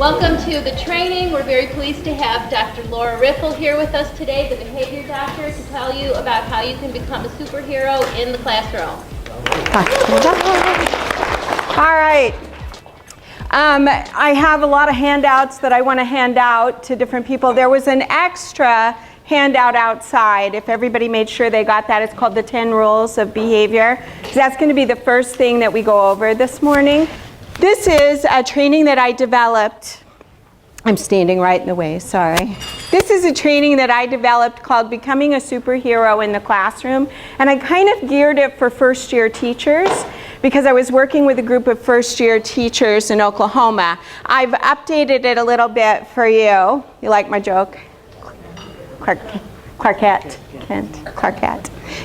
Welcome to the training. We're very pleased to have Dr. Laura Riffle here with us today, the behavior doctor, to tell you about how you can become a superhero in the classroom. All right. I have a lot of handouts that I want to hand out to different people. There was an extra handout outside. If everybody made sure they got that, it's called the 10 Rules of Behavior. That's going to be the first thing that we go over this morning. This is a training that I developed. I'm standing right in the way, sorry. This is a training that I developed called Becoming a Superhero in the Classroom. And I kind of geared it for first-year teachers because I was working with a group of first-year teachers in Oklahoma. I've updated it a little bit for you. You like my joke? Clark Kent.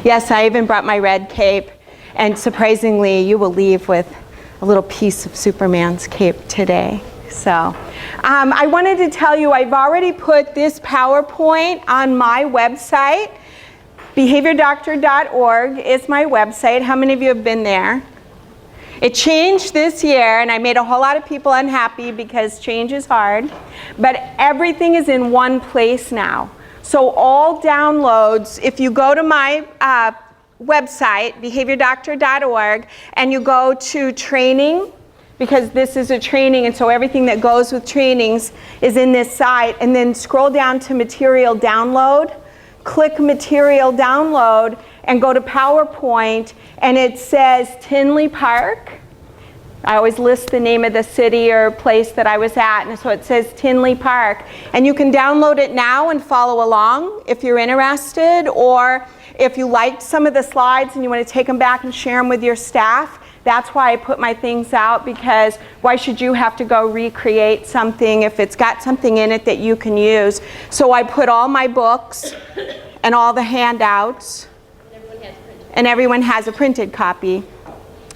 Yes, I even brought my red cape. And surprisingly, you will leave with a little piece of Superman's cape today. So I wanted to tell you I've already put this PowerPoint on my website. behaviordoctor.org is my website. How many of you have been there? It changed this year, and I made a whole lot of people unhappy because change is hard. But everything is in one place now. So all downloads, if you go to my website, behaviordoctor.org, and you go to training, because this is a training, and so everything that goes with trainings is in this site, and then scroll down to material download, click material download, and go to PowerPoint, and it says Tinley Park. I always list the name of the city or place that I was at, and so it says Tinley Park. And you can download it now and follow along if you're interested, or if you liked some of the slides and you want to take them back and share them with your staff. That's why I put my things out, because why should you have to go recreate something if it's got something in it that you can use? So I put all my books and all the handouts, and everyone has a printed copy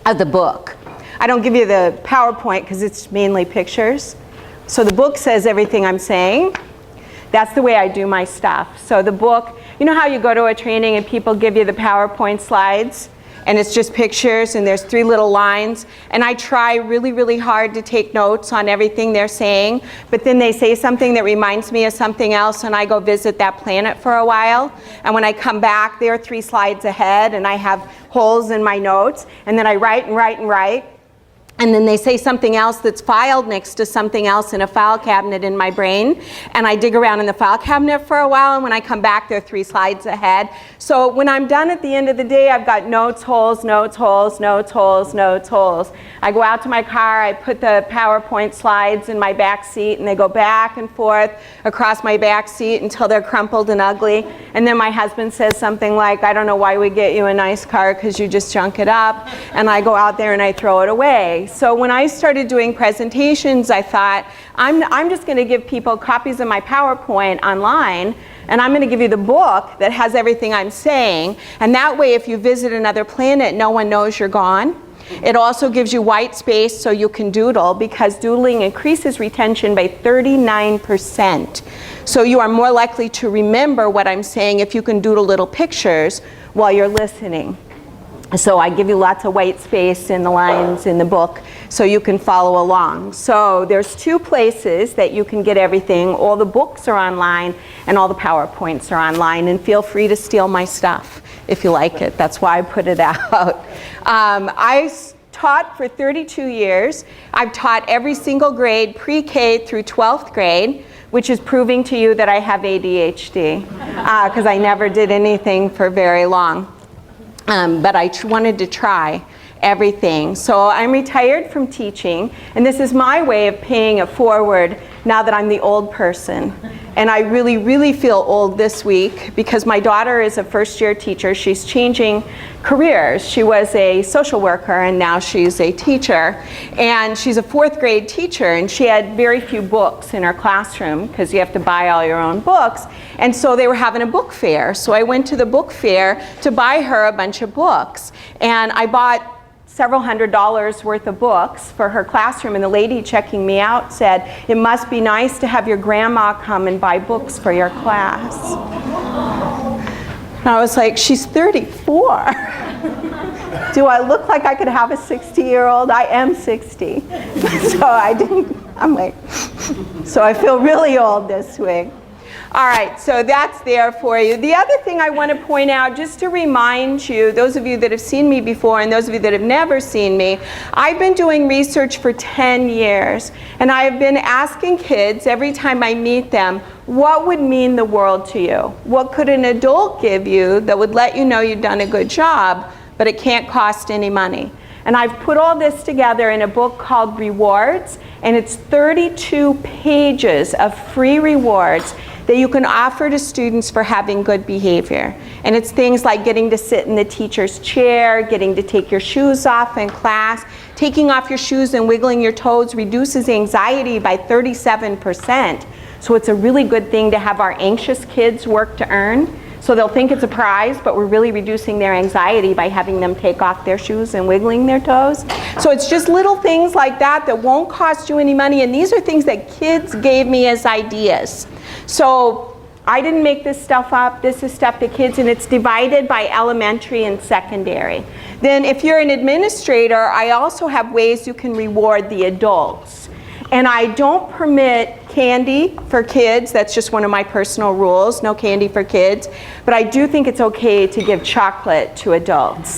of the book. I don't give you the PowerPoint because it's mainly pictures. So the book says everything I'm saying. That's the way I do my stuff. So the book, you know how you go to a training and people give you the PowerPoint slides and it's just pictures and there's 3 little lines, and I try really, really hard to take notes on everything they're saying, but then they say something that reminds me of something else and I go visit that planet for a while, and when I come back they're 3 slides ahead and I have holes in my notes, and then I write and write and write. And then they say something else that's filed next to something else in a file cabinet in my brain. And I dig around in the file cabinet for a while, and when I come back, they're 3 slides ahead. So when I'm done at the end of the day, I've got notes, holes, notes, holes, notes, holes, notes, holes. I go out to my car, I put the PowerPoint slides in my back seat, and they go back and forth across my back seat until they're crumpled and ugly. And then my husband says something like, I don't know why we get you a nice car because you just junk it up. And I go out there and I throw it away. So when I started doing presentations, I thought, I'm just going to give people copies of my PowerPoint online, and I'm going to give you the book that has everything I'm saying. And that way, if you visit another planet, no one knows you're gone. It also gives you white space so you can doodle, because doodling increases retention by 39%. So you are more likely to remember what I'm saying if you can doodle little pictures while you're listening. So I give you lots of white space in the lines in the book so you can follow along. So there's 2 places that you can get everything. All the books are online and all the PowerPoints are online. And feel free to steal my stuff if you like it. That's why I put it out. I taught for 32 years. I've taught every single grade, pre-K through 12th grade, which is proving to you that I have ADHD, because I never did anything for very long. But I wanted to try everything. So I'm retired from teaching, and this is my way of paying it forward now that I'm the old person. And I really, really feel old this week because my daughter is a first-year teacher. She's changing careers. She was a social worker, and now she's a teacher. And she's a 4th grade teacher, and she had very few books in her classroom because you have to buy all your own books. And so they were having a book fair. So I went to the book fair to buy her a bunch of books. And I bought several $100s worth of books for her classroom, and the lady checking me out said, it must be nice to have your grandma come and buy books for your class. And I was like, she's 34. Do I look like I could have a 60-year-old? I am 60. So I'm like, So I feel really old this week. All right, so that's there for you. The other thing I want to point out, just to remind you, those of you that have seen me before and those of you that have never seen me, I've been doing research for 10 years, and I have been asking kids every time I meet them, what would mean the world to you? What could an adult give you that would let you know you've done a good job, but it can't cost any money? And I've put all this together in a book called Rewards, and it's 32 pages of free rewards that you can offer to students for having good behavior. And it's things like getting to sit in the teacher's chair, getting to take your shoes off in class. Taking off your shoes and wiggling your toes reduces anxiety by 37%. So it's a really good thing to have our anxious kids work to earn. So they'll think it's a prize, but we're really reducing their anxiety by having them take off their shoes and wiggling their toes. So it's just little things like that that won't cost you any money, and these are things that kids gave me as ideas. So I didn't make this stuff up. This is stuff that kids, and it's divided by elementary and secondary. Then if you're an administrator, I also have ways you can reward the adults. And I don't permit candy for kids. That's just one of my personal rules, no candy for kids. But I do think it's okay to give chocolate to adults.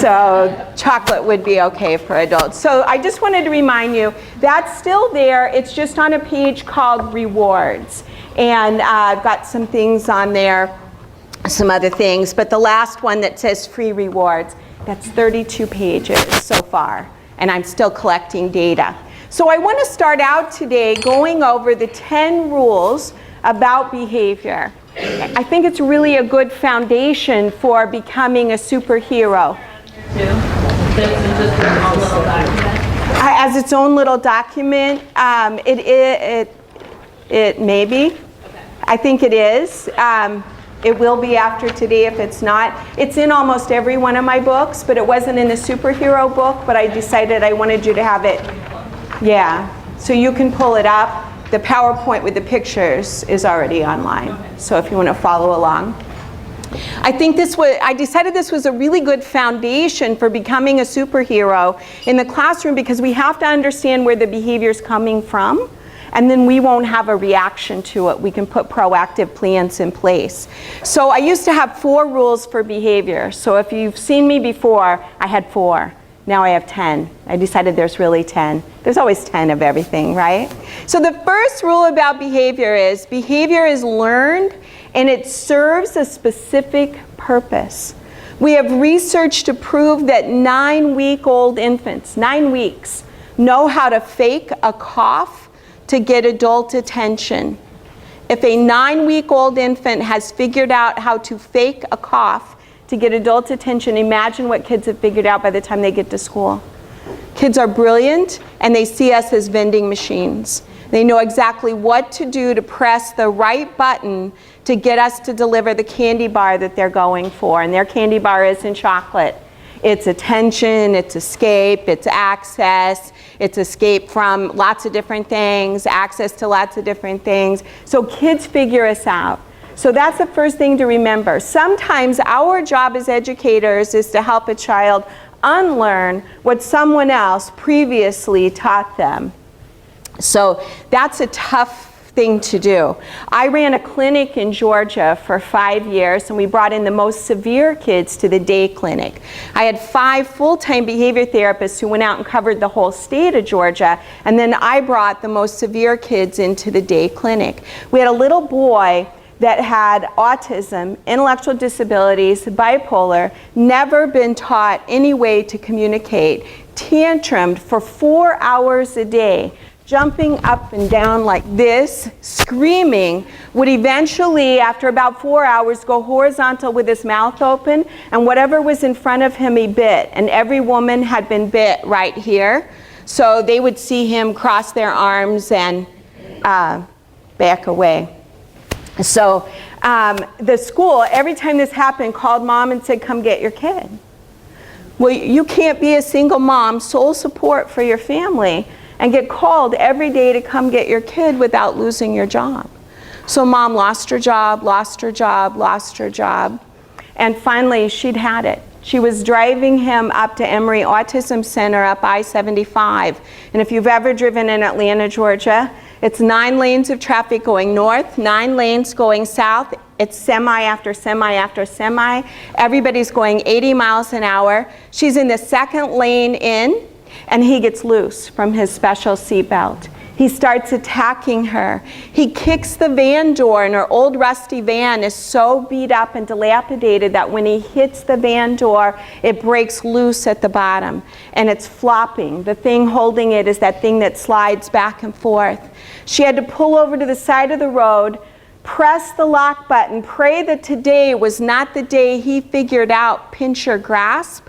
So chocolate would be okay for adults. So I just wanted to remind you, that's still there. It's just on a page called Rewards. And I've got some things on there, some other things. But the last one that says free rewards, that's 32 pages so far. And I'm still collecting data. So I want to start out today going over the 10 rules about behavior. I think it's really a good foundation for becoming a superhero. As its own little document, it may be. I think it is. It will be after today if it's not. It's in almost every one of my books, but it wasn't in the superhero book, but I decided I wanted you to have it. Yeah, so you can pull it up. The PowerPoint with the pictures is already online, so if you want to follow along. I decided this was a really good foundation for becoming a superhero in the classroom because we have to understand where the behavior is coming from, and then we won't have a reaction to it. We can put proactive plans in place. So I used to have 4 rules for behavior. So if you've seen me before, I had 4. Now I have 10. I decided there's really 10. There's always 10 of everything, right? So the first rule about behavior is learned and it serves a specific purpose. We have research to prove that 9-week-old infants, 9 weeks, know how to fake a cough to get adult attention. If a 9-week-old infant has figured out how to fake a cough to get adult attention, imagine what kids have figured out by the time they get to school. Kids are brilliant, and they see us as vending machines. They know exactly what to do to press the right button to get us to deliver the candy bar that they're going for. And their candy bar isn't chocolate. It's attention, it's escape, it's access, it's escape from lots of different things, access to lots of different things. So kids figure us out. So that's the first thing to remember. Sometimes our job as educators is to help a child unlearn what someone else previously taught them. So that's a tough thing to do. I ran a clinic in Georgia for 5 years, and we brought in the most severe kids to the day clinic. I had 5 full-time behavior therapists who went out and covered the whole state of Georgia, and then I brought the most severe kids into the day clinic. We had a little boy that had autism, intellectual disabilities, bipolar, never been taught any way to communicate, tantrumed for 4 hours a day, jumping up and down like this, screaming, would eventually, after about 4 hours, go horizontal with his mouth open, and whatever was in front of him, he bit. And every woman had been bit right here. So they would see him cross their arms and back away. So the school, every time this happened, called mom and said, come get your kid. Well, you can't be a single mom, sole support for your family, and get called every day to come get your kid without losing your job. So mom lost her job, lost her job, lost her job, and finally she'd had it. She was driving him up to Emory Autism Center up I-75. And if you've ever driven in Atlanta, Georgia, It's 9 lanes of traffic going north, 9 lanes going south. It's semi after semi after semi. Everybody's going 80 miles an hour. She's in the second lane in, and he gets loose from his special seatbelt. He starts attacking her. He kicks the van door, and her old rusty van is so beat up and dilapidated that when he hits the van door, it breaks loose at the bottom, and it's flopping. The thing holding it is that thing that slides back and forth. She had to pull over to the side of the road, press the lock button, pray that today was not the day he figured out pinch or grasp,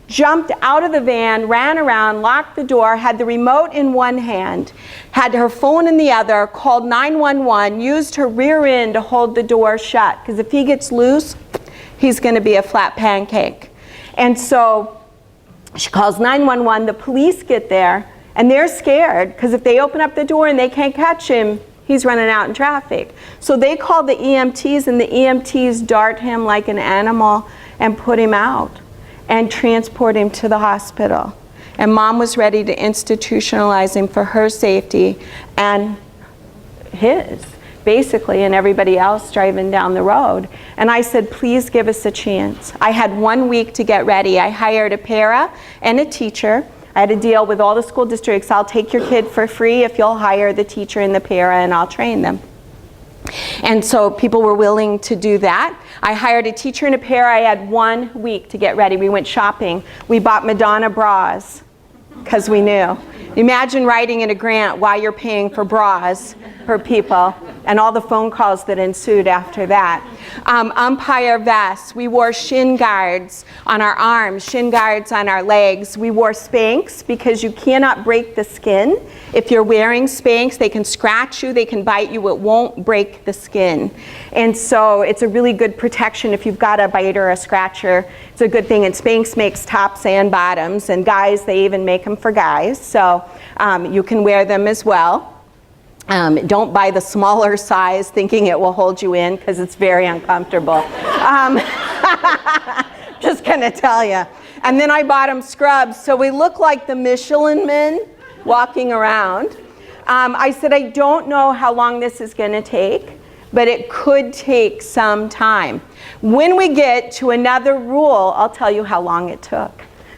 jumped out of the van, ran around, locked the door, had the remote in one hand, had her phone in the other, called 911, used her rear end to hold the door shut, because if he gets loose, he's going to be a flat pancake. And so she calls 911, the police get there, and they're scared, because if they open up the door and they can't catch him, he's running out in traffic. So they call the EMTs, and the EMTs dart him like an animal and put him out and transport him to the hospital. And Mom was ready to institutionalize him for her safety and his, basically, and everybody else driving down the road. And I said, please give us a chance. I had 1 week to get ready. I hired a para and a teacher. I had a deal with all the school districts. I'll take your kid for free if you'll hire the teacher and the para, and I'll train them. And so people were willing to do that. I hired a teacher and a para. I had 1 week to get ready. We went shopping. We bought Madonna bras because we knew. Imagine writing in a grant while you're paying for bras for people, and all the phone calls that ensued after that. Umpire vests. We wore shin guards on our arms, shin guards on our legs. We wore Spanx because you cannot break the skin. If you're wearing Spanx, they can scratch you, they can bite you, it won't break the skin. And so it's a really good protection if you've got a bite or a scratcher. It's a good thing, and Spanx makes tops and bottoms, and guys, they even make them for guys, so you can wear them as well. Don't buy the smaller size thinking it will hold you in, because it's very uncomfortable. Just gonna tell you. And then I bought him scrubs, so we look like the Michelin men walking around. I said, I don't know how long this is gonna take, but it could take some time. When we get to another rule, I'll tell you how long it took.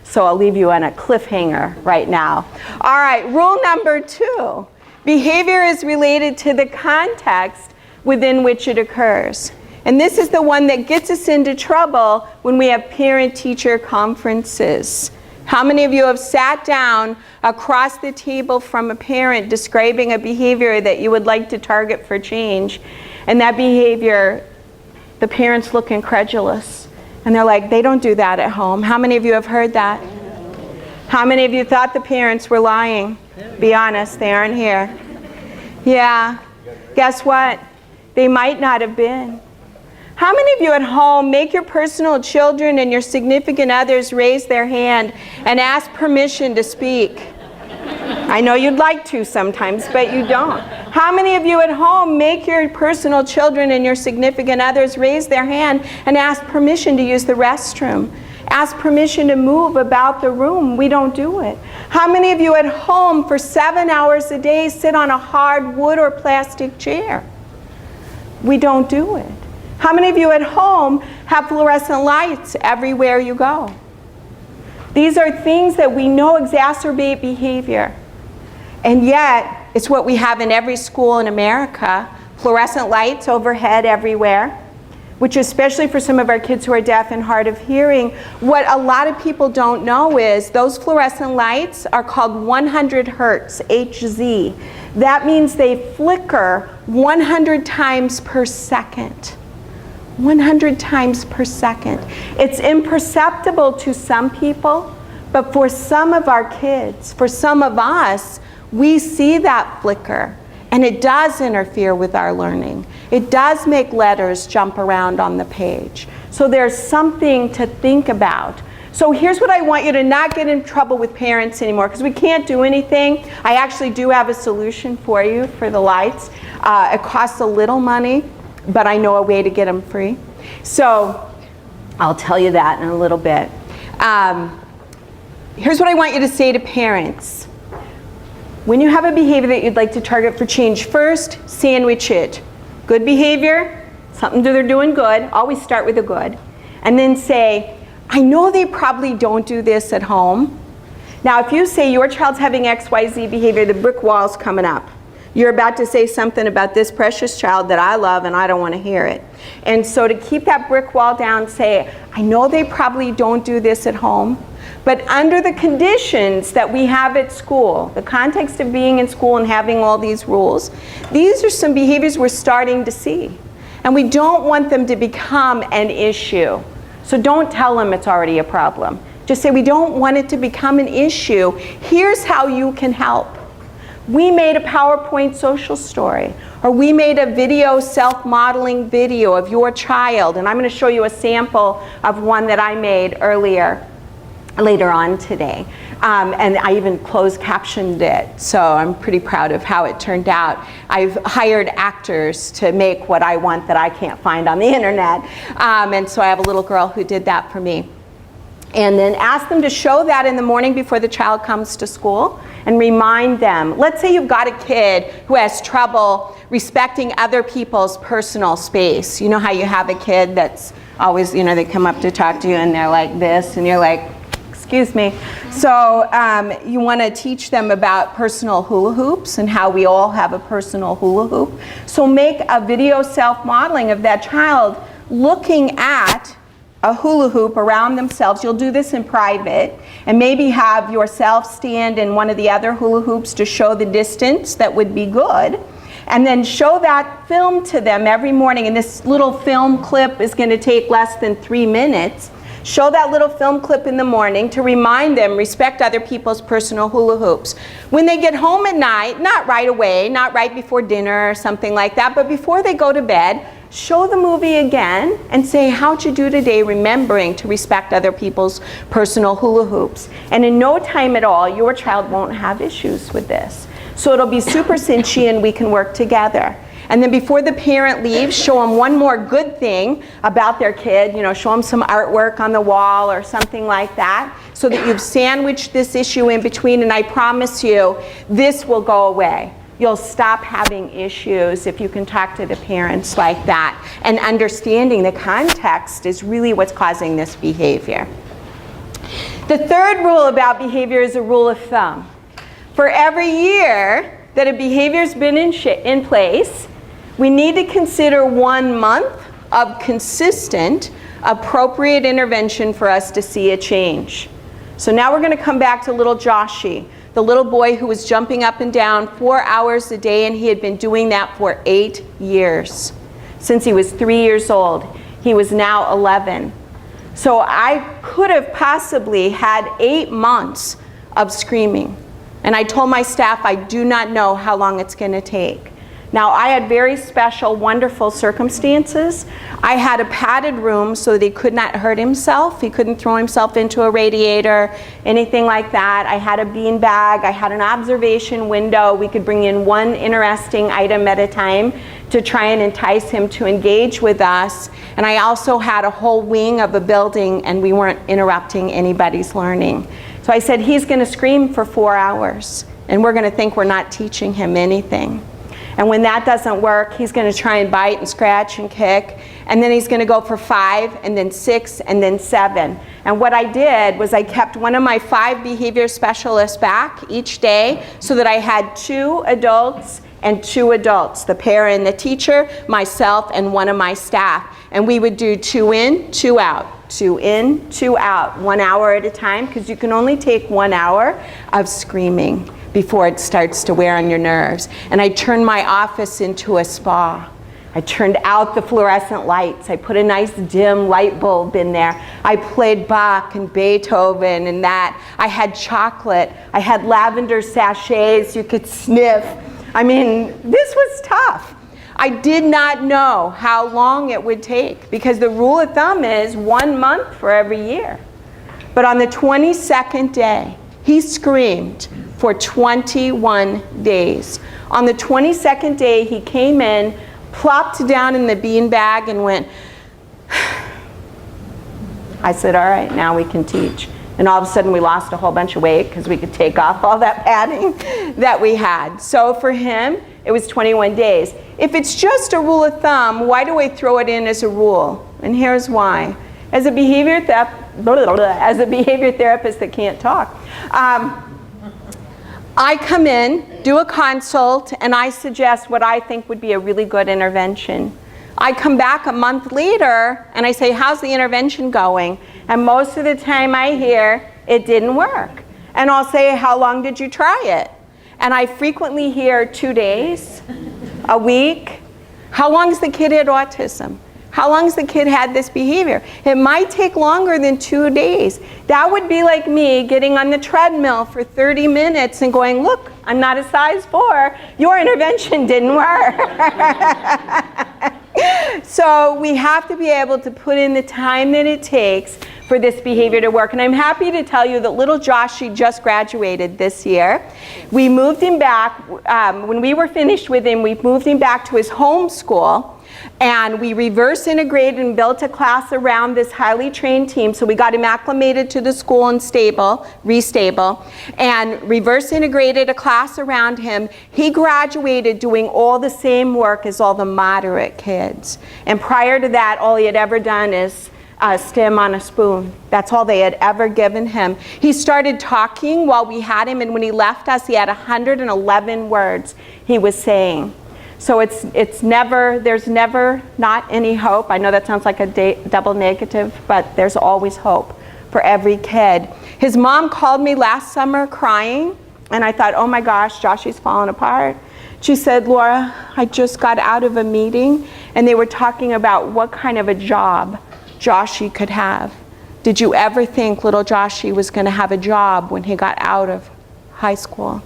So I'll leave you on a cliffhanger right now. All right, rule number 2. Behavior is related to the context within which it occurs. And this is the one that gets us into trouble when we have parent-teacher conferences. How many of you have sat down across the table from a parent describing a behavior that you would like to target for change, and that behavior, the parents look incredulous, and they're like, they don't do that at home? How many of you have heard that? How many of you thought the parents were lying? Be honest, they aren't here. Yeah, guess what? They might not have been. How many of you at home make your personal children and your significant others raise their hand and ask permission to speak? I know you'd like to sometimes, but you don't. How many of you at home make your personal children and your significant others raise their hand and ask permission to use the restroom? Ask permission to move about the room? We don't do it. How many of you at home for 7 hours a day sit on a hard wood or plastic chair? We don't do it. How many of you at home have fluorescent lights everywhere you go? These are things that we know exacerbate behavior. And yet, it's what we have in every school in America. Fluorescent lights overhead everywhere, which especially for some of our kids who are deaf and hard of hearing, what a lot of people don't know is those fluorescent lights are called 100 hertz, HZ. That means they flicker 100 times per second. 100 times per second. It's imperceptible to some people, but for some of our kids, for some of us, we see that flicker, and it does interfere with our learning. It does make letters jump around on the page. So there's something to think about. So here's what I want you to not get in trouble with parents anymore, because we can't do anything. I actually do have a solution for you for the lights. It costs a little money, but I know a way to get them free. So I'll tell you that in a little bit. Here's what I want you to say to parents. When you have a behavior that you'd like to target for change, first, sandwich it. Good behavior, something that they're doing good, always start with the good. And then say, I know they probably don't do this at home. Now, if you say your child's having XYZ behavior, the brick wall's coming up. You're about to say something about this precious child that I love and I don't want to hear it. And so to keep that brick wall down, say, I know they probably don't do this at home, but under the conditions that we have at school, the context of being in school and having all these rules, these are some behaviors we're starting to see. And we don't want them to become an issue. So don't tell them it's already a problem. Just say, we don't want it to become an issue. Here's how you can help. We made a PowerPoint social story, or we made a video self-modeling video of your child, and I'm going to show you a sample of one that I made later on today. And I even closed captioned it, so I'm pretty proud of how it turned out. I've hired actors to make what I want that I can't find on the internet, and so I have a little girl who did that for me. And then ask them to show that in the morning before the child comes to school and remind them. Let's say you've got a kid who has trouble respecting other people's personal space. You know how you have a kid that's always, they come up to talk to you and they're like this, and you're like, excuse me. So you want to teach them about personal hula hoops and how we all have a personal hula hoop. So make a video self-modeling of that child looking at a hula hoop around themselves. You'll do this in private, and maybe have yourself stand in one of the other hula hoops to show the distance that would be good, and then show that film to them every morning. And this little film clip is going to take less than 3 minutes. Show that little film clip in the morning to remind them, respect other people's personal hula hoops. When they get home at night, not right away, not right before dinner or something like that, but before they go to bed, show the movie again and say, how'd you do today, remembering to respect other people's personal hula hoops. And in no time at all, your child won't have issues with this. So it'll be super cinchy and we can work together. And then before the parent leaves, show them one more good thing about their kid. Show them some artwork on the wall or something like that, so that you've sandwiched this issue in between, and I promise you, this will go away. You'll stop having issues if you can talk to the parents like that. And understanding the context is really what's causing this behavior. The third rule about behavior is a rule of thumb. For every year that a behavior's been in place, we need to consider 1 month of consistent, appropriate intervention for us to see a change. So now we're going to come back to little Joshie, the little boy who was jumping up and down 4 hours a day, and he had been doing that for 8 years. Since he was 3 years old. He was now 11. So I could have possibly had 8 months of screaming. And I told my staff, I do not know how long it's going to take. Now, I had very special, wonderful circumstances. I had a padded room so that he could not hurt himself. He couldn't throw himself into a radiator, anything like that. I had a bean bag. I had an observation window. We could bring in one interesting item at a time to try and entice him to engage with us. And I also had a whole wing of a building, and we weren't interrupting anybody's learning. So I said, he's going to scream for 4 hours, and we're going to think we're not teaching him anything. And when that doesn't work, he's going to try and bite and scratch and kick. And then he's going to go for 5, and then 6, and then 7. And what I did was I kept one of my 5 behavior specialists back each day so that I had 2 adults and 2 adults, the parent and the teacher, myself, and one of my staff. And we would do 2 in, 2 out. 2 in, 2 out, 1 hour at a time, because you can only take 1 hour of screaming before it starts to wear on your nerves. And I turned my office into a spa. I turned out the fluorescent lights. I put a nice dim light bulb in there. I played Bach and Beethoven and that. I had chocolate. I had lavender sachets you could sniff. I mean, this was tough. I did not know how long it would take, because the rule of thumb is 1 month for every year. But on the 22nd day, he screamed for 21 days. On the 22nd day, he came in, plopped down in the bean bag, and went, I said, all right, now we can teach. And all of a sudden we lost a whole bunch of weight because we could take off all that padding that we had. So for him, it was 21 days. If it's just a rule of thumb, why do I throw it in as a rule? And here's why. As a behavior therapist that can't talk, I come in, do a consult, and I suggest what I think would be a really good intervention. I come back a month later and I say, how's the intervention going? And most of the time I hear, it didn't work. And I'll say, how long did you try it? And I frequently hear 2 days, a week. How long has the kid had autism? How long has the kid had this behavior? It might take longer than 2 days. That would be like me getting on the treadmill for 30 minutes and going, look, I'm not a size 4. Your intervention didn't work. So we have to be able to put in the time that it takes for this behavior to work. And I'm happy to tell you that little Joshie just graduated this year. We moved him back, when we were finished with him, we moved him back to his home school. And we reverse integrated and built a class around this highly trained team. So we got him acclimated to the school and restable, and reverse integrated a class around him. He graduated doing all the same work as all the moderate kids. And prior to that, all he had ever done is stim on a spoon. That's all they had ever given him. He started talking while we had him, and when he left us, he had 111 words he was saying. So there's never not any hope. I know that sounds like a double negative, but there's always hope for every kid. His mom called me last summer crying, and I thought, oh my gosh, Joshie's falling apart. She said, Laura, I just got out of a meeting, and they were talking about what kind of a job Joshie could have. Did you ever think little Joshie was going to have a job when he got out of high school?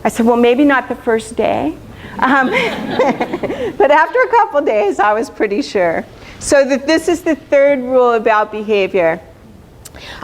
I said, well, maybe not the first day. But after a couple days, I was pretty sure. So this is the third rule about behavior.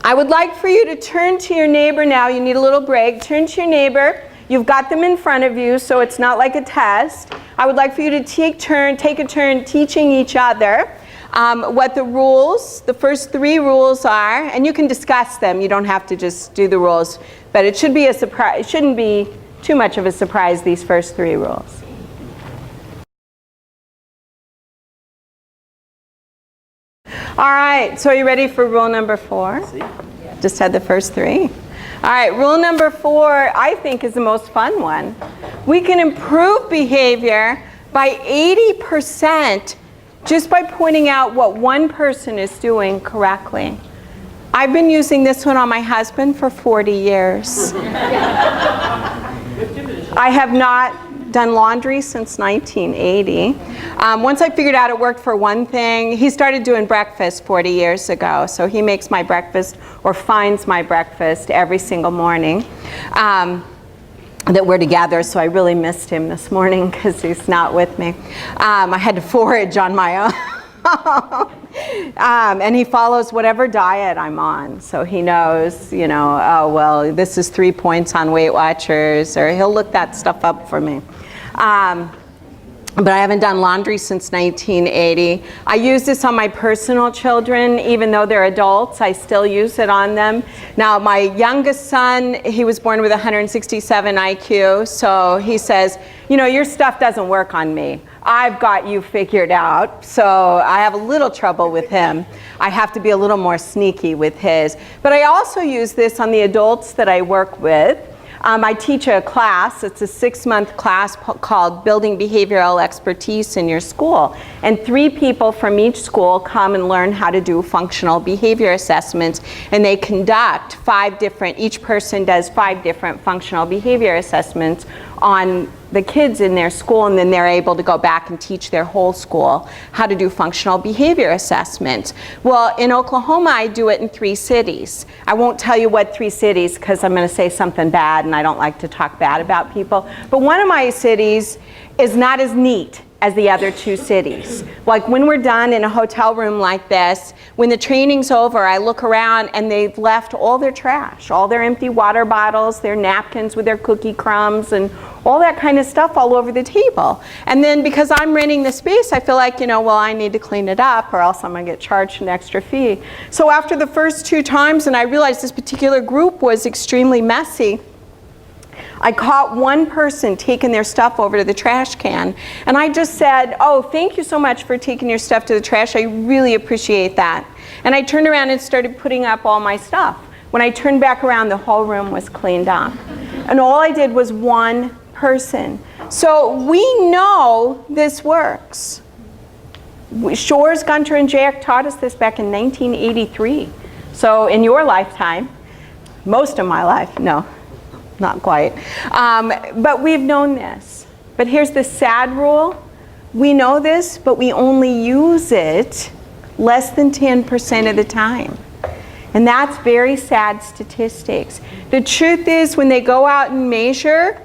I would like for you to turn to your neighbor now. You need a little break. Turn to your neighbor. You've got them in front of you, so it's not like a test. I would like for you to take a turn teaching each other what the first 3 rules are, and you can discuss them. You don't have to just do the rules, but it should be a surprise. It shouldn't be too much of a surprise, these first 3 rules. All right, so are you ready for rule number 4? Just had the first 3. All right, rule number 4, I think, is the most fun one. We can improve behavior by 80% just by pointing out what one person is doing correctly. I've been using this one on my husband for 40 years. I have not done laundry since 1980. Once I figured out it worked for one thing, he started doing breakfast 40 years ago. So he makes my breakfast or finds my breakfast every single morning that we're together. So I really missed him this morning because he's not with me. I had to forage on my own. And he follows whatever diet I'm on. So he knows, oh, well, this is 3 points on Weight Watchers, or he'll look that stuff up for me. But I haven't done laundry since 1980. I use this on my personal children. Even though they're adults, I still use it on them. Now, my youngest son, he was born with 167 IQ, so he says, your stuff doesn't work on me. I've got you figured out. So I have a little trouble with him. I have to be a little more sneaky with his. But I also use this on the adults that I work with. I teach a class. It's a 6-month class called Building Behavioral Expertise in Your School. And 3 people from each school come and learn how to do functional behavior assessments. And they conduct each person does 5 different functional behavior assessments on the kids in their school, and then they're able to go back and teach their whole school how to do functional behavior assessments. Well, in Oklahoma, I do it in 3 cities. I won't tell you what 3 cities because I'm going to say something bad, and I don't like to talk bad about people. But one of my cities is not as neat as the other two cities. Like when we're done in a hotel room like this, when the training's over, I look around and they've left all their trash, all their empty water bottles, their napkins with their cookie crumbs, and all that kind of stuff all over the table. And then because I'm renting the space, I feel like, well, I need to clean it up or else I'm gonna get charged an extra fee. So after the first 2 times, and I realized this particular group was extremely messy, I caught one person taking their stuff over to the trash can, and I just said, oh, thank you so much for taking your stuff to the trash. I really appreciate that. And I turned around and started putting up all my stuff. When I turned back around, the whole room was cleaned up. And all I did was one person. So we know this works. Shores, Gunter, and Jack taught us this back in 1983. So in your lifetime, most of my life, no. Not quite. But we've known this. But here's the sad rule. We know this, but we only use it less than 10% of the time. And that's very sad statistics. The truth is, when they go out and measure,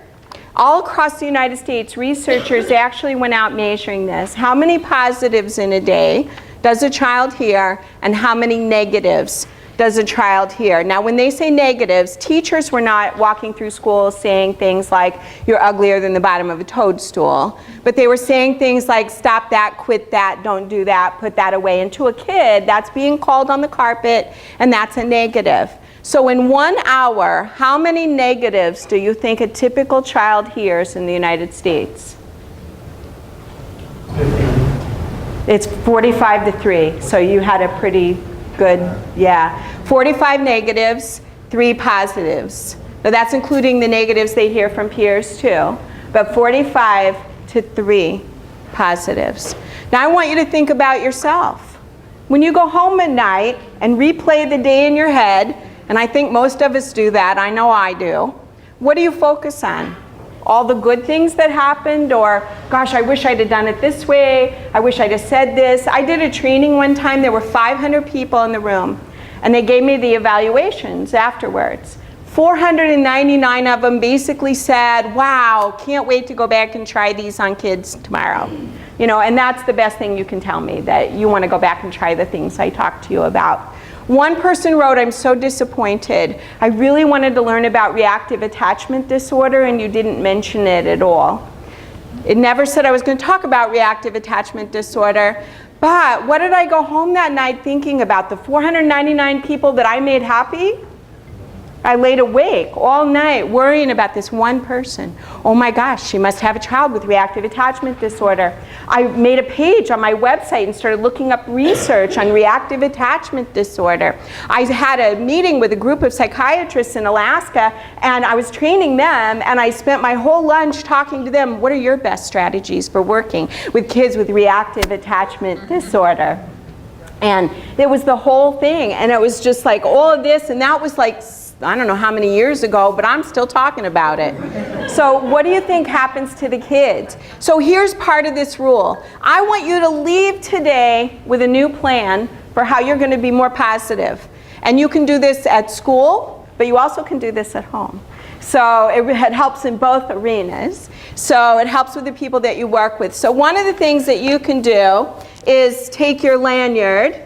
all across the United States, researchers actually went out measuring this. How many positives in a day does a child hear, and how many negatives does a child hear? Now, when they say negatives, teachers were not walking through school saying things like, you're uglier than the bottom of a toadstool. But they were saying things like, stop that, quit that, don't do that, put that away. And to a kid, that's being called on the carpet, and that's a negative. So in 1 hour, how many negatives do you think a typical child hears in the United States? It's 45 to 3, so you had a pretty good, yeah. 45 negatives, 3 positives. Now that's including the negatives they hear from peers too, but 45 to 3 positives. Now I want you to think about yourself. When you go home at night and replay the day in your head, and I think most of us do that, I know I do, what do you focus on? All the good things that happened, or gosh, I wish I'd have done it this way, I wish I'd have said this. I did a training one time, there were 500 people in the room, and they gave me the evaluations afterwards. 499 of them basically said, wow, can't wait to go back and try these on kids tomorrow. And that's the best thing you can tell me, that you want to go back and try the things I talked to you about. One person wrote, I'm so disappointed. I really wanted to learn about reactive attachment disorder, and you didn't mention it at all. It never said I was going to talk about reactive attachment disorder, but what did I go home that night thinking about? The 499 people that I made happy? I laid awake all night worrying about this one person. Oh my gosh, she must have a child with reactive attachment disorder. I made a page on my website and started looking up research on reactive attachment disorder. I had a meeting with a group of psychiatrists in Alaska, and I was training them, and I spent my whole lunch talking to them. What are your best strategies for working with kids with reactive attachment disorder? And it was the whole thing, and it was just like all of this, and that was like, I don't know how many years ago, but I'm still talking about it. So what do you think happens to the kids? So here's part of this rule. I want you to leave today with a new plan for how you're going to be more positive. And you can do this at school, but you also can do this at home. So it helps in both arenas. So it helps with the people that you work with. So one of the things that you can do is take your lanyard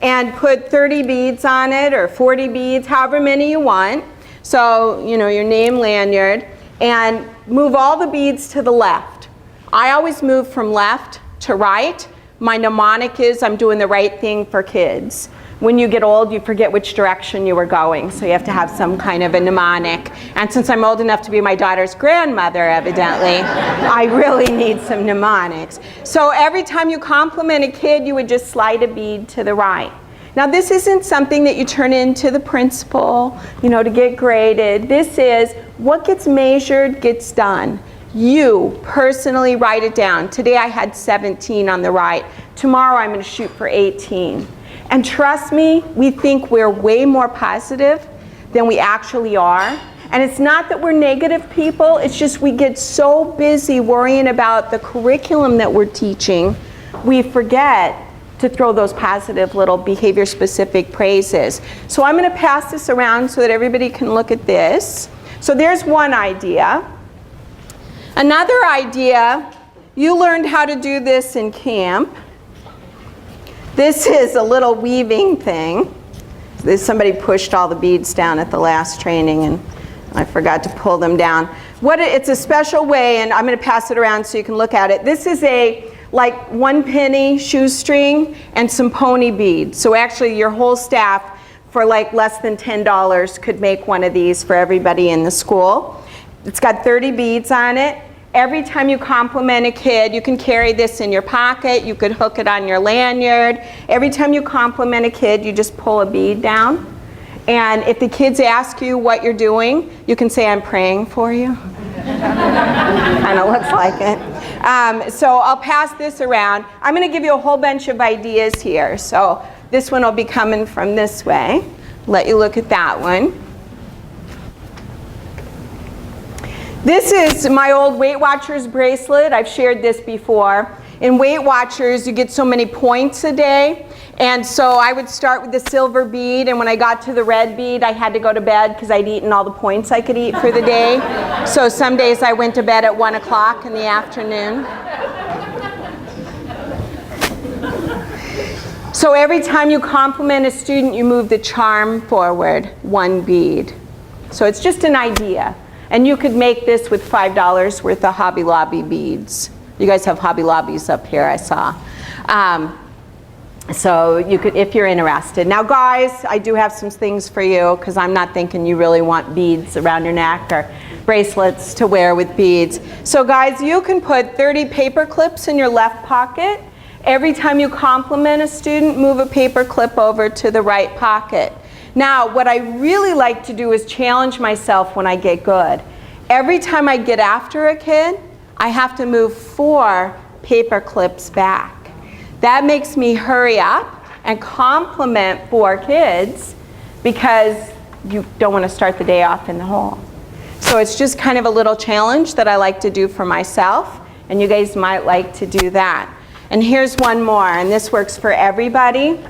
and put 30 beads on it, or 40 beads, however many you want. So, your name lanyard, and move all the beads to the left. I always move from left to right. My mnemonic is, I'm doing the right thing for kids. When you get old, you forget which direction you were going, so you have to have some kind of a mnemonic. And since I'm old enough to be my daughter's grandmother, evidently, I really need some mnemonics. So every time you compliment a kid, you would just slide a bead to the right. Now this isn't something that you turn into the principal, to get graded. This is what gets measured gets done. You personally write it down. Today I had 17 on the right. Tomorrow I'm going to shoot for 18. And trust me, we think we're way more positive than we actually are. And it's not that we're negative people, it's just we get so busy worrying about the curriculum that we're teaching, we forget to throw those positive little behavior-specific praises. So I'm going to pass this around so that everybody can look at this. So there's one idea. Another idea you learned how to do this in camp. This is a little weaving thing. Somebody pushed all the beads down at the last training and I forgot to pull them down. It's a special way, and I'm going to pass it around so you can look at it. This is like 1 penny shoestring and some pony beads. So actually your whole staff for like less than $10 could make one of these for everybody in the school. It's got 30 beads on it. Every time you compliment a kid, you can carry this in your pocket. You could hook it on your lanyard. Every time you compliment a kid, you just pull a bead down. And if the kids ask you what you're doing, you can say, I'm praying for you. Kind of looks like it. So I'll pass this around. I'm going to give you a whole bunch of ideas here. So this one will be coming from this way. Let you look at that one. This is my old Weight Watchers bracelet. I've shared this before. In Weight Watchers, you get so many points a day. And so I would start with the silver bead, and when I got to the red bead, I had to go to bed because I'd eaten all the points I could eat for the day. So some days I went to bed at 1 o'clock in the afternoon. So every time you compliment a student, you move the charm forward 1 bead. So it's just an idea. And you could make this with $5 worth of Hobby Lobby beads. You guys have Hobby Lobbies up here, I saw. So you could, if you're interested. Now guys, I do have some things for you because I'm not thinking you really want beads around your neck or bracelets to wear with beads. So guys, you can put 30 paper clips in your left pocket. Every time you compliment a student, move a paper clip over to the right pocket. Now, what I really like to do is challenge myself when I get good. Every time I get after a kid, I have to move 4 paper clips back. That makes me hurry up and compliment 4 kids because you don't want to start the day off in the hole. So it's just kind of a little challenge that I like to do for myself, and you guys might like to do that. And here's one more, and this works for everybody.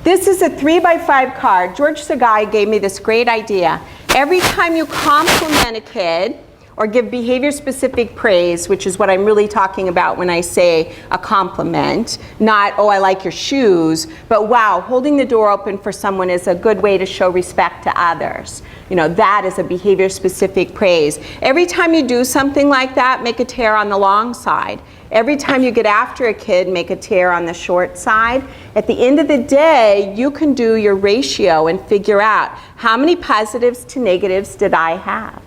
This is a 3x5 card. George Sagai gave me this great idea. Every time you compliment a kid or give behavior-specific praise, which is what I'm really talking about when I say a compliment, not, oh, I like your shoes, but wow, holding the door open for someone is a good way to show respect to others. You know, that is a behavior-specific praise. Every time you do something like that, make a tear on the long side. Every time you get after a kid, make a tear on the short side. At the end of the day, you can do your ratio and figure out how many positives to negatives did I have.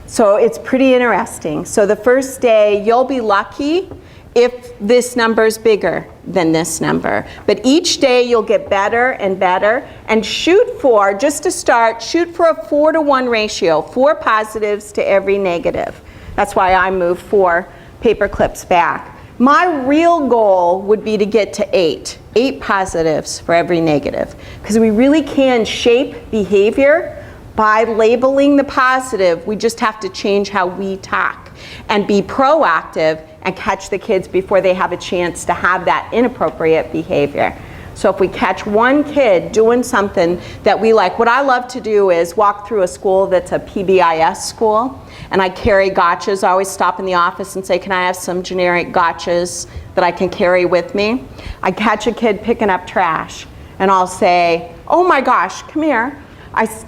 So it's pretty interesting. So the first day, you'll be lucky if this number is bigger than this number. But each day, you'll get better and better. And shoot for, just to start, shoot for a 4-to-1 ratio, 4 positives to every negative. That's why I move 4 paper clips back. My real goal would be to get to 8 positives for every negative, because we really can shape behavior by labeling the positive. We just have to change how we talk and be proactive and catch the kids before they have a chance to have that inappropriate behavior. So if we catch one kid doing something that we like, what I love to do is walk through a school that's a PBIS school, and I carry gotchas. I always stop in the office and say, can I have some generic gotchas that I can carry with me? I catch a kid picking up trash, and I'll say, oh my gosh, come here.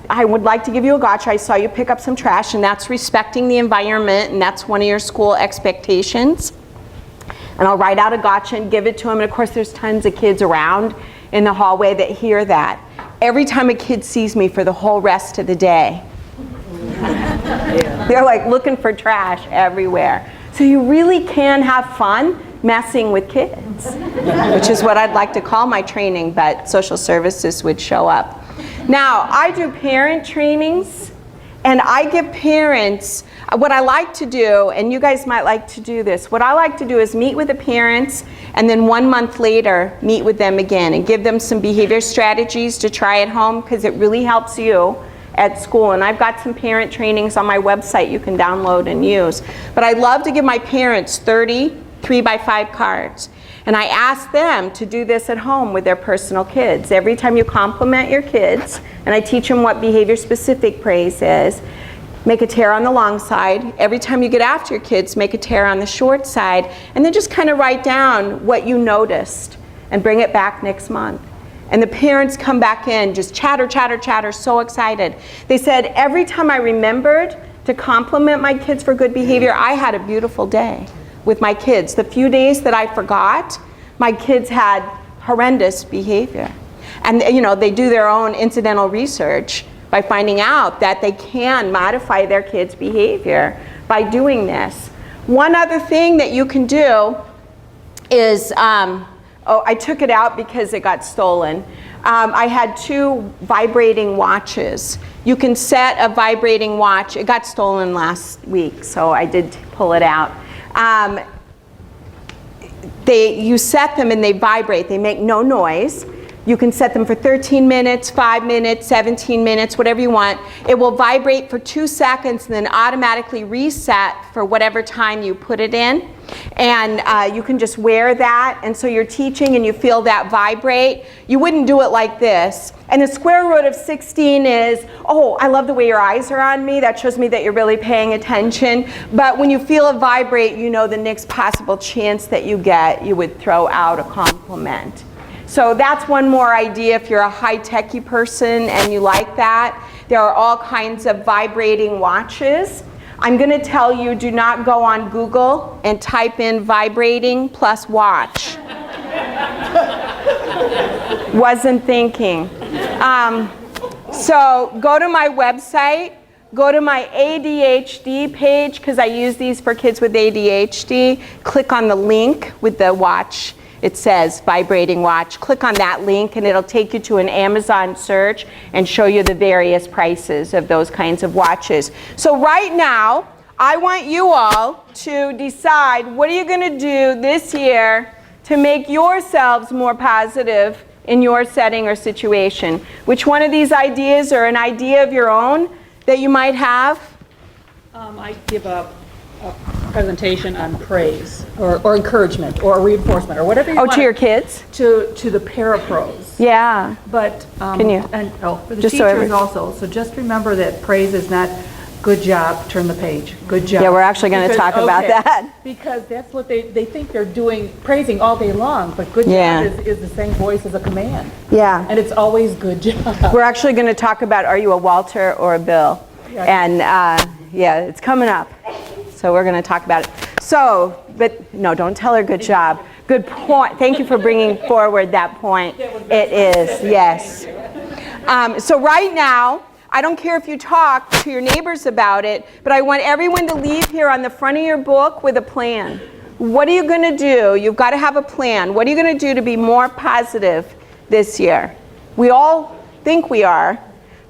I would like to give you a gotcha. I saw you pick up some trash, and that's respecting the environment, and that's one of your school expectations. And I'll write out a gotcha and give it to them. And of course, there's tons of kids around in the hallway that hear that. Every time a kid sees me for the whole rest of the day, they're like looking for trash everywhere. So you really can have fun messing with kids, which is what I'd like to call my training, but social services would show up. Now, I do parent trainings, and I give parents, what I like to do, and you guys might like to do this, what I like to do is meet with the parents, and then 1 month later, meet with them again and give them some behavior strategies to try at home, because it really helps you at school. And I've got some parent trainings on my website you can download and use. But I love to give my parents 30 3x5 cards. And I ask them to do this at home with their personal kids. Every time you compliment your kids, and I teach them what behavior-specific praise is, make a tear on the long side. Every time you get after your kids, make a tear on the short side, and then just kind of write down what you noticed and bring it back next month. And the parents come back in, just chatter, chatter, chatter, so excited. They said, every time I remembered to compliment my kids for good behavior, I had a beautiful day with my kids. The few days that I forgot, my kids had horrendous behavior. And you know, they do their own incidental research by finding out that they can modify their kids' behavior by doing this. One other thing that you can do is, oh, I took it out because it got stolen. I had 2 vibrating watches. You can set a vibrating watch. It got stolen last week, so I did pull it out. You set them and they vibrate. They make no noise. You can set them for 13 minutes, 5 minutes, 17 minutes, whatever you want. It will vibrate for 2 seconds and then automatically reset for whatever time you put it in. And you can just wear that, and so you're teaching and you feel that vibrate. You wouldn't do it like this. And the square root of 16 is, oh, I love the way your eyes are on me. That shows me that you're really paying attention. But when you feel it vibrate, you know the next possible chance that you get, you would throw out a compliment. So that's one more idea if you're a high-techy person and you like that. There are all kinds of vibrating watches. I'm going to tell you, do not go on Google and type in vibrating plus watch. Wasn't thinking. So go to my website, go to my ADHD page, because I use these for kids with ADHD. Click on the link with the watch. It says vibrating watch. Click on that link and it'll take you to an Amazon search and show you the various prices of those kinds of watches. So right now, I want you all to decide, what are you going to do this year to make yourselves more positive in your setting or situation? Which one of these ideas or an idea of your own that you might have? I give a presentation on praise or encouragement or reinforcement or whatever you want. Oh, to your kids? To the parapros. Yeah. But can you? And for the Just so teachers also. So just remember that praise is not good job, turn the page. Good job. Yeah, we're actually going to talk about that. Because that's what they think they're doing, praising all day long, but good job is the same voice as a command. Yeah. And it's always good job. We're actually going to talk about, are you a Walter or a Bill? Yeah. And yeah, it's coming up. So we're going to talk about it. So, but no, don't tell her good job. Good point. Thank you for bringing forward that point. It is, yes. So right now, I don't care if you talk to your neighbors about it, but I want everyone to leave here on the front of your book with a plan. What are you going to do? You've got to have a plan. What are you going to do to be more positive this year? We all think we are,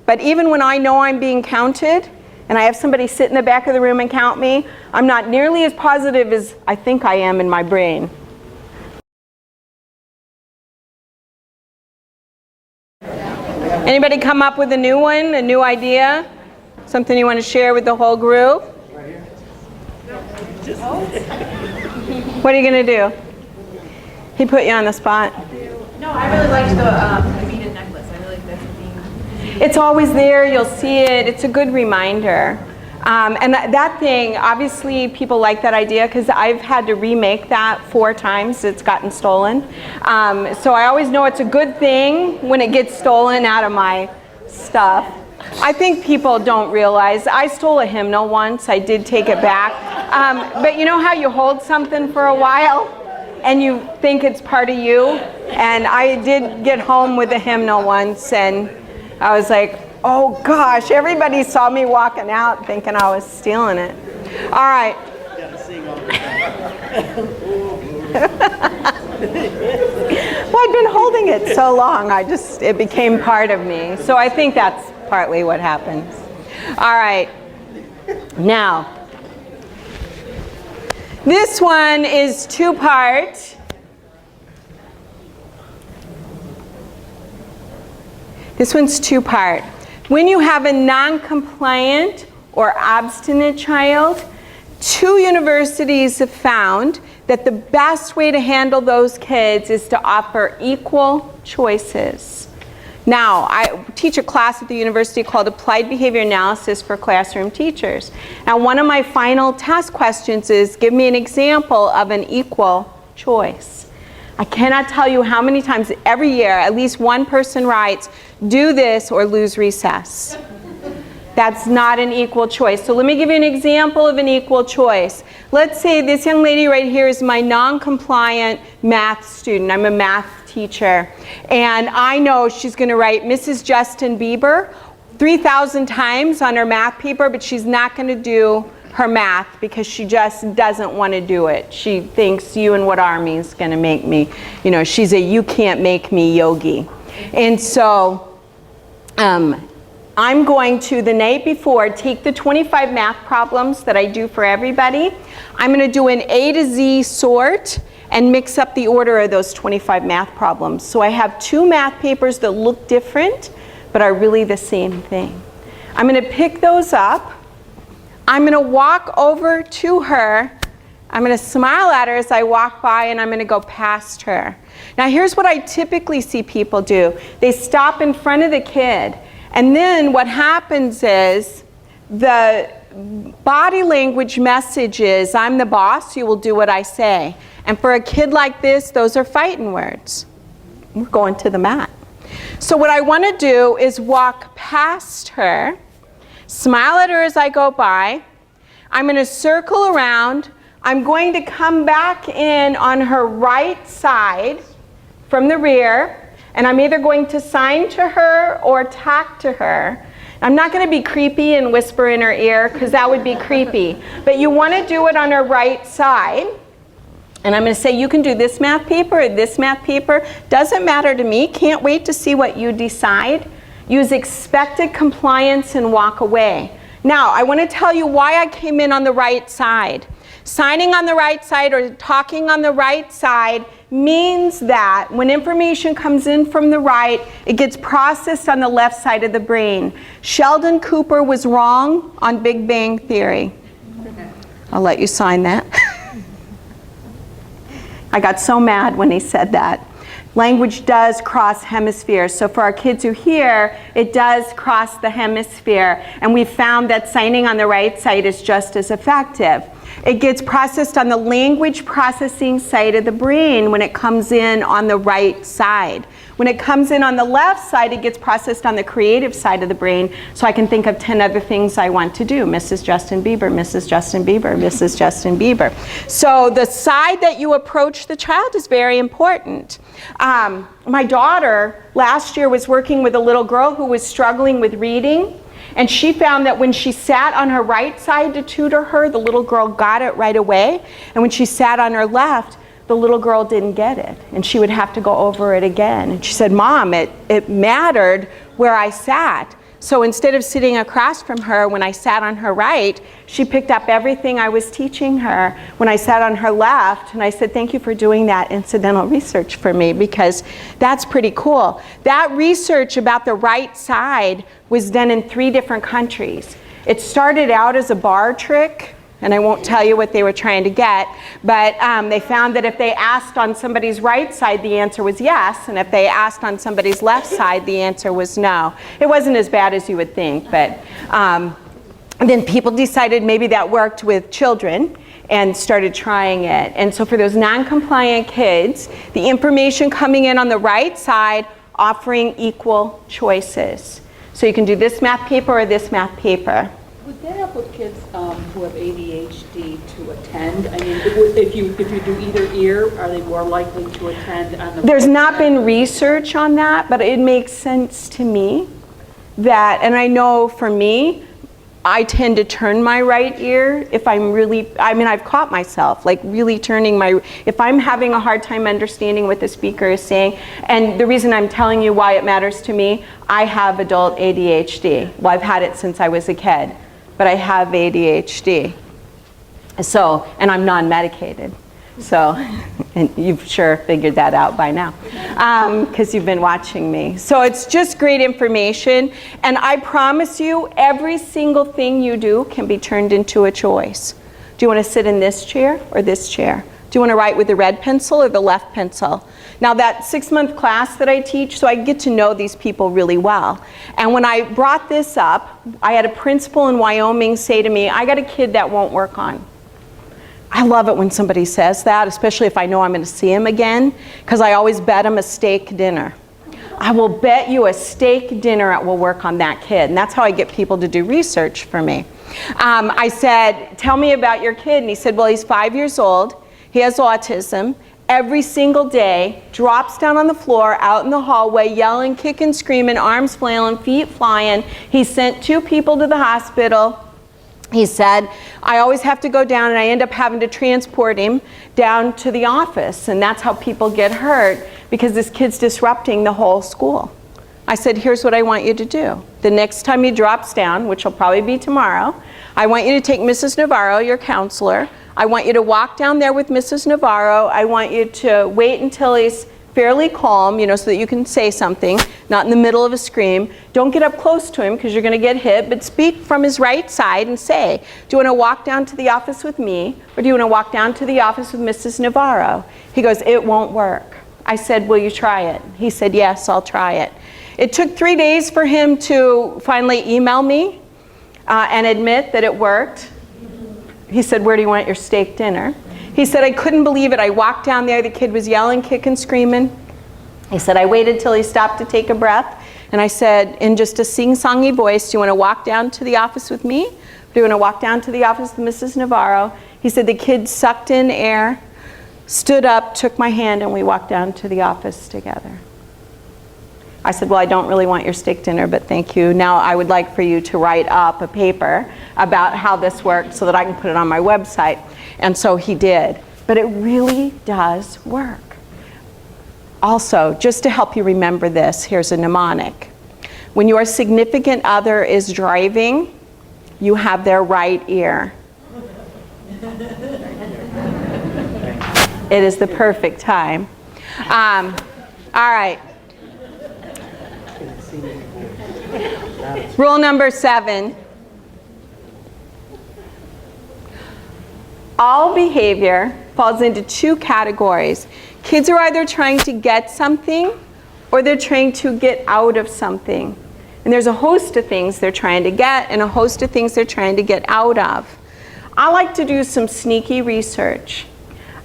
but even when I know I'm being counted, and I have somebody sit in the back of the room and count me, I'm not nearly as positive as I think I am in my brain. Anybody come up with a new one, a new idea? Something you want to share with the whole group? What are you going to do? He put you on the spot. No, I really liked the beaded necklace. I really like that theme. It's always there. You'll see it. It's a good reminder. And that thing, obviously people like that idea because I've had to remake that 4 times. It's gotten stolen. So I always know it's a good thing when it gets stolen out of my stuff. I think people don't realize. I stole a hymnal once. I did take it back. But you know how you hold something for a while and you think it's part of you? And I did get home with a hymnal once and I was like, oh gosh, everybody saw me walking out thinking I was stealing it. All right. Well, I'd been holding it so long, it became part of me. So I think that's partly what happens. All right. Now, this one is 2-part. This one's 2-part. When you have a non-compliant or obstinate child, 2 universities have found that the best way to handle those kids is to offer equal choices. Now, I teach a class at the university called Applied Behavior Analysis for Classroom Teachers. Now, one of my final test questions is, give me an example of an equal choice. I cannot tell you how many times every year at least one person writes, do this or lose recess. That's not an equal choice. So let me give you an example of an equal choice. Let's say this young lady right here is my non-compliant math student. I'm a math teacher. And I know she's going to write Mrs. Justin Bieber 3,000 times on her math paper, but she's not going to do her math because she just doesn't want to do it. She thinks you and what army is going to make me. You know, she's a you can't make me yogi. And so I'm going to, the night before, take the 25 math problems that I do for everybody. I'm going to do an A to Z sort and mix up the order of those 25 math problems. So I have 2 math papers that look different, but are really the same thing. I'm going to pick those up. I'm going to walk over to her. I'm going to smile at her as I walk by, and I'm going to go past her. Now here's what I typically see people do. They stop in front of the kid. And then what happens is the body language message is, I'm the boss, you will do what I say. And for a kid like this, those are fighting words. We're going to the mat. So what I want to do is walk past her, smile at her as I go by. I'm going to circle around. I'm going to come back in on her right side from the rear. And I'm either going to sign to her or talk to her. I'm not going to be creepy and whisper in her ear because that would be creepy. But you want to do it on her right side. And I'm going to say, you can do this math paper or this math paper. Doesn't matter to me. Can't wait to see what you decide. Use expected compliance and walk away. Now, I want to tell you why I came in on the right side. Signing on the right side or talking on the right side means that when information comes in from the right, it gets processed on the left side of the brain. Sheldon Cooper was wrong on Big Bang Theory. I'll let you sign that. I got so mad when he said that. Language does cross hemispheres. So for our kids who hear, it does cross the hemisphere. And we found that signing on the right side is just as effective. It gets processed on the language processing side of the brain when it comes in on the right side. When it comes in on the left side, it gets processed on the creative side of the brain, so I can think of 10 other things I want to do. Mrs. Justin Bieber, Mrs. Justin Bieber, Mrs. Justin Bieber. So the side that you approach the child is very important. My daughter last year was working with a little girl who was struggling with reading. And she found that when she sat on her right side to tutor her, the little girl got it right away. And when she sat on her left, the little girl didn't get it. And she would have to go over it again. And she said, Mom, it mattered where I sat. So instead of sitting across from her when I sat on her right, she picked up everything I was teaching her when I sat on her left. And I said, thank you for doing that incidental research for me, because that's pretty cool. That research about the right side was done in 3 different countries. It started out as a bar trick, and I won't tell you what they were trying to get, but they found that if they asked on somebody's right side, the answer was yes, and if they asked on somebody's left side, the answer was no. It wasn't as bad as you would think, but then people decided maybe that worked with children and started trying it. And so for those non-compliant kids, the information coming in on the right side offering equal choices. So you can do this math paper or this math paper. Would that help with kids who have ADHD to attend? I mean, if you do either ear, are they more likely to attend on the... There's not been research on that, but it makes sense to me that, and I know for me, I tend to turn my right ear if I'm really, I mean, I've caught myself, like really turning my, if I'm having a hard time understanding what the speaker is saying, and the reason I'm telling you why it matters to me, I have adult ADHD. Well, I've had it since I was a kid, but I have ADHD. So, and I'm non-medicated. So, and you've sure figured that out by now, because you've been watching me. So it's just great information, and I promise you, every single thing you do can be turned into a choice. Do you want to sit in this chair or this chair? Do you want to write with the red pencil or the left pencil? Now that 6-month class that I teach, so I get to know these people really well. And when I brought this up, I had a principal in Wyoming say to me, I got a kid that won't work on. I love it when somebody says that, especially if I know I'm going to see him again, because I always bet him a steak dinner. I will bet you a steak dinner it will work on that kid. And that's how I get people to do research for me. I said, tell me about your kid. And he said, well, he's 5 years old. He has autism. Every single day, drops down on the floor, out in the hallway, yelling, kicking, screaming, arms flailing, feet flying. He sent 2 people to the hospital. He said, I always have to go down and I end up having to transport him down to the office. And that's how people get hurt, because this kid's disrupting the whole school. I said, here's what I want you to do. The next time he drops down, which will probably be tomorrow, I want you to take Mrs. Navarro, your counselor. I want you to walk down there with Mrs. Navarro. I want you to wait until he's fairly calm, so that you can say something, not in the middle of a scream. Don't get up close to him because you're going to get hit, but speak from his right side and say, do you want to walk down to the office with me, or do you want to walk down to the office with Mrs. Navarro? He goes, it won't work. I said, will you try it? He said, yes, I'll try it. It took 3 days for him to finally email me and admit that it worked. He said, where do you want your steak dinner? He said, I couldn't believe it. I walked down there, the kid was yelling, kicking, screaming. He said, I waited till he stopped to take a breath. And I said, in just a sing-songy voice, do you want to walk down to the office with me? Or do you want to walk down to the office with Mrs. Navarro? He said, the kid sucked in air, stood up, took my hand, and we walked down to the office together. I said, well, I don't really want your steak dinner, but thank you. Now I would like for you to write up a paper about how this worked so that I can put it on my website. And so he did. But it really does work. Also, just to help you remember this, here's a mnemonic. When your significant other is driving, you have their right ear. It is the perfect time. All right. Rule number 7. All behavior falls into 2 categories. Kids are either trying to get something or they're trying to get out of something. And there's a host of things they're trying to get and a host of things they're trying to get out of. I like to do some sneaky research.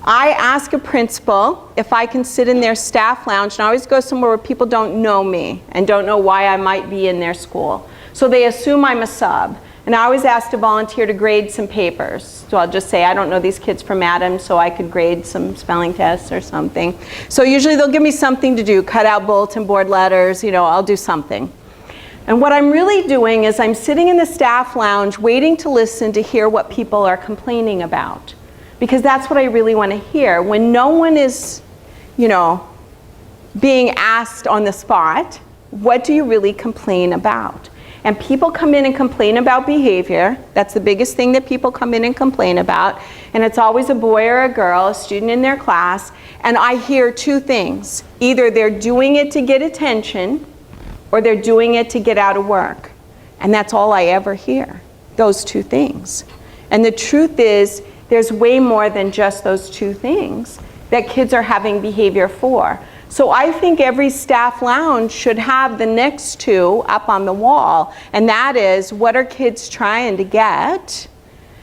I ask a principal if I can sit in their staff lounge, and I always go somewhere where people don't know me and don't know why I might be in their school. So they assume I'm a sub. And I always ask to volunteer to grade some papers. So I'll just say, I don't know these kids from Adams, so I could grade some spelling tests or something. So usually they'll give me something to do, cut out bulletin board letters, I'll do something. And what I'm really doing is I'm sitting in the staff lounge waiting to listen to hear what people are complaining about. Because that's what I really want to hear. When no one is, being asked on the spot, what do you really complain about? And people come in and complain about behavior. That's the biggest thing that people come in and complain about. And it's always a boy or a girl, a student in their class. And I hear 2 things. Either they're doing it to get attention, or they're doing it to get out of work. And that's all I ever hear, those 2 things. And the truth is, there's way more than just those 2 things that kids are having behavior for. So I think every staff lounge should have the next 2 up on the wall. And that is, what are kids trying to get?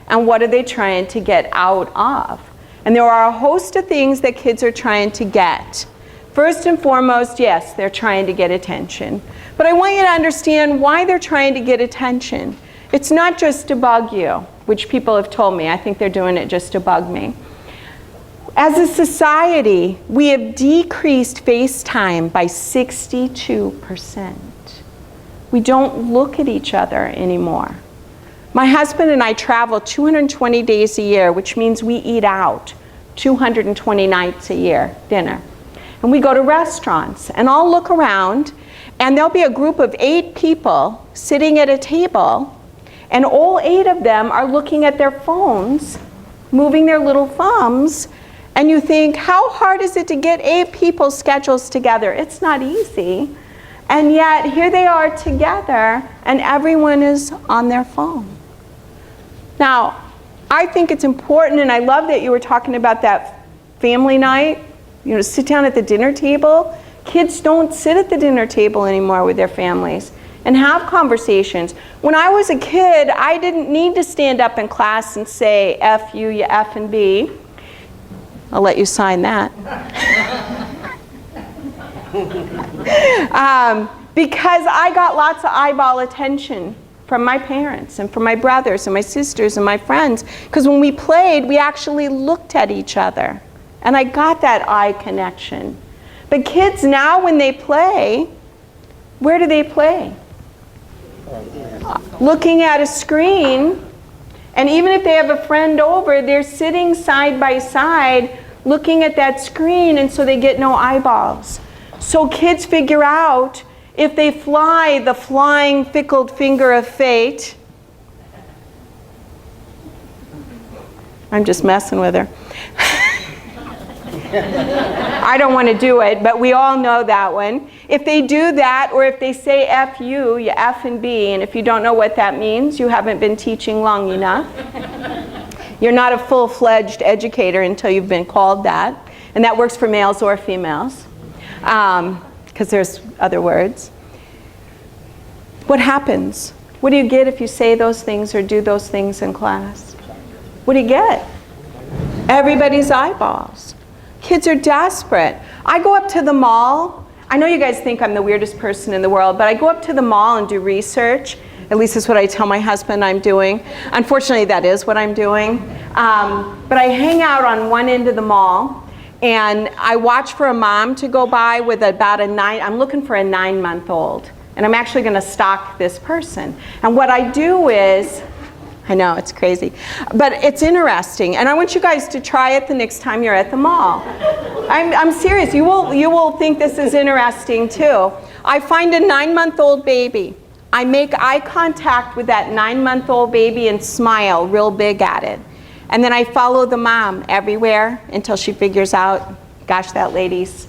And what are they trying to get out of? And there are a host of things that kids are trying to get. First and foremost, yes, they're trying to get attention. But I want you to understand why they're trying to get attention. It's not just to bug you, which people have told me. I think they're doing it just to bug me. As a society, we have decreased face time by 62%. We don't look at each other anymore. My husband and I travel 220 days a year, which means we eat out 220 nights a year, dinner. And we go to restaurants, and I'll look around, and there'll be a group of 8 people sitting at a table, and all 8 of them are looking at their phones, moving their little thumbs. And you think, how hard is it to get 8 people's schedules together? It's not easy. And yet, here they are together, and everyone is on their phone. Now, I think it's important, and I love that you were talking about that family night, you know, sit down at the dinner table. Kids don't sit at the dinner table anymore with their families and have conversations. When I was a kid, I didn't need to stand up in class and say, F you, you F and B. I'll let you sign that. Because I got lots of eyeball attention from my parents and from my brothers and my sisters and my friends. Because when we played, we actually looked at each other. And I got that eye connection. But kids now, when they play, where do they play? Looking at a screen. And even if they have a friend over, they're sitting side by side looking at that screen, and so they get no eyeballs. So kids figure out if they fly the flying fickled finger of fate. I'm just messing with her. I don't want to do it, but we all know that one. If they do that, or if they say F you, you F and B, and if you don't know what that means, you haven't been teaching long enough. You're not a full-fledged educator until you've been called that. And that works for males or females, because there's other words. What happens? What do you get if you say those things or do those things in class? What do you get? Everybody's eyeballs. Kids are desperate. I go up to the mall. I know you guys think I'm the weirdest person in the world, but I go up to the mall and do research. At least that's what I tell my husband I'm doing. Unfortunately, that is what I'm doing. But I hang out on one end of the mall, and I watch for a mom to go by with I'm looking for a 9-month-old. And I'm actually going to stalk this person. And what I do is, I know, it's crazy, but it's interesting. And I want you guys to try it the next time you're at the mall. I'm serious. You will think this is interesting too. I find a 9-month-old baby. I make eye contact with that 9-month-old baby and smile real big at it. And then I follow the mom everywhere until she figures out, gosh, that lady's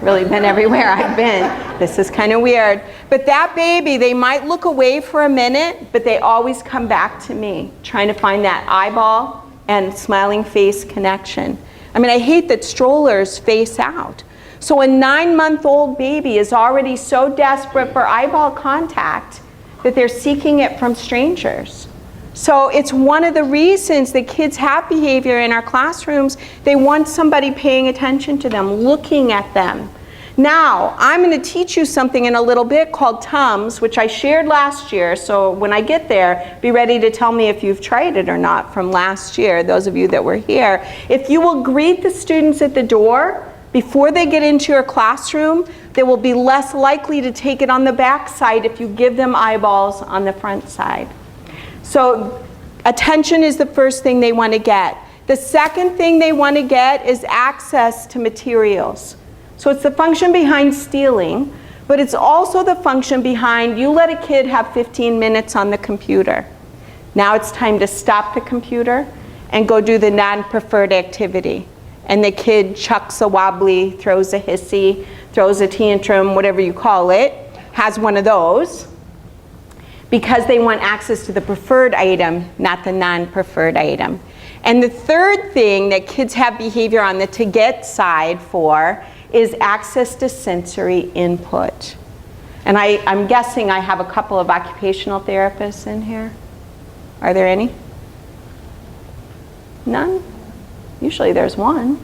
really been everywhere I've been. This is kind of weird. But that baby, they might look away for a minute, but they always come back to me, trying to find that eyeball and smiling face connection. I mean, I hate that strollers face out. So a 9-month-old baby is already so desperate for eyeball contact that they're seeking it from strangers. So it's one of the reasons that kids have behavior in our classrooms. They want somebody paying attention to them, looking at them. Now, I'm going to teach you something in a little bit called TUMS, which I shared last year. So when I get there, be ready to tell me if you've tried it or not from last year, those of you that were here. If you will greet the students at the door before they get into your classroom, they will be less likely to take it on the back side if you give them eyeballs on the front side. So attention is the first thing they want to get. The second thing they want to get is access to materials. So it's the function behind stealing, but it's also the function behind you let a kid have 15 minutes on the computer. Now it's time to stop the computer and go do the non-preferred activity. And the kid chucks a wobbly, throws a hissy, throws a tantrum, whatever you call it, has one of those, because they want access to the preferred item, not the non-preferred item. And the third thing that kids have behavior on the to get side for is access to sensory input. And I'm guessing I have a couple of occupational therapists in here. Are there any? None? Usually there's one.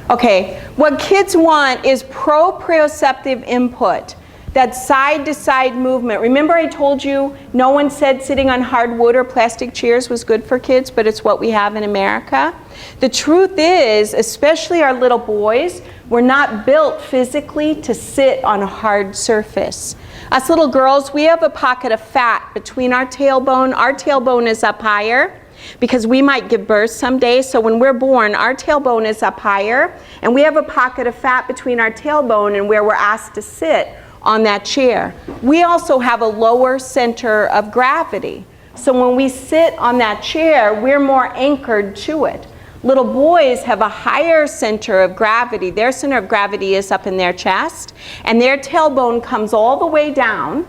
Okay, what kids want is proprioceptive input. That side-to-side movement. Remember I told you no one said sitting on hardwood or plastic chairs was good for kids, but it's what we have in America? The truth is, especially our little boys, we're not built physically to sit on a hard surface. Us little girls, we have a pocket of fat between our tailbone. Our tailbone is up higher because we might give birth someday. So when we're born, our tailbone is up higher, and we have a pocket of fat between our tailbone and where we're asked to sit on that chair. We also have a lower center of gravity. So when we sit on that chair, we're more anchored to it. Little boys have a higher center of gravity. Their center of gravity is up in their chest, and their tailbone comes all the way down,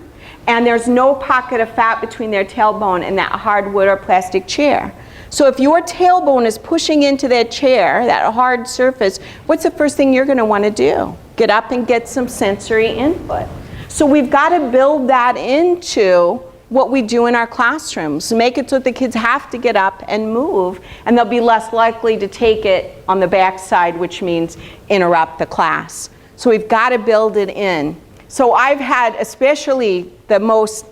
and there's no pocket of fat between their tailbone and that hardwood or plastic chair. So if your tailbone is pushing into that chair, that hard surface, what's the first thing you're going to want to do? Get up and get some sensory input. So we've got to build that into what we do in our classrooms. Make it so that the kids have to get up and move, and they'll be less likely to take it on the backside, which means interrupt the class. So we've got to build it in. So I've had, especially the most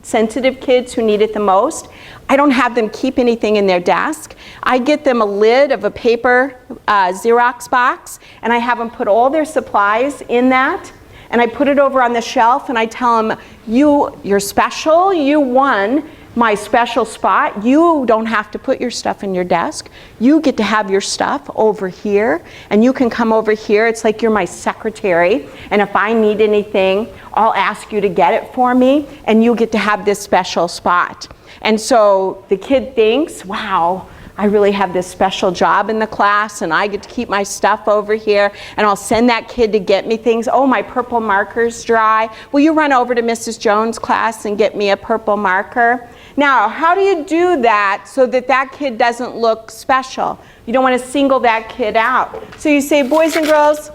sensitive kids who need it the most, I don't have them keep anything in their desk. I get them a lid of a paper Xerox box, and I have them put all their supplies in that, and I put it over on the shelf, and I tell them, you're special, you won my special spot. You don't have to put your stuff in your desk. You get to have your stuff over here, and you can come over here. It's like you're my secretary, and if I need anything, I'll ask you to get it for me, and you get to have this special spot. And so the kid thinks, wow, I really have this special job in the class, and I get to keep my stuff over here, and I'll send that kid to get me things. Oh, my purple marker's dry. Will you run over to Mrs. Jones' class and get me a purple marker? Now, how do you do that so that that kid doesn't look special? You don't want to single that kid out. So you say, boys and girls,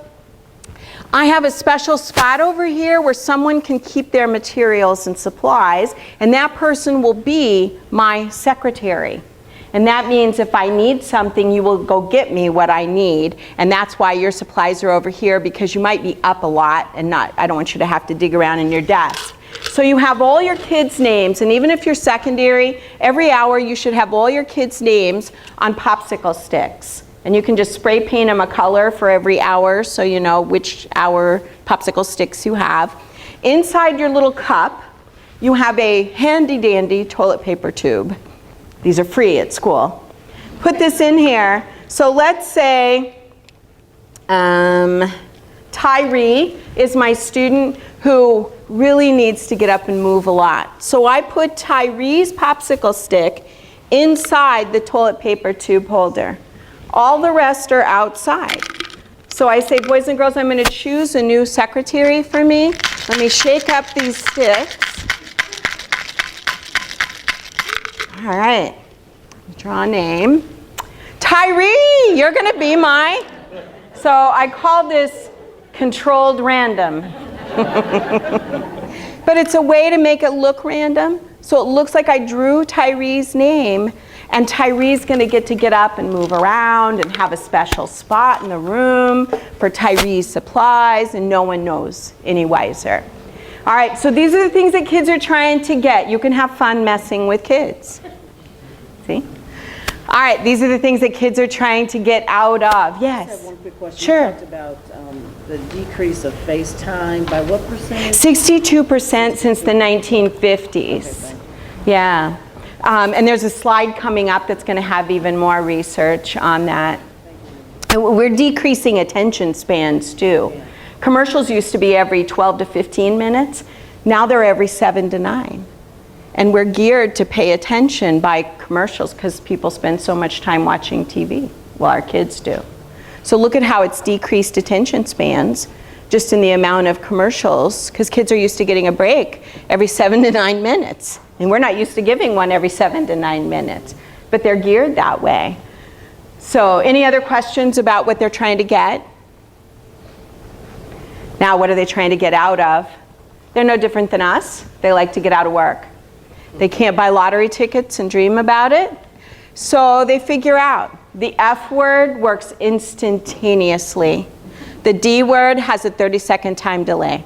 I have a special spot over here where someone can keep their materials and supplies, and that person will be my secretary. And that means if I need something, you will go get me what I need. And that's why your supplies are over here, because you might be up a lot and I don't want you to have to dig around in your desk. So you have all your kids' names, and even if you're secondary, every hour you should have all your kids' names on popsicle sticks. And you can just spray paint them a color for every hour so you know which hour popsicle sticks you have. Inside your little cup, you have a handy dandy toilet paper tube. These are free at school. Put this in here. So let's say Tyree is my student who really needs to get up and move a lot. So I put Tyree's popsicle stick inside the toilet paper tube holder. All the rest are outside. So I say, boys and girls, I'm going to choose a new secretary for me. Let me shake up these sticks. All right, draw a name. Tyree, you're going to be my. So I call this controlled random. But it's a way to make it look random. So it looks like I drew Tyree's name, and Tyree's going to get up and move around and have a special spot in the room for Tyree's supplies, and no one knows any wiser. All right, so these are the things that kids are trying to get. You can have fun messing with kids. See? All right, these are the things that kids are trying to get out of. Yes? I just have one quick question. Sure. You talked about the decrease of FaceTime. By what percentage? 62% since the 1950s. Yeah. And there's a slide coming up that's going to have even more research on that. And we're decreasing attention spans too. Yeah. Commercials used to be every 12 to 15 minutes. Now they're every 7 to 9. And we're geared to pay attention by commercials because people spend so much time watching TV. Well, our kids do. So look at how it's decreased attention spans just in the amount of commercials, because kids are used to getting a break every 7 to 9 minutes. And we're not used to giving one every 7 to 9 minutes. But they're geared that way. So any other questions about what they're trying to get? Now, what are they trying to get out of? They're no different than us. They like to get out of work. They can't buy lottery tickets and dream about it. So they figure out the F word works instantaneously. The D word has a 30-second time delay.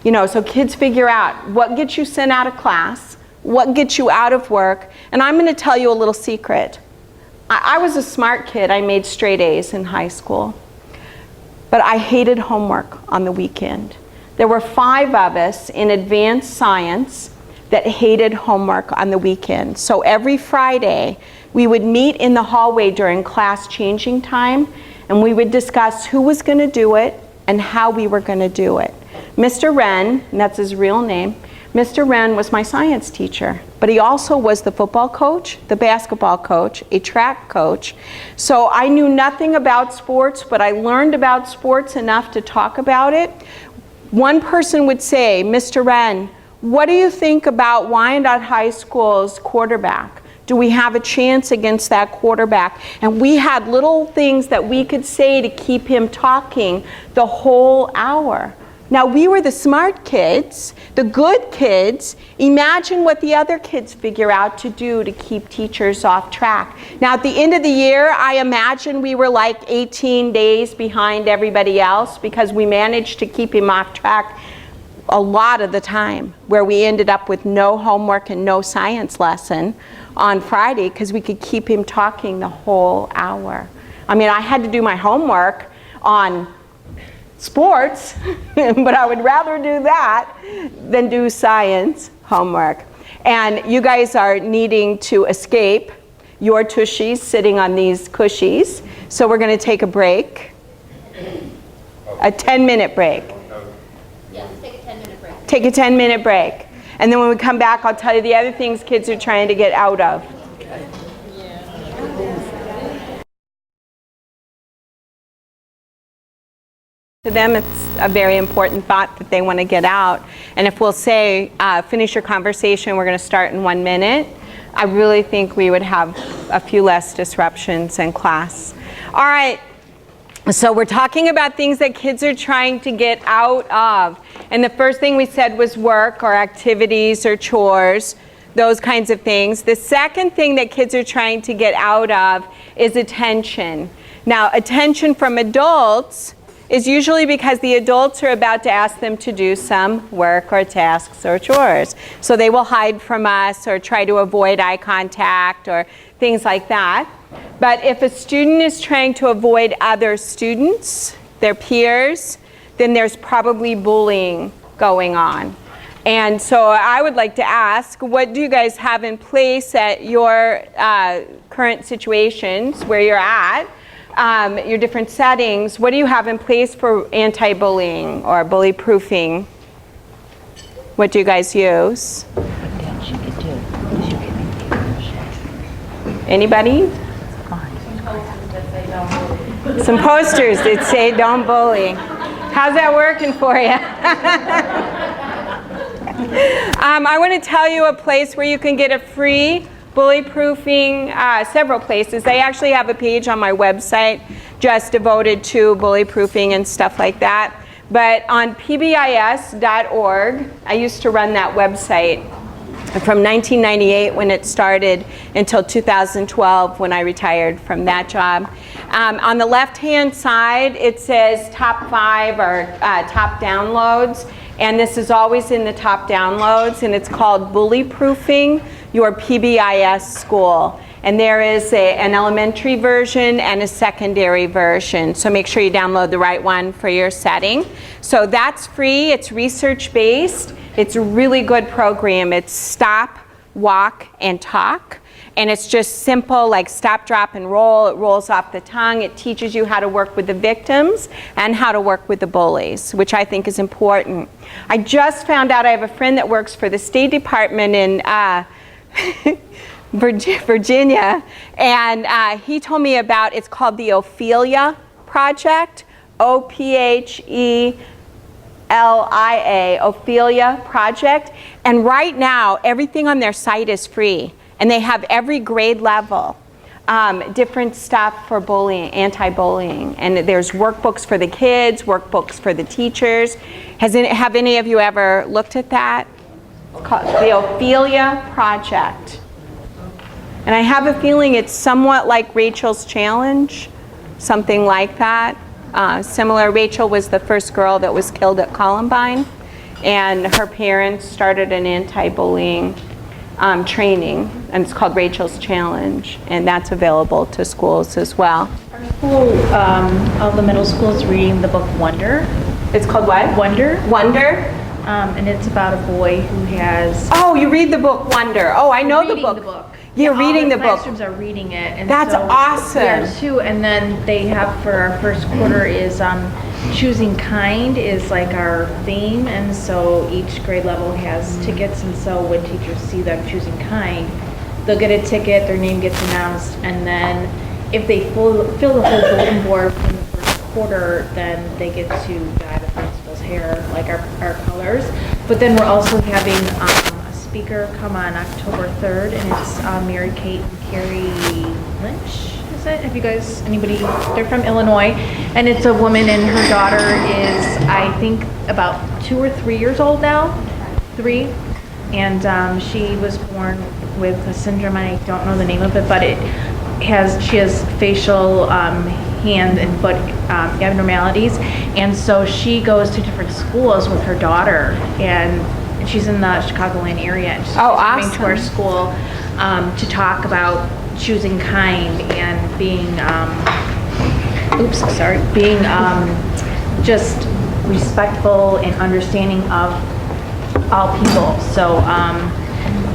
You know, so kids figure out what gets you sent out of class, what gets you out of work. And I'm going to tell you a little secret. I was a smart kid. I made straight A's in high school. But I hated homework on the weekend. There were 5 of us in advanced science that hated homework on the weekend. So every Friday, we would meet in the hallway during class changing time, and we would discuss who was going to do it and how we were going to do it. Mr. Wren, and that's his real name, Mr. Wren was my science teacher, but he also was the football coach, the basketball coach, a track coach. So I knew nothing about sports, but I learned about sports enough to talk about it. One person would say, Mr. Wren, what do you think about Wyandotte High School's quarterback? do we have a chance against that quarterback? And we had little things that we could say to keep him talking the whole hour. Now, we were the smart kids, the good kids. Imagine what the other kids figure out to do to keep teachers off track. Now, at the end of the year, I imagine we were like 18 days behind everybody else because we managed to keep him off track a lot of the time, where we ended up with no homework and no science lesson on Friday because we could keep him talking the whole hour. I mean, I had to do my homework on sports, but I would rather do that than do science homework. And you guys are needing to escape your tushies sitting on these cushies. So we're going to take a break, a 10-minute break. Yeah, let's take a 10-minute break. Take a 10-minute break. And then when we come back, I'll tell you the other things kids are trying to get out of. To them, it's a very important thought that they want to get out. And if we'll say, finish your conversation, we're going to start in 1 minute, I really think we would have a few less disruptions in class. All right, so we're talking about things that kids are trying to get out of. And the first thing we said was work or activities or chores, those kinds of things. The second thing that kids are trying to get out of is attention. Now, attention from adults is usually because the adults are about to ask them to do some work or tasks or chores. So they will hide from us or try to avoid eye contact or things like that. But if a student is trying to avoid other students, their peers, then there's probably bullying going on. And so I would like to ask, what do you guys have in place at your current situations where you're at? Your different settings, what do you have in place for anti-bullying or bully proofing? What do you guys use? Anybody? Some posters that say don't bully. How's that working for you? I want to tell you a place where you can get a free bully proofing, several places. They actually have a page on my website just devoted to bully proofing and stuff like that. But on pbis.org, I used to run that website from 1998 when it started until 2012 when I retired from that job. On the left-hand side, it says top 5 or top downloads. And this is always in the top downloads, and it's called Bully Proofing Your PBIS School. And there is an elementary version and a secondary version. So make sure you download the right one for your setting. So that's free. It's research-based. It's a really good program. It's stop, walk, and talk. And it's just simple, like stop, drop, and roll. It rolls off the tongue. It teaches you how to work with the victims and how to work with the bullies, which I think is important. I just found out I have a friend that works for the State Department in Virginia, and he told me about, it's called the Ophelia Project, O-P-H-E-L-I-A, Ophelia Project. And right now, everything on their site is free. And they have every grade level, different stuff for bullying, anti-bullying. And there's workbooks for the kids, workbooks for the teachers. Have any of you ever looked at that? It's called the Ophelia Project. And I have a feeling it's somewhat like Rachel's Challenge, something like that. Similar, Rachel was the first girl that was killed at Columbine. And her parents started an anti-bullying training, and it's called Rachel's Challenge, and that's available to schools as well. All the middle schools reading the book Wonder. It's called what? Wonder. Wonder? And it's about a boy who has... Oh, you read the book Wonder. Oh, I know the reading book. the book. You're reading the book. Classrooms are reading it. And That's so awesome. We are too, and then they have for our first quarter is choosing kind is like our theme, and so each grade level has tickets, and so when teachers see them choosing kind, they'll get a ticket, their name gets announced, and then if they fill the whole bulletin board from the first quarter, then they get to dye the principal's hair, like our colors. But then we're also having a speaker come on October 3rd, and it's Mary Kate and Carrie Lynch. Is it? Have you guys, anybody, they're from Illinois, and it's a woman and her daughter is, I think, about 2 or 3 years old now, 3, and she was born with a syndrome, I don't know the name of it, but she has facial hand and foot abnormalities, and so she goes to different schools with her daughter, and she's in the Chicagoland area, and she's coming to our school to talk about choosing kind and being being just respectful and understanding of all people. So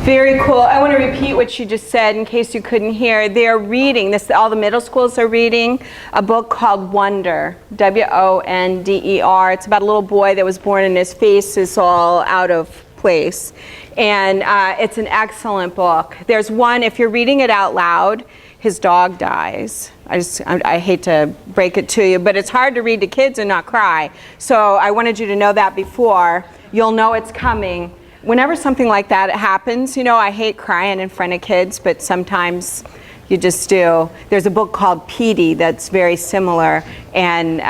very cool. I want to repeat what she just said in case you couldn't hear. They're reading, this, all the middle schools are reading a book called Wonder, W-O-N-D-E-R. It's about a little boy that was born and his face is all out of place. And it's an excellent book. There's one, if you're reading it out loud, his dog dies. I hate to break it to you, but it's hard to read to kids and not cry. So I wanted you to know that before. You'll know it's coming. Whenever something like that happens, you know, I hate crying in front of kids, but sometimes you just do. There's a book called Petey that's very similar, and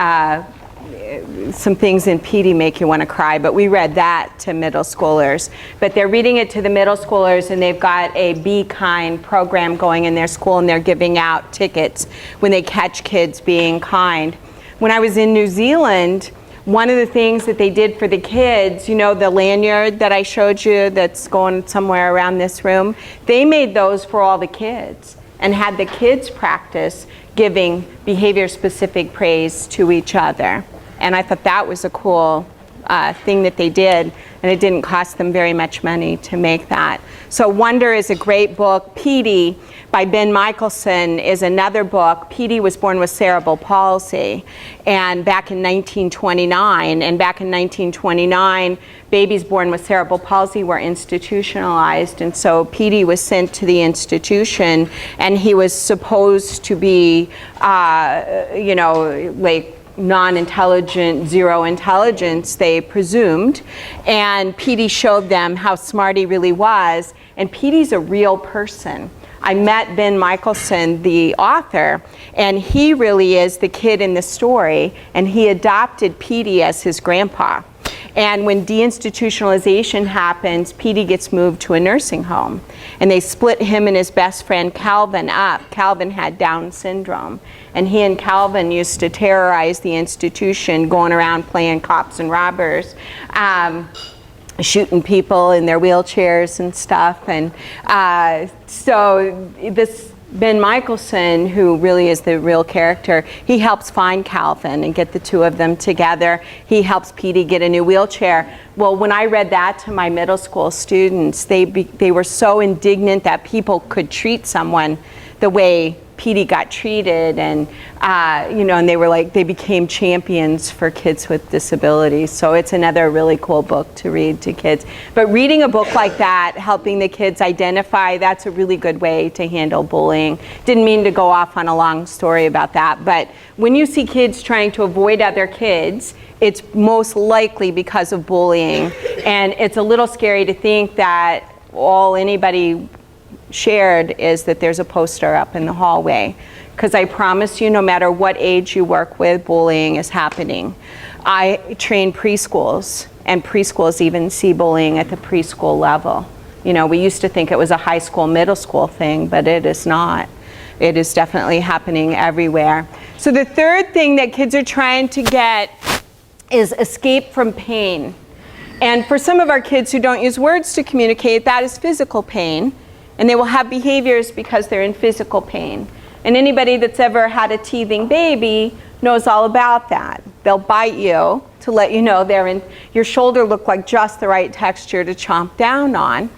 some things in Petey make you want to cry, but we read that to middle schoolers. But they're reading it to the middle schoolers, and they've got a Be Kind program going in their school, and they're giving out tickets when they catch kids being kind. When I was in New Zealand, one of the things that they did for the kids, you know, the lanyard that I showed you that's going somewhere around this room, they made those for all the kids and had the kids practice giving behavior-specific praise to each other. And I thought that was a cool thing that they did, and it didn't cost them very much money to make that. So Wonder is a great book. Petey by Ben Michelson is another book. Petey was born with cerebral palsy, and back in 1929, babies born with cerebral palsy were institutionalized, and so Petey was sent to the institution, and he was supposed to be, you know, like non-intelligent, zero intelligence, they presumed, and Petey showed them how smart he really was, and Petey's a real person. I met Ben Michelson, the author, and he really is the kid in the story, and he adopted Petey as his grandpa. And when deinstitutionalization happens, Petey gets moved to a nursing home, and they split him and his best friend Calvin up. Calvin had Down syndrome, and he and Calvin used to terrorize the institution, going around playing cops and robbers, shooting people in their wheelchairs and stuff. And so this Ben Michelson, who really is the real character, he helps find Calvin and get the two of them together. He helps Petey get a new wheelchair. Well, when I read that to my middle school students, they were so indignant that people could treat someone the way Petey got treated, and you know, and they were like, they became champions for kids with disabilities. So it's another really cool book to read to kids. But reading a book like that, helping the kids identify, that's a really good way to handle bullying. Didn't mean to go off on a long story about that, but when you see kids trying to avoid other kids, it's most likely because of bullying. And it's a little scary to think that all anybody shared is that there's a poster up in the hallway, because I promise you, no matter what age you work with, bullying is happening. I train preschools, and preschools even see bullying at the preschool level. You know, we used to think it was a high school, middle school thing, but it is not. It is definitely happening everywhere. So the third thing that kids are trying to get is escape from pain. And for some of our kids who don't use words to communicate, that is physical pain. And they will have behaviors because they're in physical pain. And anybody that's ever had a teething baby knows all about that. They'll bite you to let you know they're in, your shoulder looked like just the right texture to chomp down on.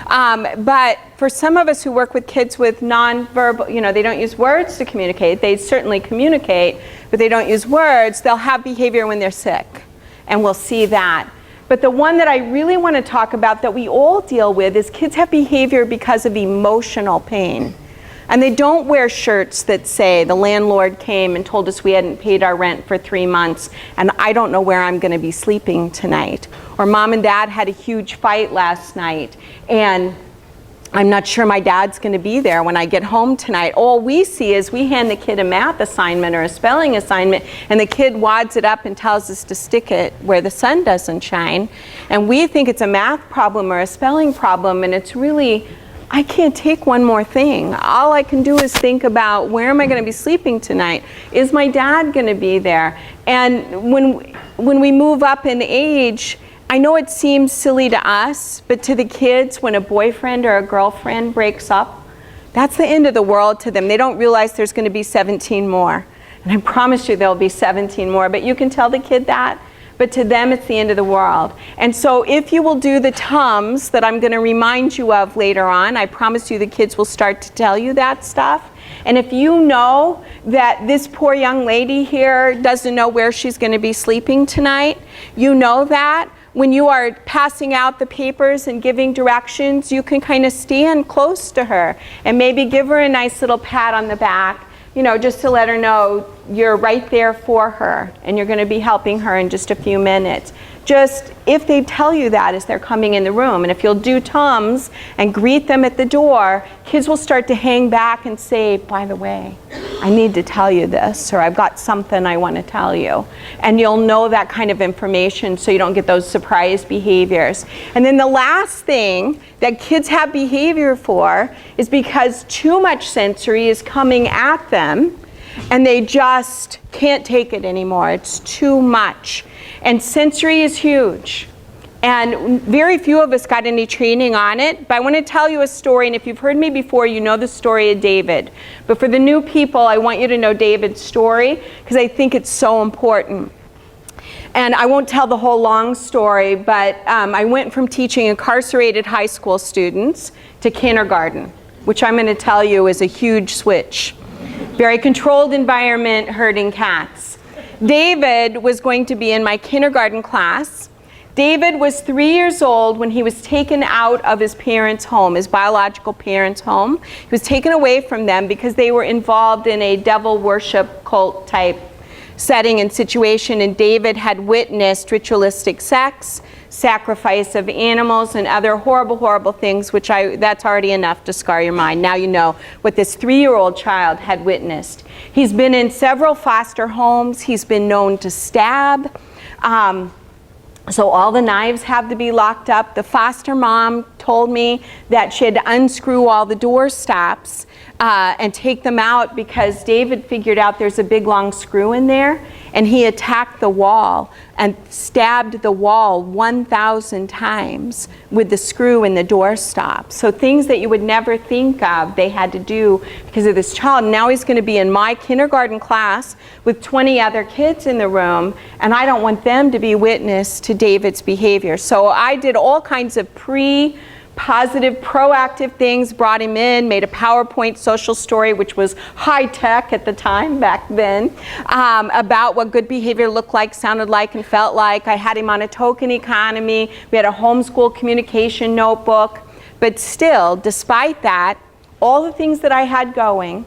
But for some of us who work with kids with nonverbal, you know, they don't use words to communicate. They certainly communicate, but they don't use words. They'll have behavior when they're sick, and we'll see that. But the one that I really want to talk about that we all deal with is kids have behavior because of emotional pain. And they don't wear shirts that say, the landlord came and told us we hadn't paid our rent for 3 months, and I don't know where I'm going to be sleeping tonight. Or mom and dad had a huge fight last night, and I'm not sure my dad's going to be there when I get home tonight. All we see is we hand the kid a math assignment or a spelling assignment, and the kid wads it up and tells us to stick it where the sun doesn't shine. And we think it's a math problem or a spelling problem, and it's really, I can't take one more thing. All I can do is think about, where am I going to be sleeping tonight? Is my dad going to be there? And when we move up in age, I know it seems silly to us, but to the kids, when a boyfriend or a girlfriend breaks up, that's the end of the world to them. They don't realize there's going to be 17 more. And I promise you there'll be 17 more, but you can tell the kid that. But to them, it's the end of the world. And so if you will do the Tums that I'm going to remind you of later on, I promise you the kids will start to tell you that stuff. And if you know that this poor young lady here doesn't know where she's going to be sleeping tonight, you know that. When you are passing out the papers and giving directions, you can kind of stand close to her and maybe give her a nice little pat on the back, you know, just to let her know you're right there for her and you're going to be helping her in just a few minutes. Just if they tell you that as they're coming in the room, and if you'll do Tums and greet them at the door, kids will start to hang back and say, by the way, I need to tell you this, or I've got something I want to tell you. And you'll know that kind of information so you don't get those surprise behaviors. And then the last thing that kids have behavior for is because too much sensory is coming at them and they just can't take it anymore. It's too much. And sensory is huge. And very few of us got any training on it, but I want to tell you a story, and if you've heard me before, you know the story of David. But for the new people, I want you to know David's story, because I think it's so important. And I won't tell the whole long story, but I went from teaching incarcerated high school students to kindergarten, which I'm going to tell you is a huge switch. Very controlled environment, herding cats. David was going to be in my kindergarten class. David was 3 years old when he was taken out of his parents' home, his biological parents' home. He was taken away from them because they were involved in a devil worship cult type setting and situation, and David had witnessed ritualistic sex, sacrifice of animals, and other horrible, horrible things, which that's already enough to scar your mind. Now you know what this 3-year-old child had witnessed. He's been in several foster homes. He's been known to stab. So all the knives have to be locked up. The foster mom told me that she had to unscrew all the door stops and take them out because David figured out there's a big long screw in there, and he attacked the wall and stabbed the wall 1,000 times with the screw in the door stop. So things that you would never think of, they had to do because of this child. Now he's going to be in my kindergarten class with 20 other kids in the room, and I don't want them to be witness to David's behavior. So I did all kinds of positive, proactive things, brought him in, made a PowerPoint social story, which was high tech at the time back then, about what good behavior looked like, sounded like, and felt like. I had him on a token economy. We had a homeschool communication notebook. But still, despite that, all the things that I had going,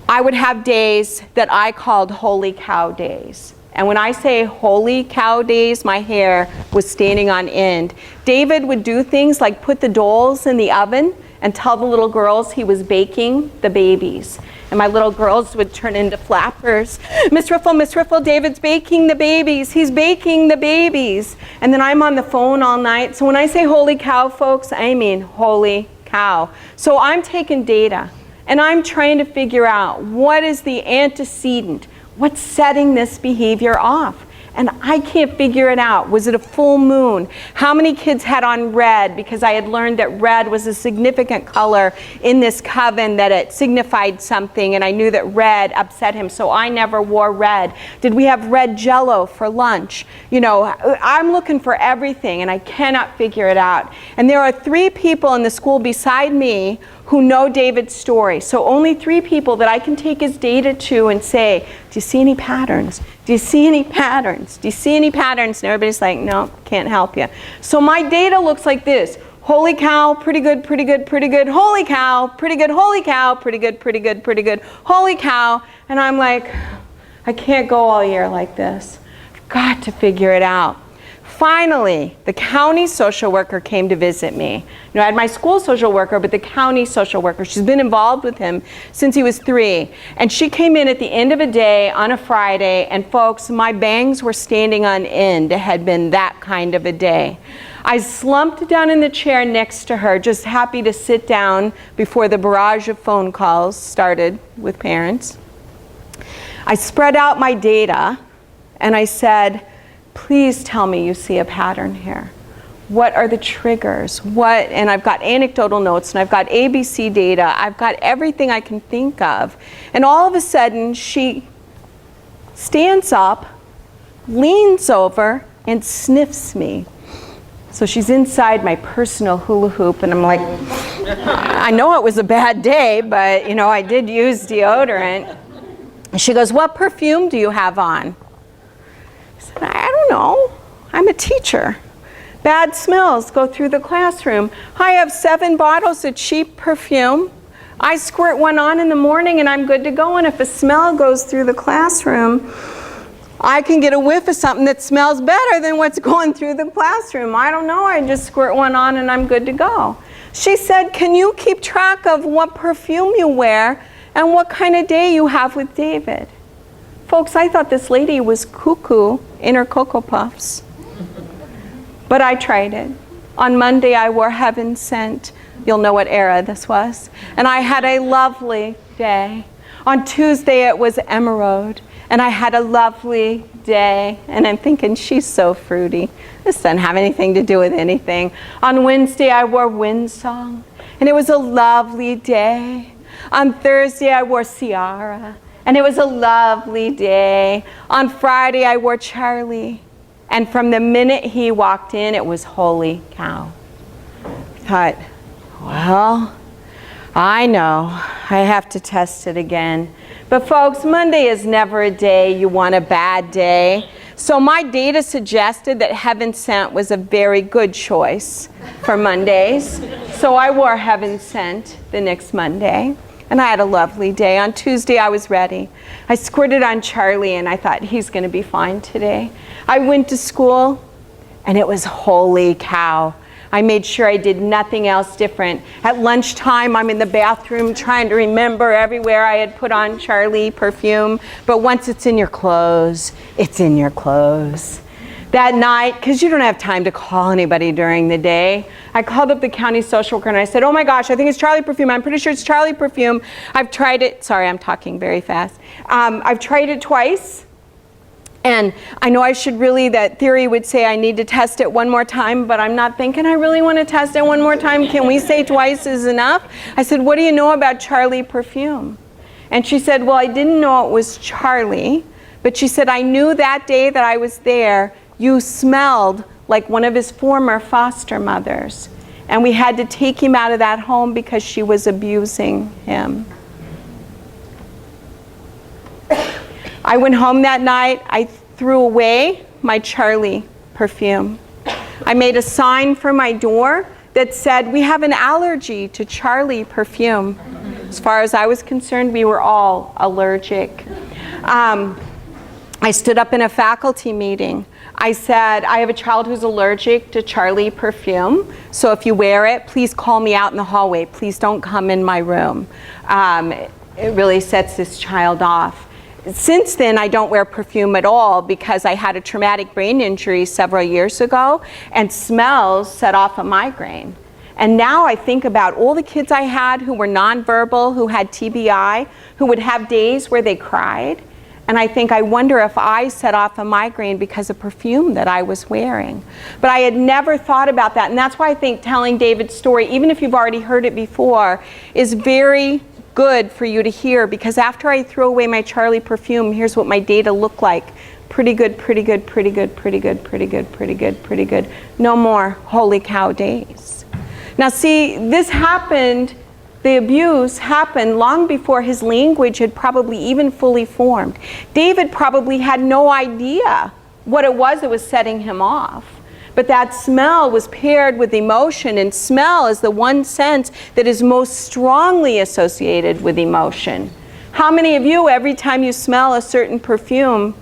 I would have days that I called holy cow days. And when I say holy cow days, my hair was standing on end. David would do things like put the dolls in the oven and tell the little girls he was baking the babies. And my little girls would turn into flappers. Miss Riffle, David's baking the babies. He's baking the babies. And then I'm on the phone all night. So when I say holy cow, folks, I mean holy cow. So I'm taking data and I'm trying to figure out what is the antecedent. What's setting this behavior off? And I can't figure it out. Was it a full moon? How many kids had on red? Because I had learned that red was a significant color in this coven, that it signified something, and I knew that red upset him, so I never wore red. Did we have red Jell-O for lunch? You know, I'm looking for everything, and I cannot figure it out. And there are 3 people in the school beside me who know David's story. So only 3 people that I can take his data to and say, do you see any patterns? Do you see any patterns? Do you see any patterns? And everybody's like, no, can't help you. So my data looks like this. Holy cow, pretty good, pretty good, pretty good. Holy cow, pretty good, holy cow, pretty good, pretty good, pretty good. Holy cow. And I'm like, I can't go all year like this. I've got to figure it out. Finally, the county social worker came to visit me. You know, I had my school social worker, but the county social worker, she's been involved with him since he was 3. And she came in at the end of a day on a Friday, and folks, my bangs were standing on end. It had been that kind of a day. I slumped down in the chair next to her, just happy to sit down before the barrage of phone calls started with parents. I spread out my data, and I said, please tell me you see a pattern here. What are the triggers? And I've got anecdotal notes, and I've got ABC data. I've got everything I can think of. And all of a sudden, she stands up, leans over, and sniffs me. So she's inside my personal hula hoop, and I'm like, I know it was a bad day, but you know, I did use deodorant. And she goes, what perfume do you have on? I said, I don't know. I'm a teacher. Bad smells go through the classroom. I have 7 bottles of cheap perfume. I squirt one on in the morning and I'm good to go. And if a smell goes through the classroom, I can get a whiff of something that smells better than what's going through the classroom. I don't know. I just squirt one on and I'm good to go. She said, can you keep track of what perfume you wear and what kind of day you have with David? Folks, I thought this lady was cuckoo in her Cocoa Puffs. But I tried it. On Monday, I wore Heaven Sent. You'll know what era this was. And I had a lovely day. On Tuesday, it was Emerald. And I had a lovely day. And I'm thinking, she's so fruity. This doesn't have anything to do with anything. On Wednesday, I wore Windsong. And it was a lovely day. On Thursday, I wore Ciara. And it was a lovely day. On Friday, I wore Charlie. And from the minute he walked in, it was holy cow. I thought, well, I know. I have to test it again. But folks, Monday is never a day you want a bad day. So my data suggested that Heaven Sent was a very good choice for Mondays. So I wore Heaven Sent the next Monday. And I had a lovely day. On Tuesday, I was ready. I squirted on Charlie, and I thought, he's going to be fine today. I went to school, and it was holy cow. I made sure I did nothing else different. At lunchtime, I'm in the bathroom trying to remember everywhere I had put on Charlie perfume. But once it's in your clothes, it's in your clothes. That night, because you don't have time to call anybody during the day, I called up the county social worker and I said, oh my gosh, I think it's Charlie perfume. I'm pretty sure it's Charlie perfume. I've tried it. Sorry, I'm talking very fast. I've tried it twice. And I know I should really, that theory would say I need to test it one more time, but I'm not thinking I really want to test it one more time. Can we say twice is enough? I said, what do you know about Charlie perfume? And she said, well, I didn't know it was Charlie, but she said, I knew that day that I was there, you smelled like one of his former foster mothers. And we had to take him out of that home because she was abusing him. I went home that night. I threw away my Charlie perfume. I made a sign for my door that said, we have an allergy to Charlie perfume. As far as I was concerned, we were all allergic. I stood up in a faculty meeting. I said, I have a child who's allergic to Charlie perfume, so if you wear it, please call me out in the hallway. Please don't come in my room. It really sets this child off. Since then, I don't wear perfume at all because I had a traumatic brain injury several years ago, and smells set off a migraine. And now I think about all the kids I had who were nonverbal, who had TBI, who would have days where they cried. And I think, I wonder if I set off a migraine because of perfume that I was wearing. But I had never thought about that. And that's why I think telling David's story, even if you've already heard it before, is very good for you to hear. Because after I threw away my Charlie perfume, here's what my data looked like. Pretty good, pretty good, pretty good, pretty good, pretty good, pretty good, pretty good. No more holy cow days. Now see, this happened, the abuse happened long before his language had probably even fully formed. David probably had no idea what it was that was setting him off. But that smell was paired with emotion, and smell is the one sense that is most strongly associated with emotion. How many of you, every time you smell a certain perfume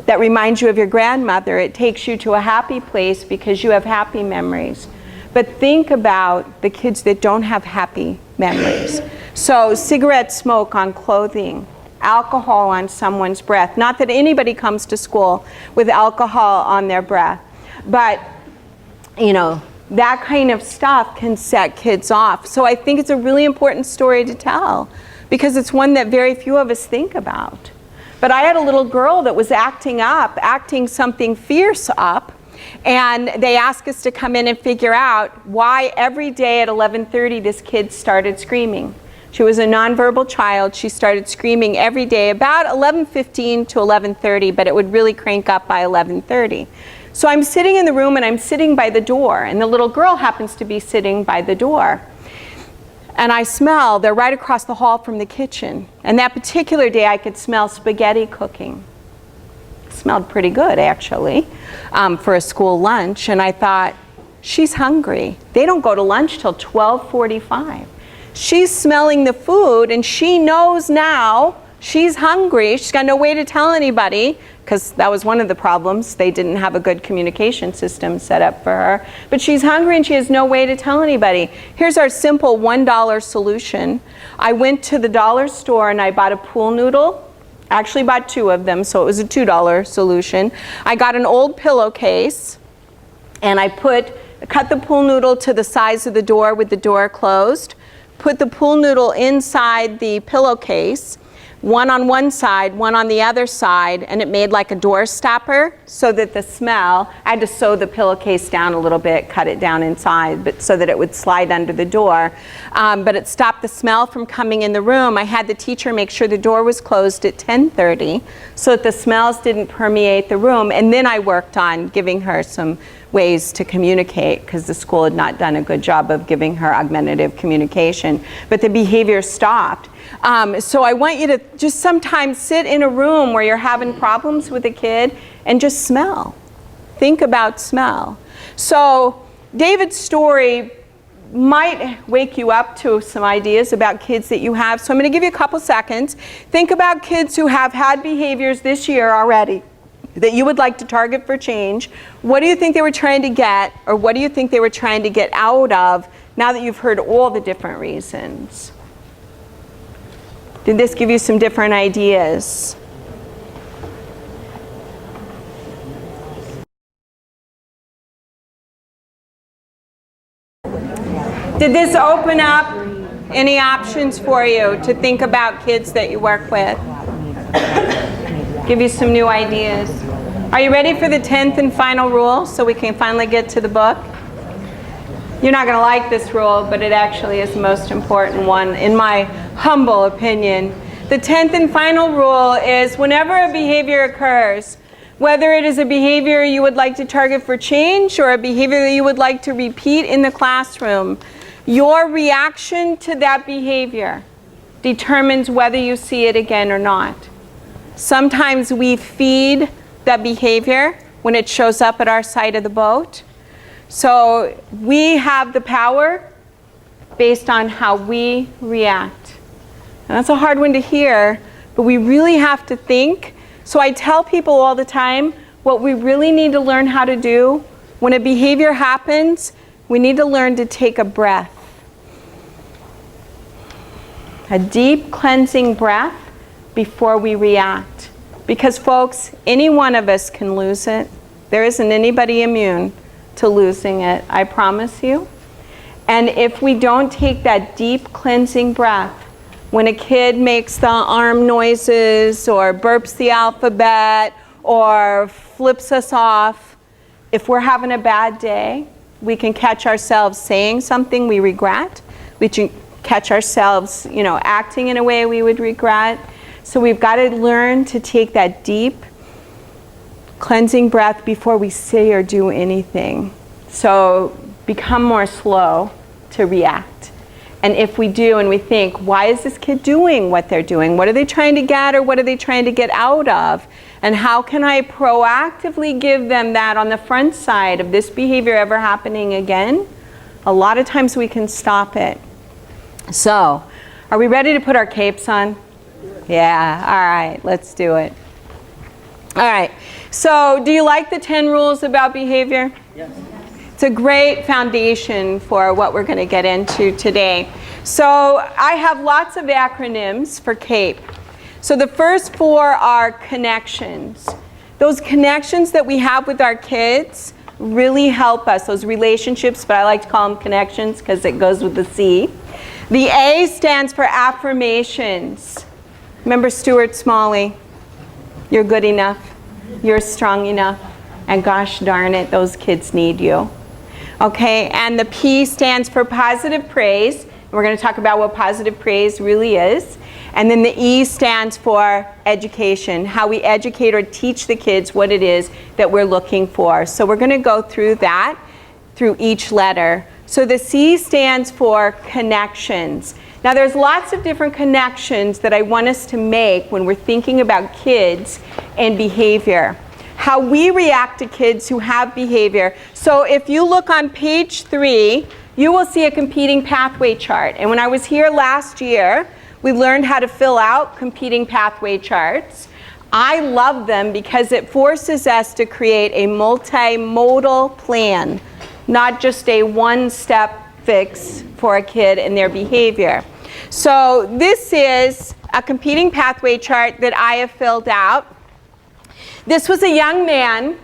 that reminds you of your grandmother, it takes you to a happy place because you have happy memories? But think about the kids that don't have happy memories. So cigarette smoke on clothing, alcohol on someone's breath. Not that anybody comes to school with alcohol on their breath, but you know, that kind of stuff can set kids off. So I think it's a really important story to tell because it's one that very few of us think about. But I had a little girl that was acting something fierce up, and they asked us to come in and figure out why every day at 11:30 this kid started screaming. She was a nonverbal child. She started screaming every day about 11:15 to 11:30, but it would really crank up by 11:30. So I'm sitting in the room and I'm sitting by the door, and the little girl happens to be sitting by the door. And I smell, they're right across the hall from the kitchen. And that particular day I could smell spaghetti cooking. Smelled pretty good actually for a school lunch. And I thought, she's hungry. They don't go to lunch till 12:45. She's smelling the food and she knows now she's hungry. She's got no way to tell anybody, because that was one of the problems. They didn't have a good communication system set up for her. But she's hungry and she has no way to tell anybody. Here's our simple $1 solution. I went to the dollar store and I bought a pool noodle. I actually bought 2 of them, so it was a $2 solution. I got an old pillowcase and I cut the pool noodle to the size of the door with the door closed, put the pool noodle inside the pillowcase, one on one side, one on the other side, and it made like a door stopper so that the smell, I had to sew the pillowcase down a little bit, cut it down inside, but so that it would slide under the door. But it stopped the smell from coming in the room. I had the teacher make sure the door was closed at 10:30 so that the smells didn't permeate the room. And then I worked on giving her some ways to communicate, because the school had not done a good job of giving her augmentative communication. But the behavior stopped. So I want you to just sometimes sit in a room where you're having problems with a kid and just smell. Think about smell. So David's story might wake you up to some ideas about kids that you have. So I'm going to give you a couple seconds. Think about kids who have had behaviors this year already that you would like to target for change. What do you think they were trying to get, or what do you think they were trying to get out of now that you've heard all the different reasons? Did this give you some different ideas? Did this open up any options for you to think about kids that you work with? Give you some new ideas. Are you ready for the 10th and final rule so we can finally get to the book? You're not going to like this rule, but it actually is the most important one, in my humble opinion. The 10th and final rule is whenever a behavior occurs, whether it is a behavior you would like to target for change or a behavior that you would like to repeat in the classroom, your reaction to that behavior determines whether you see it again or not. Sometimes we feed that behavior when it shows up at our side of the boat. So we have the power based on how we react. And that's a hard one to hear, but we really have to think. So I tell people all the time, what we really need to learn how to do when a behavior happens, we need to learn to take a breath. A deep cleansing breath before we react. Because folks, any one of us can lose it. There isn't anybody immune to losing it, I promise you. And if we don't take that deep cleansing breath, when a kid makes the arm noises or burps the alphabet or flips us off, if we're having a bad day, we can catch ourselves saying something we regret. We can catch ourselves, acting in a way we would regret. So we've got to learn to take that deep cleansing breath before we say or do anything. So become more slow to react. And if we do and we think, why is this kid doing what they're doing? What are they trying to get, or what are they trying to get out of? And how can I proactively give them that on the front side of this behavior ever happening again? A lot of times we can stop it. So, are we ready to put our capes on? Yeah, all right, let's do it. All right, so do you like the 10 rules about behavior? Yes. It's a great foundation for what we're going to get into today. So I have lots of acronyms for CAPE. So the first 4 are connections. Those connections that we have with our kids really help us, those relationships, but I like to call them connections because it goes with the C. The A stands for affirmations. Remember Stuart Smalley? You're good enough, you're strong enough, and gosh darn it, those kids need you. Okay, and the P stands for positive praise. We're going to talk about what positive praise really is. And then the E stands for education, how we educate or teach the kids what it is that we're looking for. So we're going to go through that, through each letter. So the C stands for connections. Now there's lots of different connections that I want us to make when we're thinking about kids and behavior. How we react to kids who have behavior. So if you look on page 3, you will see a competing pathway chart. And when I was here last year, we learned how to fill out competing pathway charts. I love them because it forces us to create a multimodal plan, not just a one-step fix for a kid and their behavior. So this is a competing pathway chart that I have filled out. This was a young man.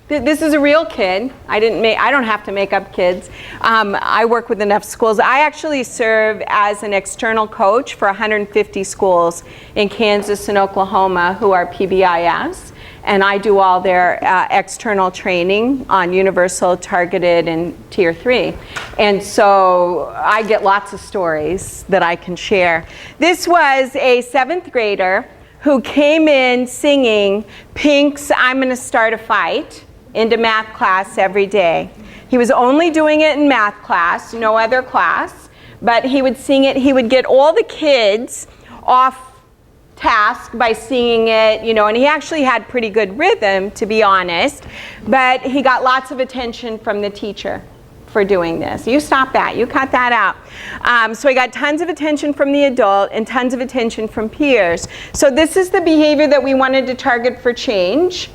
This is a real kid. I don't have to make up kids. I work with enough schools. I actually serve as an external coach for 150 schools in Kansas and Oklahoma who are PBIS. And I do all their external training on universal, targeted, and tier 3. And so I get lots of stories that I can share. This was a 7th grader who came in singing Pink's "I'm Gonna Start a Fight" into math class every day. He was only doing it in math class, no other class, but he would sing it. He would get all the kids off task by singing it, you know, and he actually had pretty good rhythm, to be honest, but he got lots of attention from the teacher for doing this. You stop that, you cut that out. So he got tons of attention from the adult and tons of attention from peers. So this is the behavior that we wanted to target for change.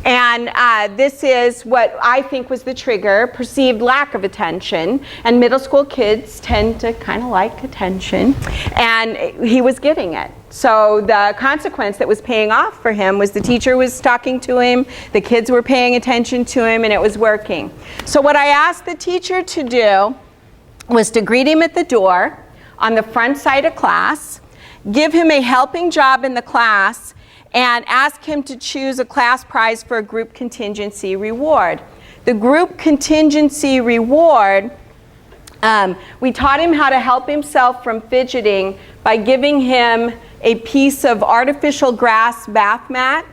And this is what I think was the trigger, perceived lack of attention. And middle school kids tend to kind of like attention. And he was getting it. So the consequence that was paying off for him was the teacher was talking to him, the kids were paying attention to him, and it was working. So what I asked the teacher to do was to greet him at the door on the front side of class, give him a helping job in the class, and ask him to choose a class prize for a group contingency reward. The group contingency reward, we taught him how to help himself from fidgeting by giving him a piece of artificial grass bath mat.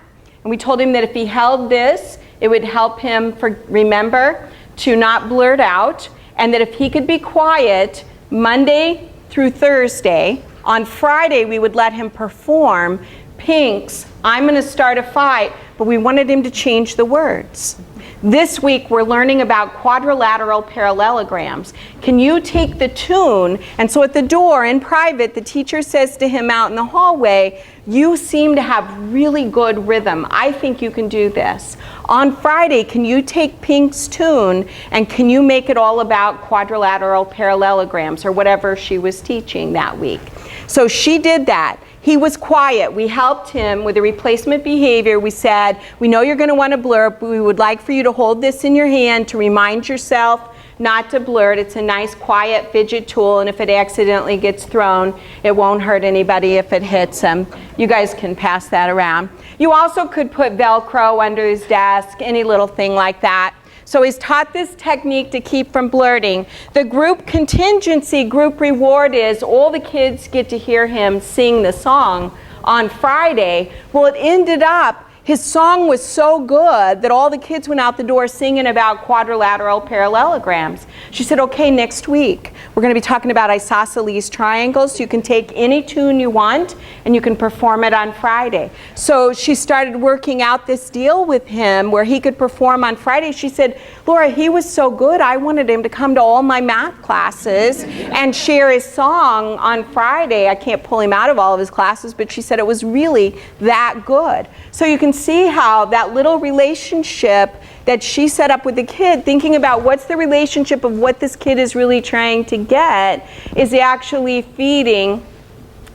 And we told him that if he held this, it would help him remember to not blurt out, and that if he could be quiet Monday through Thursday, on Friday we would let him perform Pink's "I'm Gonna Start a Fight," but we wanted him to change the words. This week we're learning about quadrilateral parallelograms. Can you take the tune? And so at the door in private, the teacher says to him out in the hallway, "You seem to have really good rhythm. I think you can do this. On Friday, can you take Pink's tune and can you make it all about quadrilateral parallelograms," or whatever she was teaching that week. So she did that. He was quiet. We helped him with a replacement behavior. We said, "We know you're going to want to blurt, but we would like for you to hold this in your hand to remind yourself not to blurt. It's a nice quiet fidget tool, and if it accidentally gets thrown, it won't hurt anybody if it hits them." You guys can pass that around. You also could put Velcro under his desk, any little thing like that. So he's taught this technique to keep from blurting. The group contingency group reward is all the kids get to hear him sing the song on Friday. Well, it ended up his song was so good that all the kids went out the door singing about quadrilateral parallelograms. She said, okay, next week we're going to be talking about isosceles triangles. You can take any tune you want and you can perform it on Friday. So she started working out this deal with him where he could perform on Friday. She said, Laura, he was so good, I wanted him to come to all my math classes and share his song on Friday. I can't pull him out of all of his classes, but she said it was really that good. So you can see how that little relationship that she set up with the kid, thinking about what's the relationship of what this kid is really trying to get, is actually feeding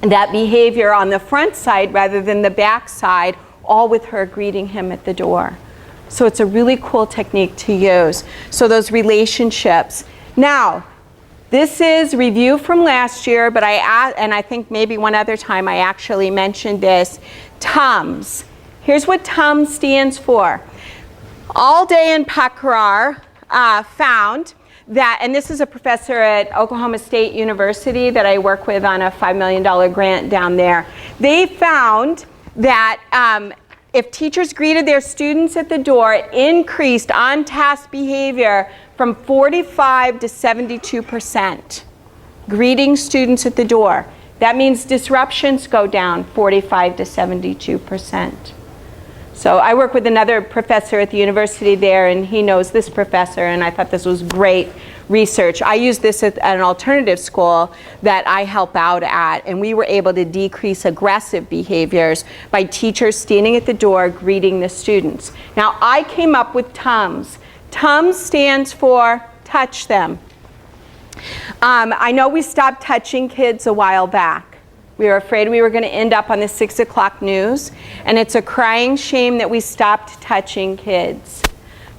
that behavior on the front side rather than the back side, all with her greeting him at the door. So it's a really cool technique to use. So those relationships. Now, this is review from last year, but I think maybe one other time I actually mentioned this. TUMS. Here's what TUMS stands for. All Day and Pekrar found that, and this is a professor at Oklahoma State University that I work with on a $5 million grant down there. They found that if teachers greeted their students at the door, it increased on-task behavior from 45 to 72%. Greeting students at the door. That means disruptions go down 45 to 72%. So I work with another professor at the university there, and he knows this professor, and I thought this was great research. I use this at an alternative school that I help out at, and we were able to decrease aggressive behaviors by teachers standing at the door greeting the students. Now, I came up with TUMS. TUMS stands for touch them. I know we stopped touching kids a while back. We were afraid we were going to end up on the 6 o'clock news, and it's a crying shame that we stopped touching kids.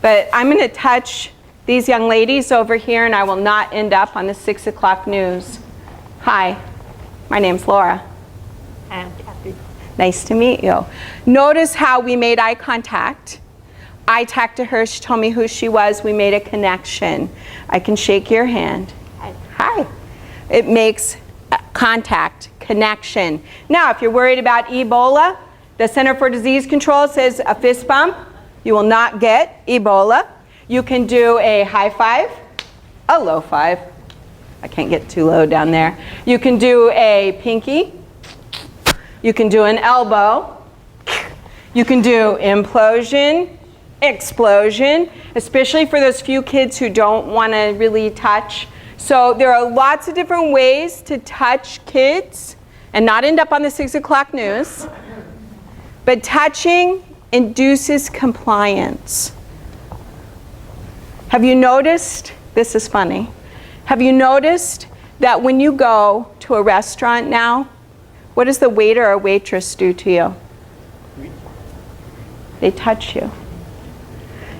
But I'm going to touch these young ladies over here, and I will not end up on the 6 o'clock news. Hi, my name's Laura. I'm Kathy. Nice to meet you. Notice how we made eye contact. I talked to her, she told me who she was, we made a connection. I can shake your hand. Hi. It makes contact, connection. Now, if you're worried about Ebola, the Center for Disease Control says a fist bump, you will not get Ebola. You can do a high five, a low five. I can't get too low down there. You can do a pinky. You can do an elbow. You can do implosion, explosion, especially for those few kids who don't want to really touch. So there are lots of different ways to touch kids and not end up on the 6 o'clock news. But touching induces compliance. Have you noticed, this is funny, have you noticed that when you go to a restaurant now, what does the waiter or waitress do to you? They touch you.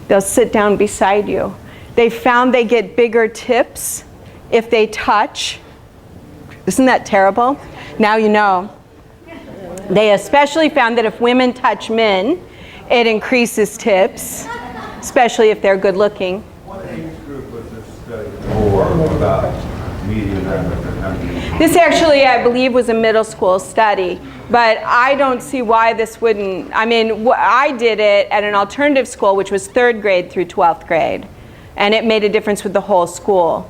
They'll sit down beside you. They found they get bigger tips if they touch. Isn't that terrible? Now you know. They especially found that if women touch men, it increases tips, especially if they're good looking. What age group was this study for about median and This actually, I believe, was a middle school study, but I don't see why this wouldn't. I mean, I did it at an alternative school, which was 3rd grade through 12th grade, and it made a difference with the whole school.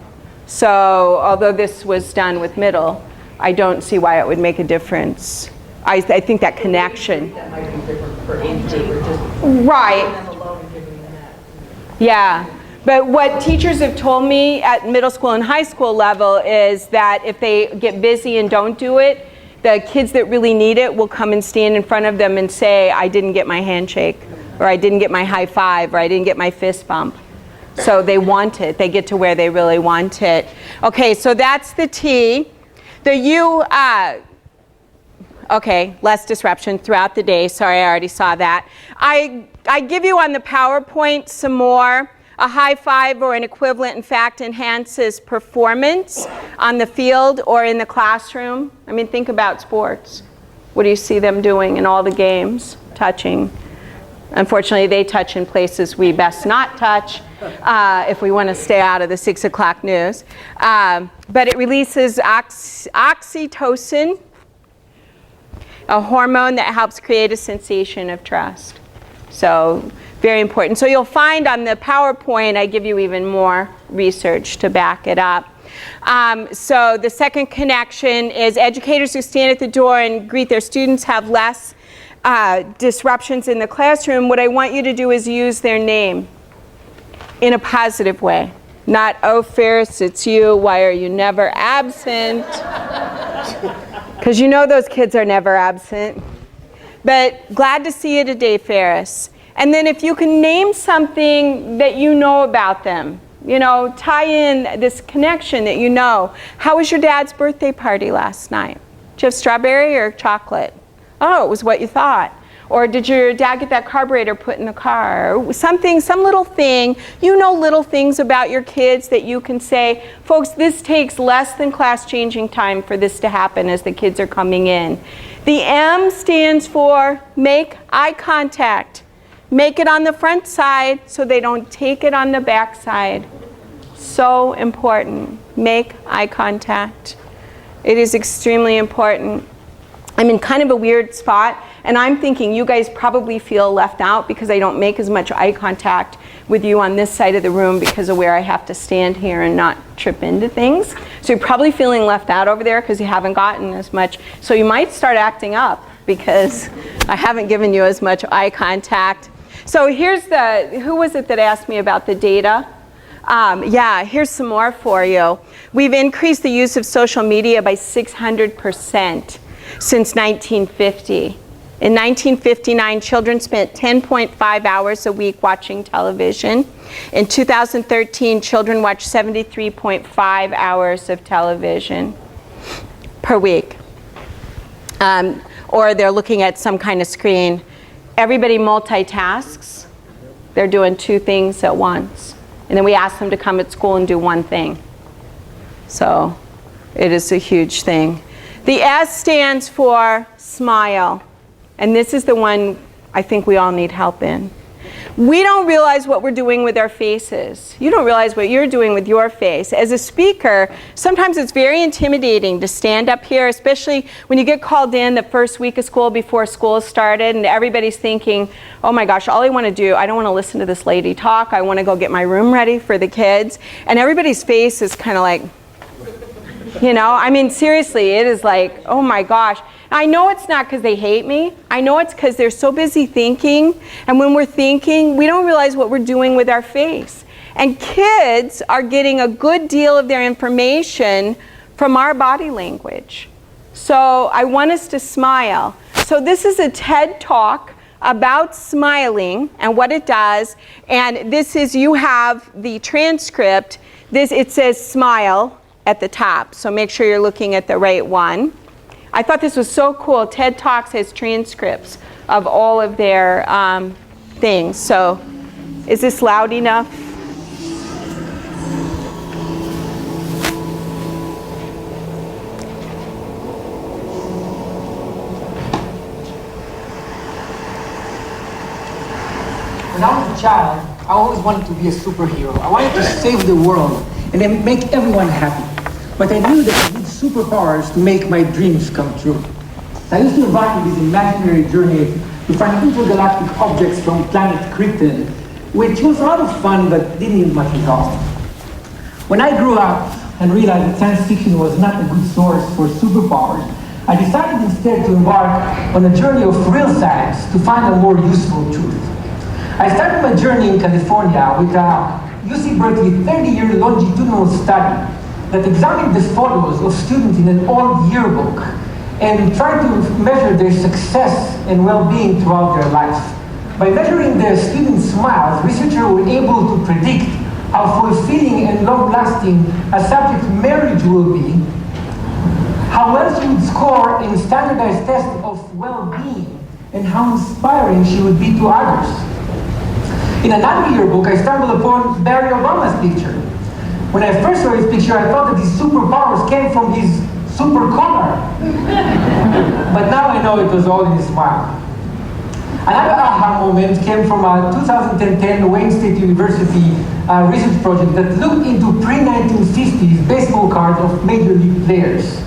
So, although this was done with middle, I don't see why it would make a difference. I think that connection. That might be different for age group, or just Right. them alone and giving them that. Yeah, but what teachers have told me at middle school and high school level is that if they get busy and don't do it, the kids that really need it will come and stand in front of them and say, I didn't get my handshake, or I didn't get my high five, or I didn't get my fist bump. So they want it. They get to where they really want it. Okay, so that's the T. The U, okay, less disruption throughout the day. Sorry, I already saw that. I give you on the PowerPoint some more. A high five or an equivalent, in fact, enhances performance on the field or in the classroom. I mean, think about sports. What do you see them doing in all the games? Touching. Unfortunately, they touch in places we best not touch if we want to stay out of the 6 o'clock news. But it releases oxytocin, a hormone that helps create a sensation of trust. So very important. So you'll find on the PowerPoint, I give you even more research to back it up. So the second connection is educators who stand at the door and greet their students have less disruptions in the classroom. What I want you to do is use their name in a positive way. Not, oh, Ferris, it's you. Why are you never absent? Because you know those kids are never absent. But glad to see you today, Ferris. And then if you can name something that you know about them, you know, tie in this connection that you know. How was your dad's birthday party last night? Did you have strawberry or chocolate? Oh, it was what you thought. Or did your dad get that carburetor put in the car? Or something, some little thing. You know little things about your kids that you can say, folks, this takes less than class changing time for this to happen as the kids are coming in. The M stands for make eye contact. Make it on the front side so they don't take it on the back side. So important. Make eye contact. It is extremely important. I'm in kind of a weird spot, and I'm thinking you guys probably feel left out because I don't make as much eye contact with you on this side of the room because of where I have to stand here and not trip into things. So you're probably feeling left out over there because you haven't gotten as much. So you might start acting up because I haven't given you as much eye contact. So here's who was it that asked me about the data? Yeah, here's some more for you. We've increased the use of social media by 600% since 1950. In 1959, children spent 10.5 hours a week watching television. In 2013, children watched 73.5 hours of television per week. Or they're looking at some kind of screen. Everybody multitasks. They're doing two things at once. And then we ask them to come at school and do one thing. So it is a huge thing. The S stands for smile. And this is the one I think we all need help in. We don't realize what we're doing with our faces. You don't realize what you're doing with your face. As a speaker, sometimes it's very intimidating to stand up here, especially when you get called in the first week of school before school started and everybody's thinking, oh my gosh, all I want to do, I don't want to listen to this lady talk. I want to go get my room ready for the kids. And everybody's face is kind of like, you know, I mean, seriously, it is like, oh my gosh. I know it's not because they hate me. I know it's because they're so busy thinking. And when we're thinking, we don't realize what we're doing with our face. And kids are getting a good deal of their information from our body language. So I want us to smile. So this is a TED Talk about smiling and what it does. And this is, you have the transcript. It says smile at the top. So make sure you're looking at the right one. I thought this was so cool. TED Talks has transcripts of all of their things. So is this loud enough? When I was a child, I always wanted to be a superhero. I wanted to save the world and then make everyone happy. But I knew that I need superpowers to make my dreams come true. I used to embark on this imaginary journey to find intergalactic objects from planet Krypton, which was a lot of fun but didn't need much at all. When I grew up and realized that science fiction was not a good source for superpowers, I decided instead to embark on a journey of real science to find a more useful truth. I started my journey in California with a UC Berkeley 30-year longitudinal study that examined the photos of students in an old yearbook and tried to measure their success and well-being throughout their life. By measuring the students' smiles, researchers were able to predict how fulfilling and long-lasting a subject's marriage will be, how well she would score in standardized tests of well-being, and how inspiring she would be to others. In another yearbook, I stumbled upon Barack Obama's picture. When I first saw his picture, I thought that his superpowers came from his super color. But now I know it was all in his smile. Another aha moment came from a 2010 Wayne State University research project that looked into pre-1950s baseball cards of major league players.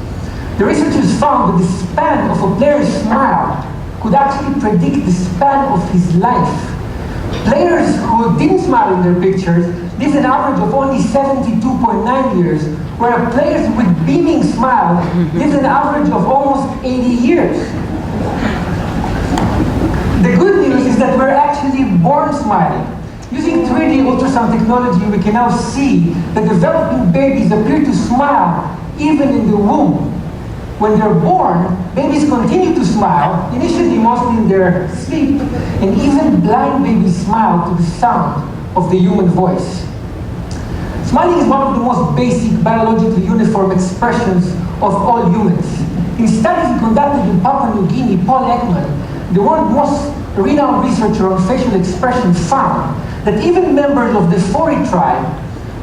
The researchers found that the span of a player's smile could actually predict the span of his life. Players who didn't smile in their pictures lived an average of only 72.9 years, where players with beaming smiles lived an average of almost 80 years. The good news is that we're actually born smiling. Using 3D ultrasound technology, we can now see that developing babies appear to smile even in the womb. When they're born, babies continue to smile, initially mostly in their sleep, and even blind babies smile to the sound of the human voice. Smiling is one of the most basic biologically uniform expressions of all humans. In studies conducted in Papua New Guinea, Paul Ekman, the world's most renowned researcher on facial expression, found that even members of the Fori tribe,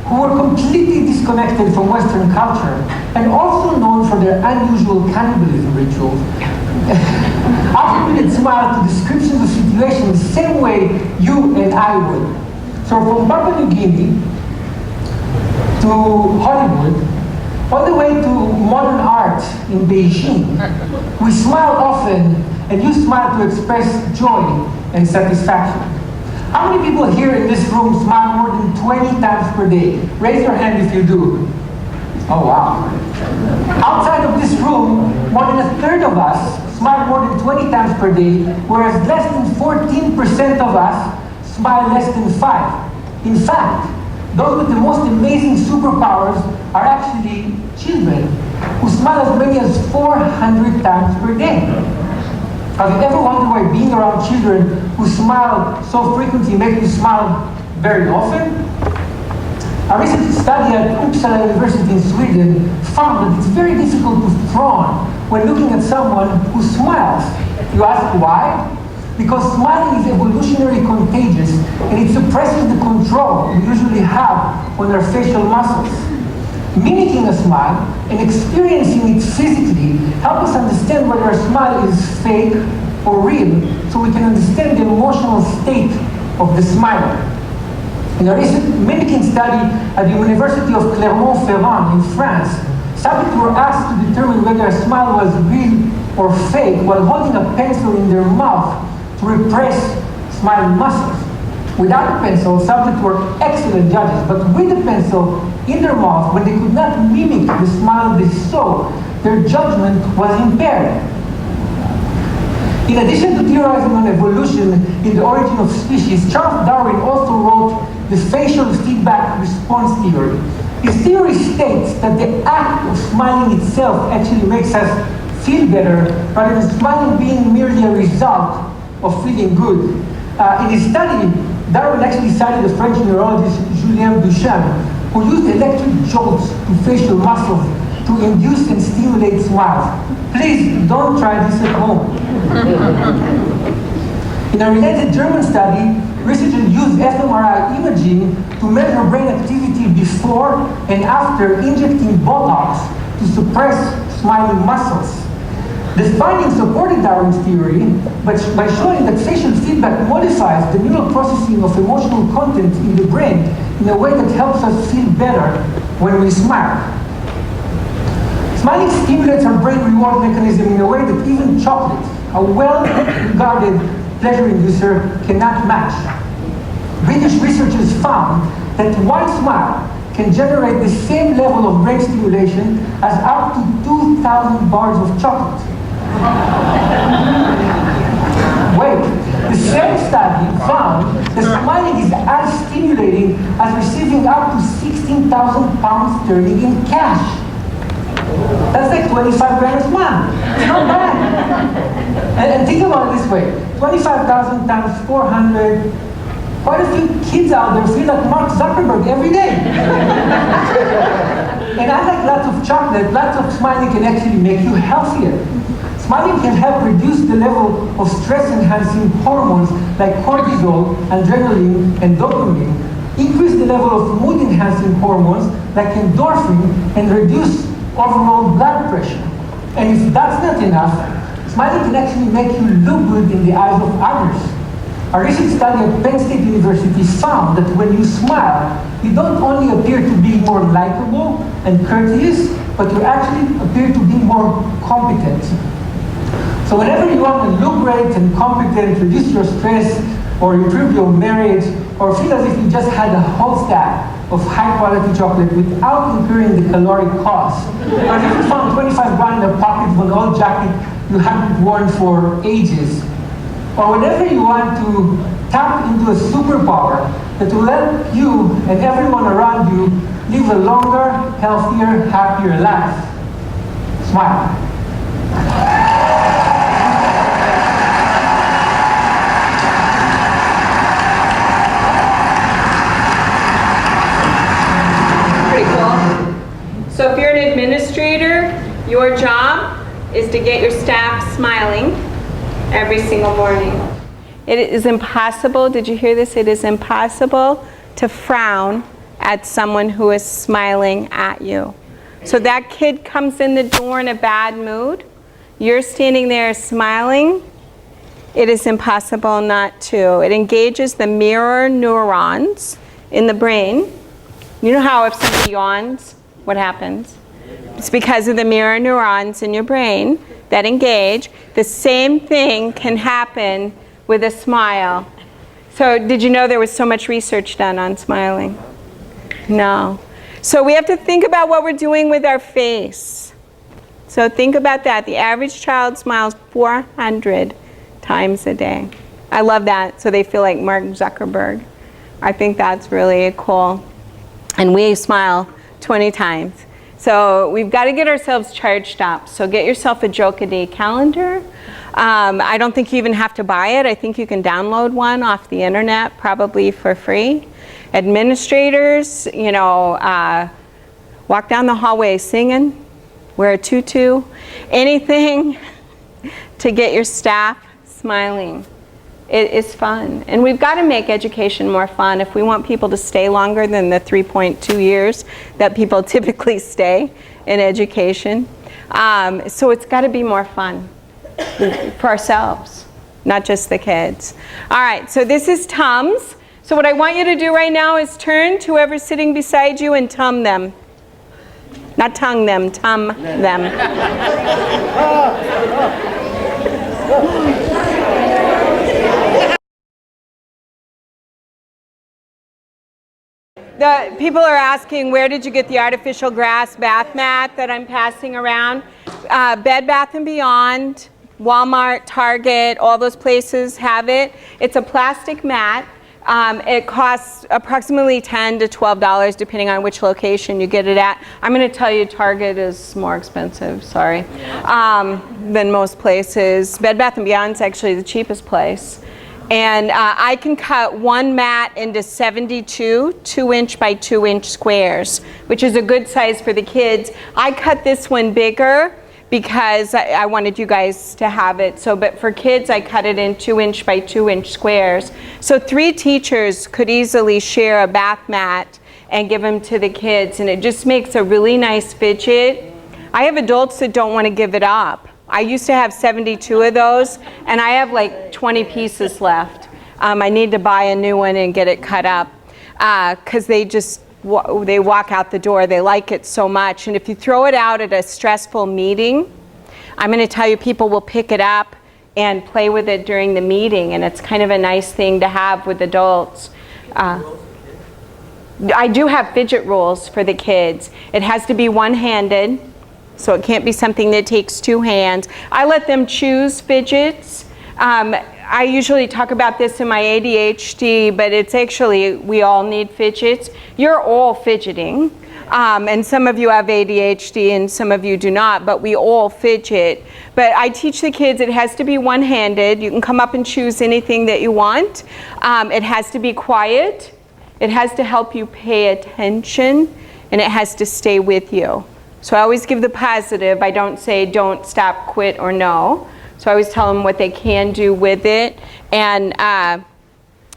who were completely disconnected from Western culture and also known for their unusual cannibalism rituals, attributed smile to descriptions of situations the same way you and I would. So from Papua New Guinea to Hollywood, all the way to modern art in Beijing, we smile often and use smile to express joy and satisfaction. How many people here in this room smile more than 20 times per day? Raise your hand if you do. Oh, wow. Outside of this room, more than a third of us smile more than 20 times per day, whereas less than 14% of us smile less than 5. In fact, those with the most amazing superpowers are actually children, who smile as many as 400 times per day. Have you ever wondered why being around children who smile so frequently make you smile very often? A recent study at Uppsala University in Sweden found that it's very difficult to frown when looking at someone who smiles. You ask why? Because smiling is evolutionary contagious and it suppresses the control we usually have on our facial muscles. Mimicking a smile and experiencing it physically help us understand whether a smile is fake or real, so we can understand the emotional state of the smiler. In a recent mimicking study at the University of Clermont-Ferrand in France, subjects were asked to determine whether a smile was real or fake while holding a pencil in their mouth to repress smiling muscles. Without a pencil, subjects were excellent judges, but with a pencil in their mouth, when they could not mimic the smile they saw, their judgment was impaired. In addition to theorizing on evolution in the origin of species, Charles Darwin also wrote the facial feedback response theory. His theory states that the act of smiling itself actually makes us feel better, rather than smiling being merely a result of feeling good. In his study, Darwin actually cited the French neurologist Julien Duchamp, who used electric jolts to facial muscles to induce and stimulate smiles. Please don't try this at home. In a related German study, researchers used fMRI imaging to measure brain activity before and after injecting Botox to suppress smiling muscles. The findings supported Darwin's theory by showing that facial feedback modifies the neural processing of emotional content in the brain in a way that helps us feel better when we smile. Smiling stimulates our brain reward mechanism in a way that even chocolate, a well-regarded pleasure inducer, cannot match. British researchers found that one smile can generate the same level of brain stimulation as up to 2,000 bars of chocolate. Wait, the same study found that smiling is as stimulating as receiving up to 16,000 pounds sterling in cash. That's like 25 grand a month. It's not bad. And think about it this way. 25,000 times 400. Quite a few kids out there feel like Mark Zuckerberg every day. And unlike lots of chocolate, lots of smiling can actually make you healthier. Smiling can help reduce the level of stress-enhancing hormones like cortisol, adrenaline, and dopamine, increase the level of mood-enhancing hormones like endorphin, and reduce overall blood pressure. And if that's not enough, smiling can actually make you look good in the eyes of others. A recent study at Penn State University found that when you smile, you don't only appear to be more likable and courteous, but you actually appear to be more competent. So whenever you want to look great and competent, reduce your stress, or improve your marriage, or feel as if you just had a whole stack of high-quality chocolate without incurring the caloric cost, or if you found 25 grand in a pocket of an old jacket you haven't worn for ages, or whenever you want to tap into a superpower that will help you and everyone around you live a longer, healthier, happier life. Smile. Pretty cool. So if you're an administrator, your job is to get your staff smiling every single morning. It is impossible, did you hear this? It is impossible to frown at someone who is smiling at you. So that kid comes in the door in a bad mood, you're standing there smiling, it is impossible not to. It engages the mirror neurons in the brain. You know how if somebody yawns, what happens? It's because of the mirror neurons in your brain that engage. The same thing can happen with a smile. So did you know there was so much research done on smiling? No. So we have to think about what we're doing with our face. So think about that. The average child smiles 400 times a day. I love that. So they feel like Mark Zuckerberg. I think that's really cool. And we smile 20 times. So we've got to get ourselves charged up. So get yourself a joke a day calendar. I don't think you even have to buy it. I think you can download one off the internet, probably for free. Administrators, you know, walk down the hallway singing, wear a tutu, anything to get your staff smiling. It is fun. And we've got to make education more fun if we want people to stay longer than the 3.2 years that people typically stay in education. So it's got to be more fun for ourselves, not just the kids. All right, so this is Tums. So what I want you to do right now is turn to whoever's sitting beside you and tum them. Not tongue them, tum them. The people are asking, where did you get the artificial grass bath mat that I'm passing around? Bed Bath & Beyond, Walmart, Target, all those places have it. It's a plastic mat. It costs approximately $10 to $12 depending on which location you get it at. I'm going to tell you Target is more expensive, sorry, than most places. Bed Bath & Beyond is actually the cheapest place. And I can cut one mat into 72 2-inch by 2-inch squares, which is a good size for the kids. I cut this one bigger because I wanted you guys to have it. So, but for kids, I cut it in 2-inch by 2-inch squares. So 3 teachers could easily share a bath mat and give them to the kids. And it just makes a really nice fidget. I have adults that don't want to give it up. I used to have 72 of those, and I have like 20 pieces left. I need to buy a new one and get it cut up because they walk out the door. They like it so much. And if you throw it out at a stressful meeting, I'm going to tell you people will pick it up and play with it during the meeting, and it's kind of a nice thing to have with adults. I do have fidget rules for the kids. It has to be one-handed. So it can't be something that takes 2 hands. I let them choose fidgets. I usually talk about this in my ADHD, but it's actually, we all need fidgets. You're all fidgeting. And some of you have ADHD and some of you do not, but we all fidget. But I teach the kids it has to be one-handed. You can come up and choose anything that you want. It has to be quiet. It has to help you pay attention, and it has to stay with you. So I always give the positive. I don't say don't, stop, quit, or no. So I always tell them what they can do with it. And,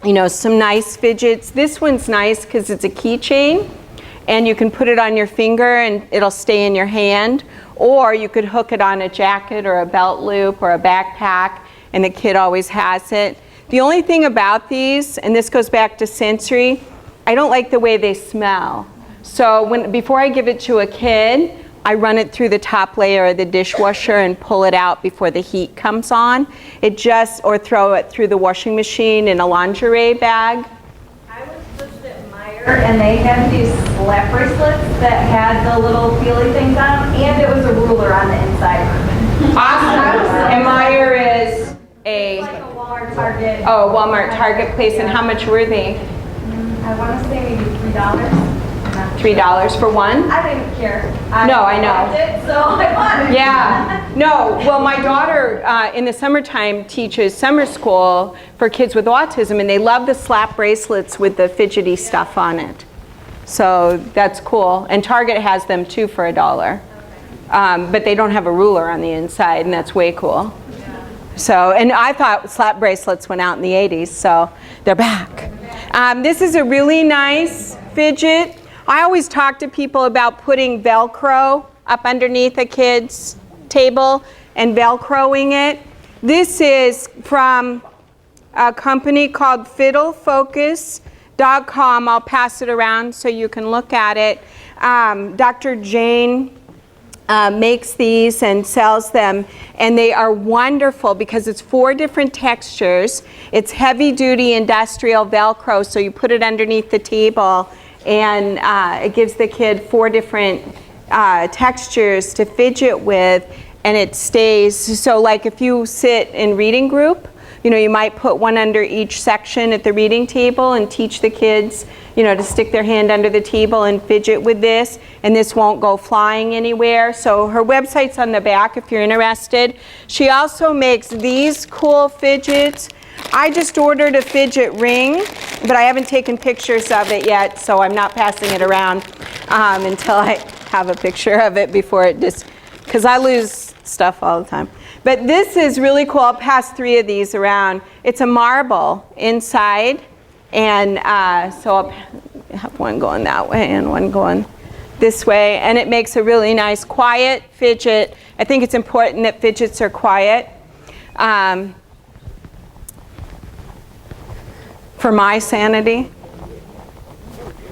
you know, some nice fidgets. This one's nice because it's a keychain. And you can put it on your finger and it'll stay in your hand. Or you could hook it on a jacket or a belt loop or a backpack. And the kid always has it. The only thing about these, and this goes back to sensory, I don't like the way they smell. So before I give it to a kid, I run it through the top layer of the dishwasher and pull it out before the heat comes on. Or throw it through the washing machine in a lingerie bag. I was just at Meijer, and they had these slap bracelets that had the little feely things on them, and it was a ruler on the inside. Awesome. And Meijer is a Like a Walmart, Target. Walmart, Target place, and how much were they? I want to say maybe $3. $3 for one? I didn't care. No, I know. liked it, so I bought it. Yeah. No, well, my daughter in the summertime teaches summer school for kids with autism, and they love the slap bracelets with the fidgety stuff on it. So that's cool. And Target has them too for $1. But they don't have a ruler on the inside, and that's way cool. So, and I thought slap bracelets went out in the 80s, so they're back. This is a really nice fidget. I always talk to people about putting Velcro up underneath a kid's table and Velcroing it. This is from a company called FiddleFocus.com. I'll pass it around so you can look at it. Dr. Jane makes these and sells them, and they are wonderful because it's 4 different textures. It's heavy-duty industrial Velcro, so you put it underneath the table, and it gives the kid 4 different textures to fidget with, and it stays. So like if you sit in reading group, you know, you might put one under each section at the reading table and teach the kids, you know, to stick their hand under the table and fidget with this, and this won't go flying anywhere. So her website's on the back if you're interested. She also makes these cool fidgets. I just ordered a fidget ring, but I haven't taken pictures of it yet, so I'm not passing it around until I have a picture of it before it just, because I lose stuff all the time. But this is really cool. I'll pass 3 of these around. It's a marble inside, and so I'll have one going that way and one going this way, and it makes a really nice quiet fidget. I think it's important that fidgets are quiet. For my sanity.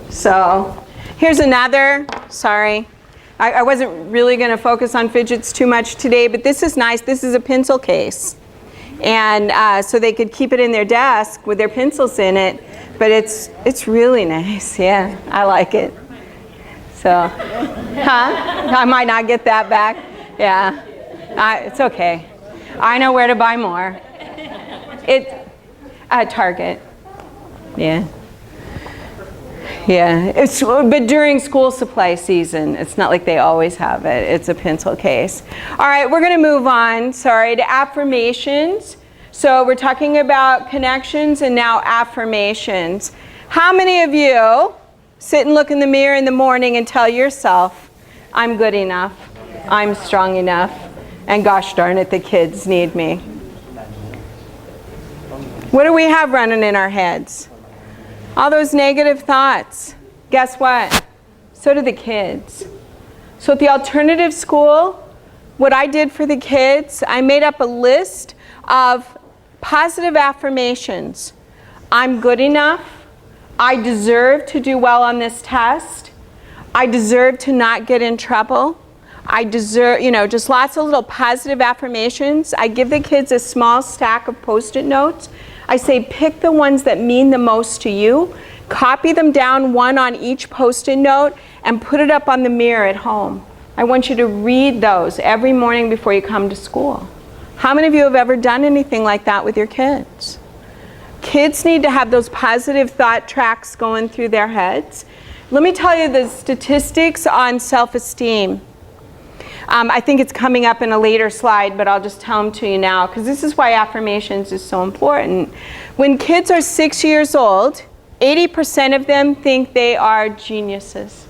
So here's another, sorry. I wasn't really going to focus on fidgets too much today, but this is nice. This is a pencil case. And so they could keep it in their desk with their pencils in it, but it's really nice. Yeah, I like it. So, I might not get that back. Yeah, it's okay. I know where to buy more. It's Target. Yeah. Yeah, but during school supply season, it's not like they always have it. It's a pencil case. All right, we're going to move on, to affirmations. So we're talking about connections and now affirmations. How many of you sit and look in the mirror in the morning and tell yourself, I'm good enough, I'm strong enough, and gosh darn it, the kids need me? What do we have running in our heads? All those negative thoughts. Guess what? So do the kids. So at the alternative school, what I did for the kids, I made up a list of positive affirmations. I'm good enough. I deserve to do well on this test. I deserve to not get in trouble. I deserve, just lots of little positive affirmations. I give the kids a small stack of Post-it notes. I say, pick the ones that mean the most to you, copy them down, one on each Post-it note, and put it up on the mirror at home. I want you to read those every morning before you come to school. How many of you have ever done anything like that with your kids? Kids need to have those positive thought tracks going through their heads. Let me tell you the statistics on self-esteem. I think it's coming up in a later slide, but I'll just tell them to you now, because this is why affirmations is so important. When kids are 6 years old, 80% of them think they are geniuses.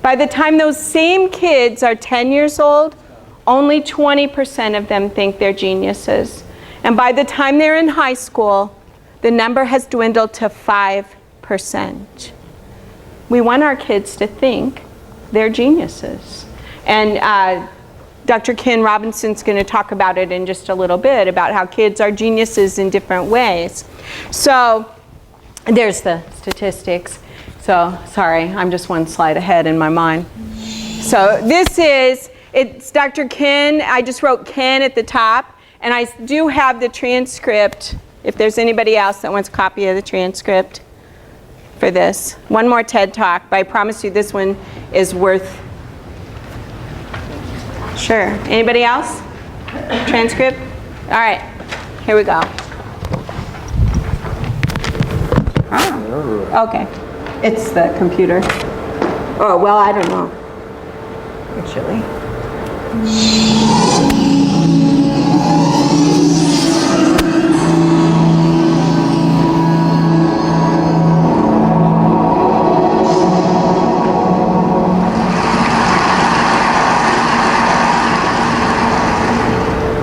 By the time those same kids are 10 years old, only 20% of them think they're geniuses. And by the time they're in high school, the number has dwindled to 5%. We want our kids to think they're geniuses. And Dr. Ken Robinson's going to talk about it in just a little bit, about how kids are geniuses in different ways. So there's the statistics. So sorry, I'm just one slide ahead in my mind. So this is, it's Dr. Ken. I just wrote Ken at the top, and I do have the transcript if there's anybody else that wants a copy of the transcript for this. One more TED Talk, but I promise you this one is worth. Sure. Anybody else? Transcript? All right. Here we go. Oh, okay. It's the computer. Oh, well, I don't know. Actually.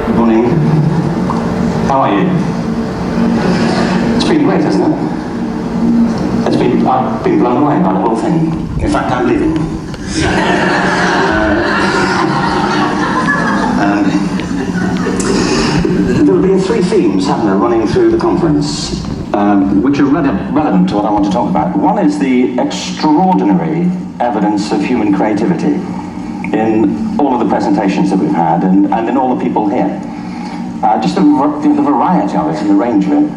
Good morning. How are you? It's been great, hasn't it? I've been blown away by the whole thing. In fact, I'm leaving. There'll be three themes, haven't there, running through the conference, which are relevant to what I want to talk about. One is the extraordinary evidence of human creativity in all of the presentations that we've had and in all the people here. Just the variety of it and the range of it.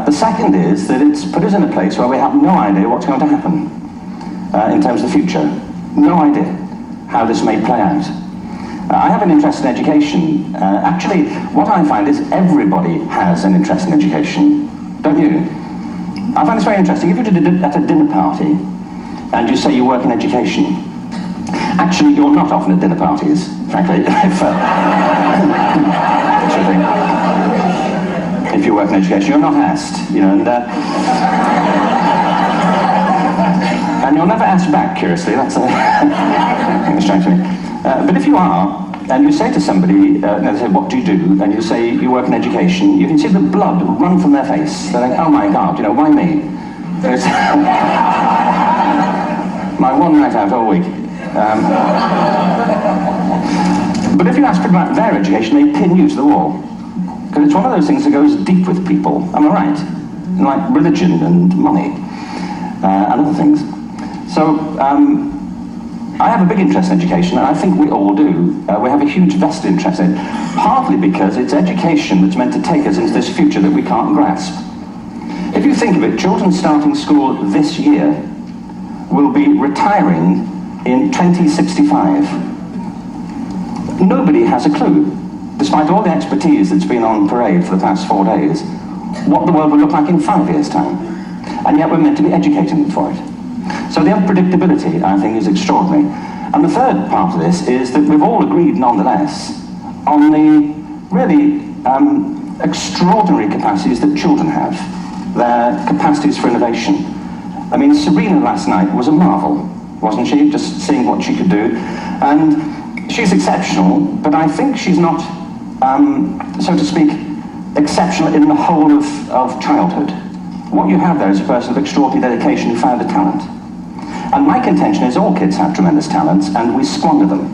The second is that it's put us in a place where we have no idea what's going to happen in terms of the future. No idea how this may play out. I have an interest in education. Actually, what I find is everybody has an interest in education, don't you? I find this very interesting. If you're at a dinner party and you say you work in education, actually you're not often at dinner parties, frankly. If you work in education, you're not asked, you know, and you're never asked back, curiously. That's strange to me. But if you are, and you say to somebody, they say, what do you do? And you say, you work in education, you can see the blood run from their face. They're like, oh my God, you know, why me? It's my one night out all week. But if you ask people about their education, they pin you to the wall. Because it's one of those things that goes deep with people, am I right? Like religion and money and other things. So I have a big interest in education, and I think we all do. We have a huge vested interest in it, partly because it's education that's meant to take us into this future that we can't grasp. If you think of it, children starting school this year will be retiring in 2065. Nobody has a clue, despite all the expertise that's been on parade for the past 4 days, what the world will look like in 5 years' time. And yet we're meant to be educating them for it. So the unpredictability, I think, is extraordinary. And the third part of this is that we've all agreed, nonetheless, on the really extraordinary capacities that children have, their capacities for innovation. I mean, Serena last night was a marvel, wasn't she? Just seeing what she could do. And she's exceptional, but I think she's not, so to speak, exceptional in the whole of childhood. What you have there is a person of extraordinary dedication who found a talent. And my contention is all kids have tremendous talents, and we squander them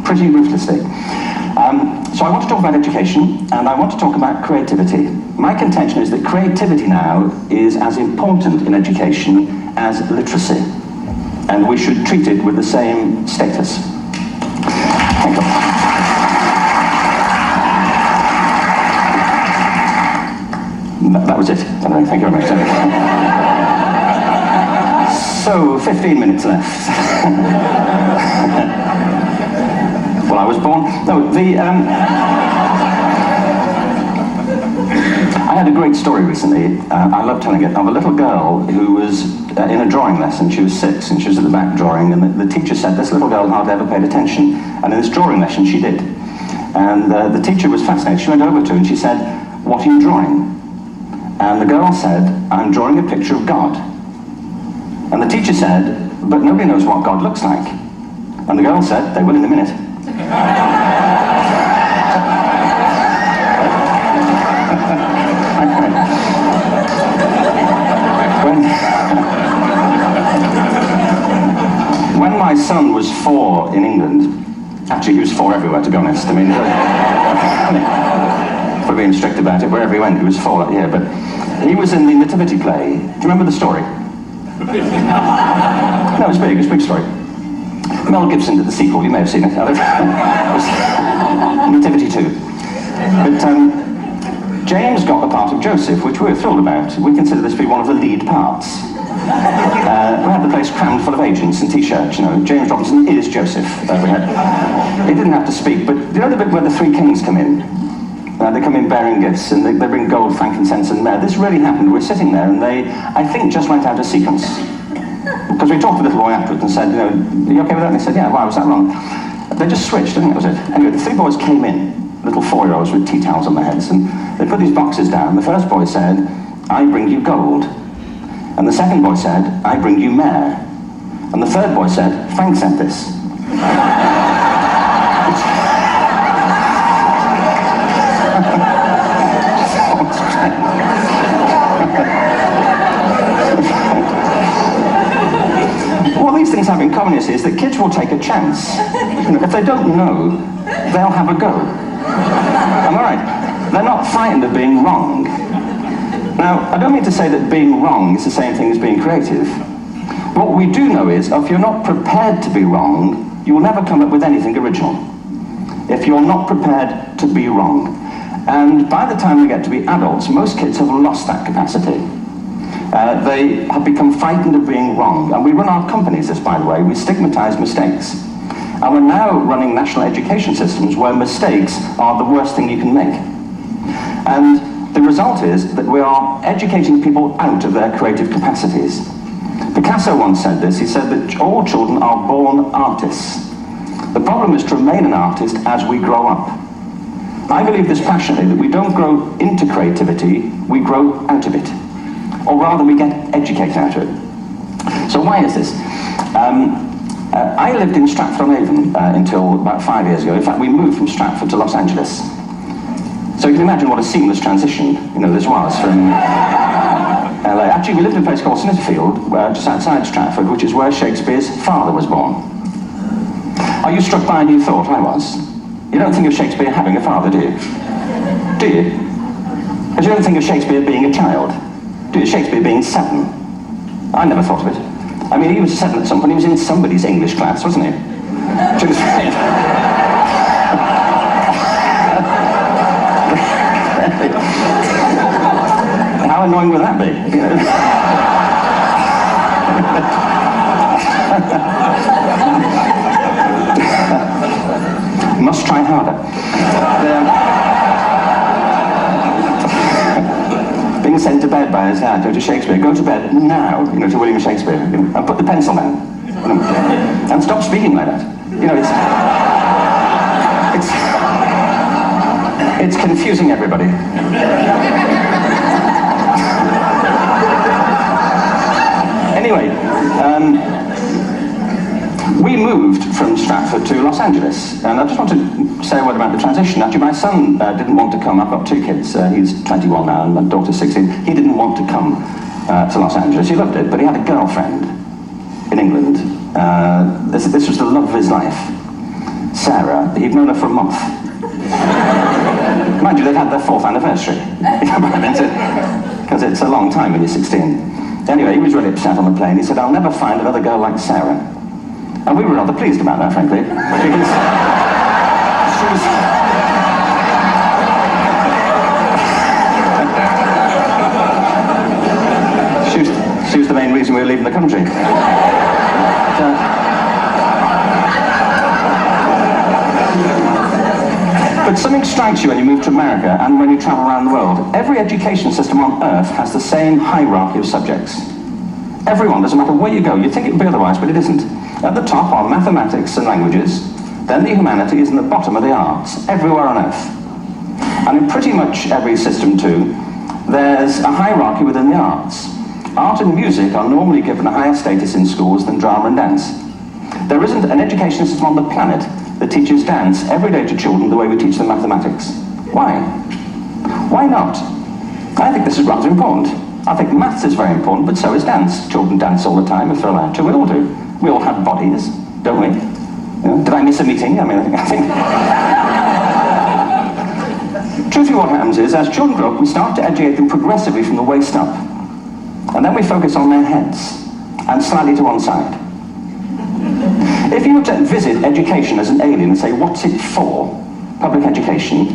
pretty ruthlessly. So I want to talk about education, and I want to talk about creativity. My contention is that creativity now is as important in education as literacy, and we should treat it with the same status. Thank you. That was it. Thank you very much. So, 15 minutes left. Well, I was born. No, I had a great story recently. I love telling it, of a little girl who was in a drawing lesson. She was 6 and she was at the back drawing, and the teacher said this little girl hardly ever paid attention. And in this drawing lesson, she did. And the teacher was fascinated. She went over to her and she said, "What are you drawing?" And the girl said, "I'm drawing a picture of God." And the teacher said, "But nobody knows what God looks like." And the girl said, "They will in a minute." When my son was 4 in England, actually he was 4 everywhere, to be honest. I mean, for being strict about it, wherever he went, he was 4 that year. But he was in the Nativity play. Do you remember the story? No, it's big. It's a big story. Mel Gibson did the sequel, you may have seen it. It was Nativity 2. But James got the part of Joseph, which we were thrilled about. We consider this to be one of the lead parts. We had the place crammed full of agents and t-shirts, you know. James Robinson is Joseph. He didn't have to speak, but you know the bit where the three kings come in? They come in bearing gifts, and they bring gold, frankincense, and myrrh. This really happened. We're sitting there, and they, I think, just went out of sequence. Because we talked to the little boy afterwards and said, you know, are you okay with that? And they said, yeah, why was that wrong? They just switched, didn't it? That was it. Anyway, the three boys came in, little 4-year-olds with tea towels on their heads, and they put these boxes down. The first boy said, I bring you gold. And the second boy said, I bring you myrrh. And the third boy said, Frank sent this. What these things have in common is that kids will take a chance. You know, if they don't know, they'll have a go. Am I right? They're not frightened of being wrong. Now, I don't mean to say that being wrong is the same thing as being creative. What we do know is, if you're not prepared to be wrong, you will never come up with anything original. If you're not prepared to be wrong. And by the time we get to be adults, most kids have lost that capacity. They have become frightened of being wrong. And we run our companies this, by the way. We stigmatize mistakes. And we're now running national education systems where mistakes are the worst thing you can make. And the result is that we are educating people out of their creative capacities. Picasso once said this. He said that all children are born artists. The problem is to remain an artist as we grow up. I believe this passionately, that we don't grow into creativity, we grow out of it. Or rather, we get educated out of it. So why is this? I lived in Stratford-on-Avon until about 5 years ago. In fact, we moved from Stratford to Los Angeles. So you can imagine what a seamless transition, you know, this was from LA. Actually, we lived in a place called Snitterfield, just outside Stratford, which is where Shakespeare's father was born. Are you struck by a new thought? I was. You don't think of Shakespeare having a father, do you? Do you? And you don't think of Shakespeare being a child? Do you? Shakespeare being 7? I never thought of it. I mean, he was 7 at some point. He was in somebody's English class, wasn't he? How annoying would that be? You know? Must try harder. Being sent to bed by his dad, go to Shakespeare, go to bed now, you know, to William Shakespeare, and put the pencil down, you know, and stop speaking like that. You know, it's confusing everybody. Anyway, we moved from Stratford to Los Angeles, and I just want to say a word about the transition. Actually, my son didn't want to come. I've got 2 kids. He's 21 now, and my daughter's 16. He didn't want to come to Los Angeles. He loved it, but he had a girlfriend in England. This was the love of his life. Sarah, he'd known her for a month. Mind you, they'd had their 4th anniversary. Because it's a long time when you're 16. Anyway, he was really upset on the plane. He said, I'll never find another girl like Sarah. And we were rather pleased about that, frankly, because she was the main reason we were leaving the country. But something strikes you when you move to America and when you travel around the world. Every education system on earth has the same hierarchy of subjects. Everyone, doesn't matter where you go. You'd think it would be otherwise, but it isn't. At the top are mathematics and languages, then the humanities, and the bottom are the arts, everywhere on earth. And in pretty much every system too, there's a hierarchy within the arts. Art and music are normally given a higher status in schools than drama and dance. There isn't an education system on the planet that teaches dance every day to children the way we teach them mathematics. Why? Why not? I think this is rather important. I think maths is very important, but so is dance. Children dance all the time if they're allowed to. We all do. We all have bodies, don't we? You know, did I miss a meeting? I mean, I think... Truthfully, what happens is, as children grow up, we start to educate them progressively from the waist up. And then we focus on their heads, and slightly to one side. If you were to visit education as an alien and say, what's it for, public education,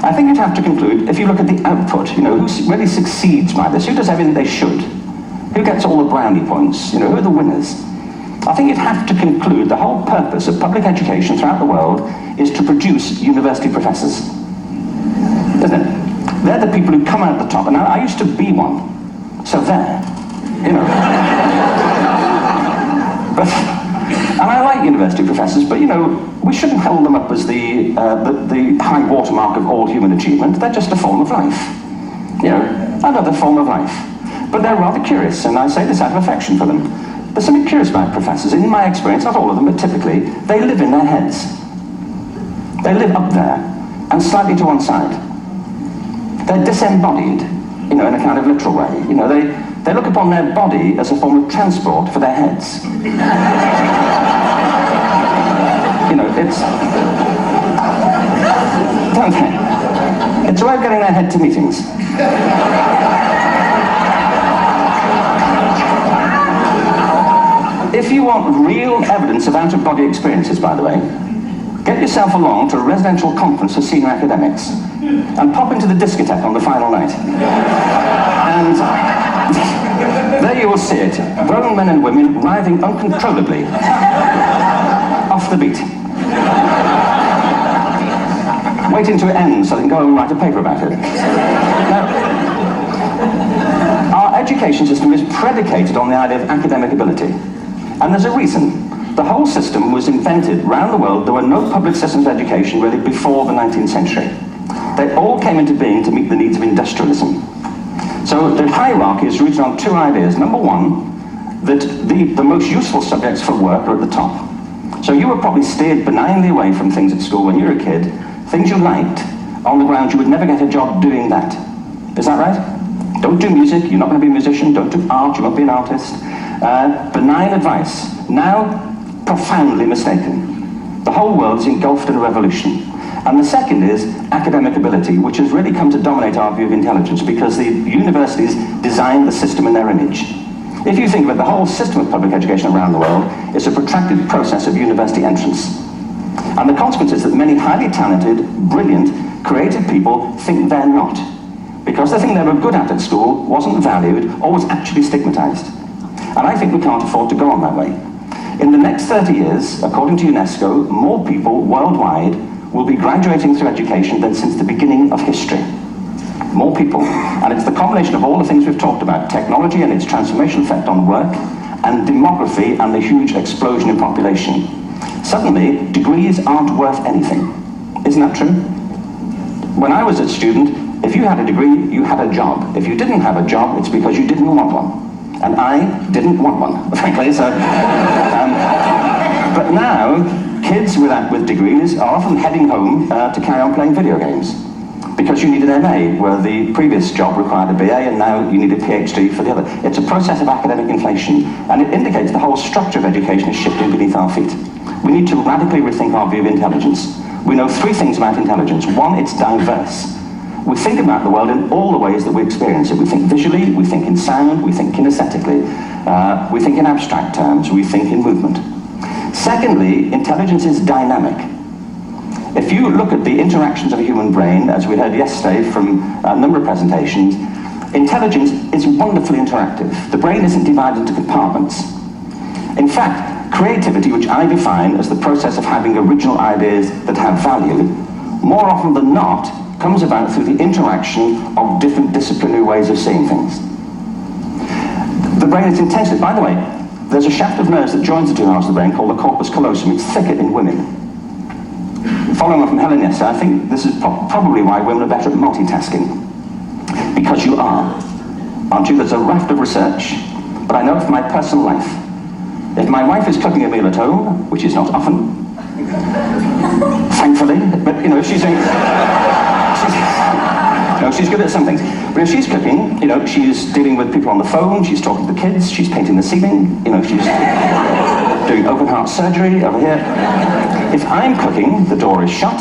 I think you'd have to conclude, if you look at the output, who really succeeds by this, who does everything they should, who gets all the brownie points, who are the winners, I think you'd have to conclude the whole purpose of public education throughout the world is to produce university professors, isn't it? They're the people who come out the top, and I used to be one, so there, But, and I like university professors, but we shouldn't hold them up as the high watermark of all human achievement. They're just a form of life, another form of life. But they're rather curious, and I say this out of affection for them. There's something curious about professors. In my experience, not all of them, but typically, they live in their heads. They live up there, and slightly to one side. They're disembodied, in a kind of literal way. They look upon their body as a form of transport for their heads. It's... Don't they? It's a way of getting their head to meetings. If you want real evidence of out-of-body experiences, by the way, get yourself along to a residential conference for senior academics and pop into the discotheque on the final night. And there you will see it, grown men and women writhing uncontrollably off the beat. Waiting till it ends so they can go and write a paper about it. Now, our education system is predicated on the idea of academic ability. And there's a reason. The whole system was invented around the world. There were no public systems of education really before the 19th century. They all came into being to meet the needs of industrialism. So the hierarchy is rooted on two ideas. Number one, that the most useful subjects for work are at the top. So you were probably steered benignly away from things at school when you were a kid, things you liked, on the grounds you would never get a job doing that. Is that right? Don't do music, you're not going to be a musician. Don't do art, you won't be an artist. Benign advice, now profoundly mistaken. The whole world is engulfed in a revolution. And the second is academic ability, which has really come to dominate our view of intelligence because the universities designed the system in their image. If you think about the whole system of public education around the world, it's a protracted process of university entrance. And the consequence is that many highly talented, brilliant, creative people think they're not. Because the thing they were good at school wasn't valued or was actually stigmatized. And I think we can't afford to go on that way. In the next 30 years, according to UNESCO, more people worldwide will be graduating through education than since the beginning of history. More people. And it's the combination of all the things we've talked about, technology and its transformational effect on work, and demography and the huge explosion in population. Suddenly, degrees aren't worth anything. Isn't that true? When I was a student, if you had a degree, you had a job. If you didn't have a job, it's because you didn't want one. And I didn't want one, frankly, so... but now, kids with degrees are often heading home to carry on playing video games. Because you need an MA, where the previous job required a BA, and now you need a PhD for the other. It's a process of academic inflation, and it indicates the whole structure of education is shifting beneath our feet. We need to radically rethink our view of intelligence. We know three things about intelligence. One, it's diverse. We think about the world in all the ways that we experience it. We think visually, we think in sound, we think kinesthetically, we think in abstract terms, we think in movement. Secondly, intelligence is dynamic. If you look at the interactions of a human brain, as we heard yesterday from a number of presentations, intelligence is wonderfully interactive. The brain isn't divided into compartments. In fact, creativity, which I define as the process of having original ideas that have value, more often than not, comes about through the interaction of different disciplinary ways of seeing things. The brain is intensely, by the way, there's a shaft of nerves that joins the two halves of the brain called the corpus callosum. It's thicker in women. Following on from Helen yesterday, I think this is probably why women are better at multitasking. Because you are, aren't you? There's a raft of research, but I know from my personal life. If my wife is cooking a meal at home, which is not often, thankfully, but if she's doing... she's good at some things. But if she's cooking, she's dealing with people on the phone, she's talking to the kids, she's painting the ceiling, she's doing open heart surgery over here. If I'm cooking, the door is shut,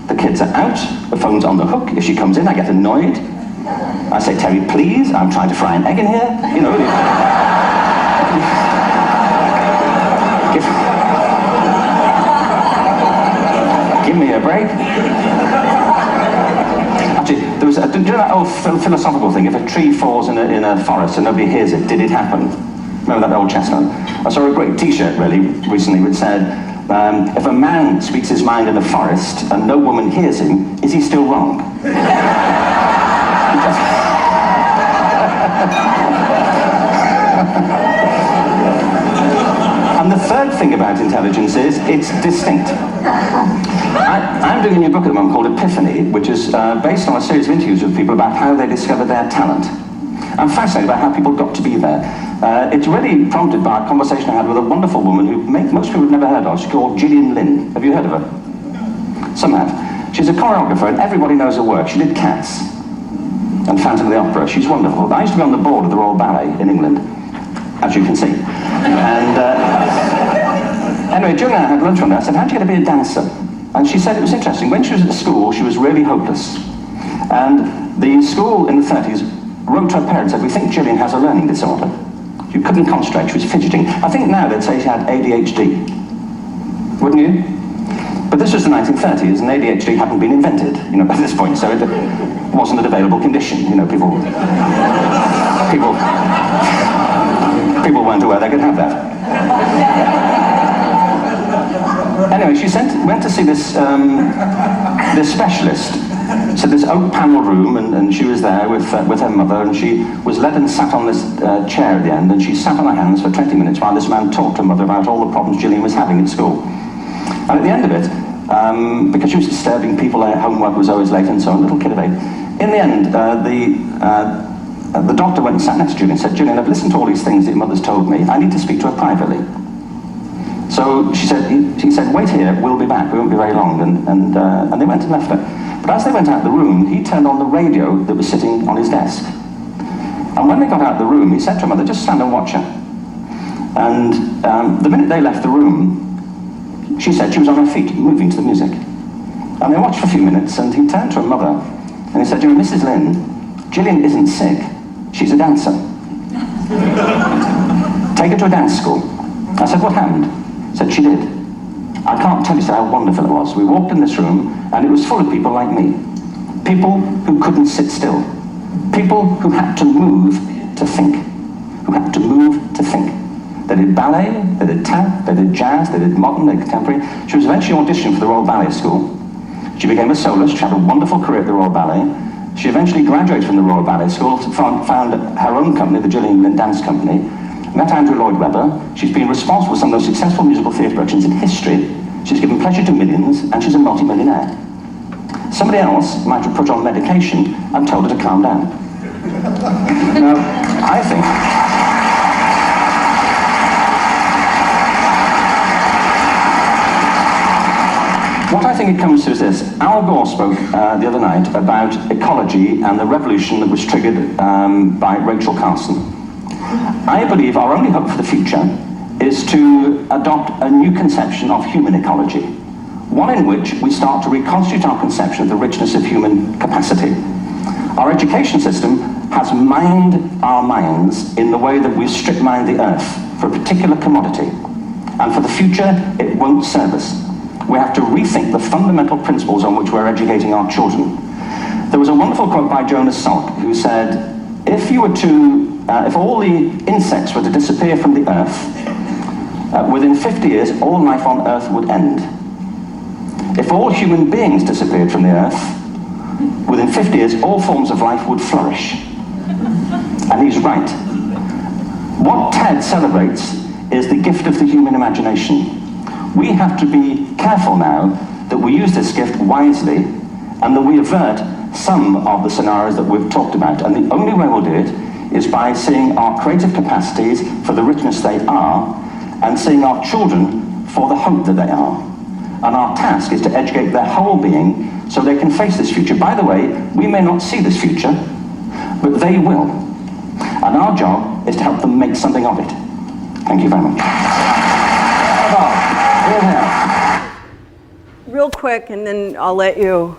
the kids are out, the phone's on the hook. If she comes in, I get annoyed. I say, Terry, please, I'm trying to fry an egg in here. Greg? Actually, there was do you know that old philosophical thing? If a tree falls in a forest and nobody hears it, did it happen? Remember that old chestnut? I saw a great T-shirt really recently which said, if a man speaks his mind in a forest and no woman hears him, is he still wrong? And the third thing about intelligence is it's distinct. I'm doing a new book at the moment called Epiphany, which is based on a series of interviews with people about how they discovered their talent. I'm fascinated by how people got to be there. It's really prompted by a conversation I had with a wonderful woman who most people have never heard of. She's called Gillian Lynn. Have you heard of her? Some have. She's a choreographer and everybody knows her work. She did Cats and Phantom of the Opera. She's wonderful. I used to be on the board of the Royal Ballet in England, as you can see. And anyway, during I had lunch one day, I said, how'd you get to be a dancer? And she said it was interesting. When she was at school, she was really hopeless. And the school in the 30s wrote to her parents and said, we think Gillian has a learning disorder. She couldn't concentrate, she was fidgeting. I think now they'd say she had ADHD. Wouldn't you? But this was the 1930s and ADHD hadn't been invented, at this point, so it wasn't a available condition. People weren't aware they could have that. Anyway, she went to see this specialist. So this oak panel room, and she was there with her mother, and she was led and sat on this chair at the end, and she sat on her hands for 20 minutes while this man talked to her mother about all the problems Gillian was having at school. And at the end of it, because she was disturbing people, her homework was always late and so on, little kid of 8, in the end, the doctor went and sat next to Gillian and said, Gillian, I've listened to all these things that your mother's told me. I need to speak to her privately. So he said, wait here, we'll be back, we won't be very long, and they went and left her. But as they went out of the room, he turned on the radio that was sitting on his desk. And when they got out of the room, he said to her mother, just stand and watch her. And the minute they left the room, she said she was on her feet, moving to the music. And they watched for a few minutes, and he turned to her mother, and he said, Mrs. Lynn, Gillian isn't sick, she's a dancer. Take her to a dance school. I said, what happened? He said, she did. I can't tell you how wonderful it was. We walked in this room, and it was full of people like me. People who couldn't sit still. People who had to move to think. Who had to move to think. They did ballet, they did tap, they did jazz, they did modern, they did contemporary. She was eventually auditioned for the Royal Ballet School. She became a soloist, she had a wonderful career at the Royal Ballet. She eventually graduated from the Royal Ballet School, found her own company, the Gillian Lynn Dance Company, met Andrew Lloyd Webber. She's been responsible for some of the most successful musical theatre productions in history. She's given pleasure to millions, and she's a multi-millionaire. Somebody else might have put her on medication and told her to calm down. Now, I think... What I think it comes to is this. Al Gore spoke the other night about ecology and the revolution that was triggered by Rachel Carson. I believe our only hope for the future is to adopt a new conception of human ecology, one in which we start to reconstitute our conception of the richness of human capacity. Our education system has mined our minds in the way that we strip mine the earth for a particular commodity, and for the future it won't serve us. We have to rethink the fundamental principles on which we're educating our children. There was a wonderful quote by Jonas Salk who said, if all the insects were to disappear from the earth, within 50 years, all life on earth would end. If all human beings disappeared from the earth, within 50 years, all forms of life would flourish. And he's right. What TED celebrates is the gift of the human imagination. We have to be careful now that we use this gift wisely and that we avert some of the scenarios that we've talked about. And the only way we'll do it is by seeing our creative capacities for the richness they are and seeing our children for the hope that they are. And our task is to educate their whole being so they can face this future. By the way, we may not see this future, but they will. And our job is to help them make something of it. Thank you very much. Real quick, and then I'll let you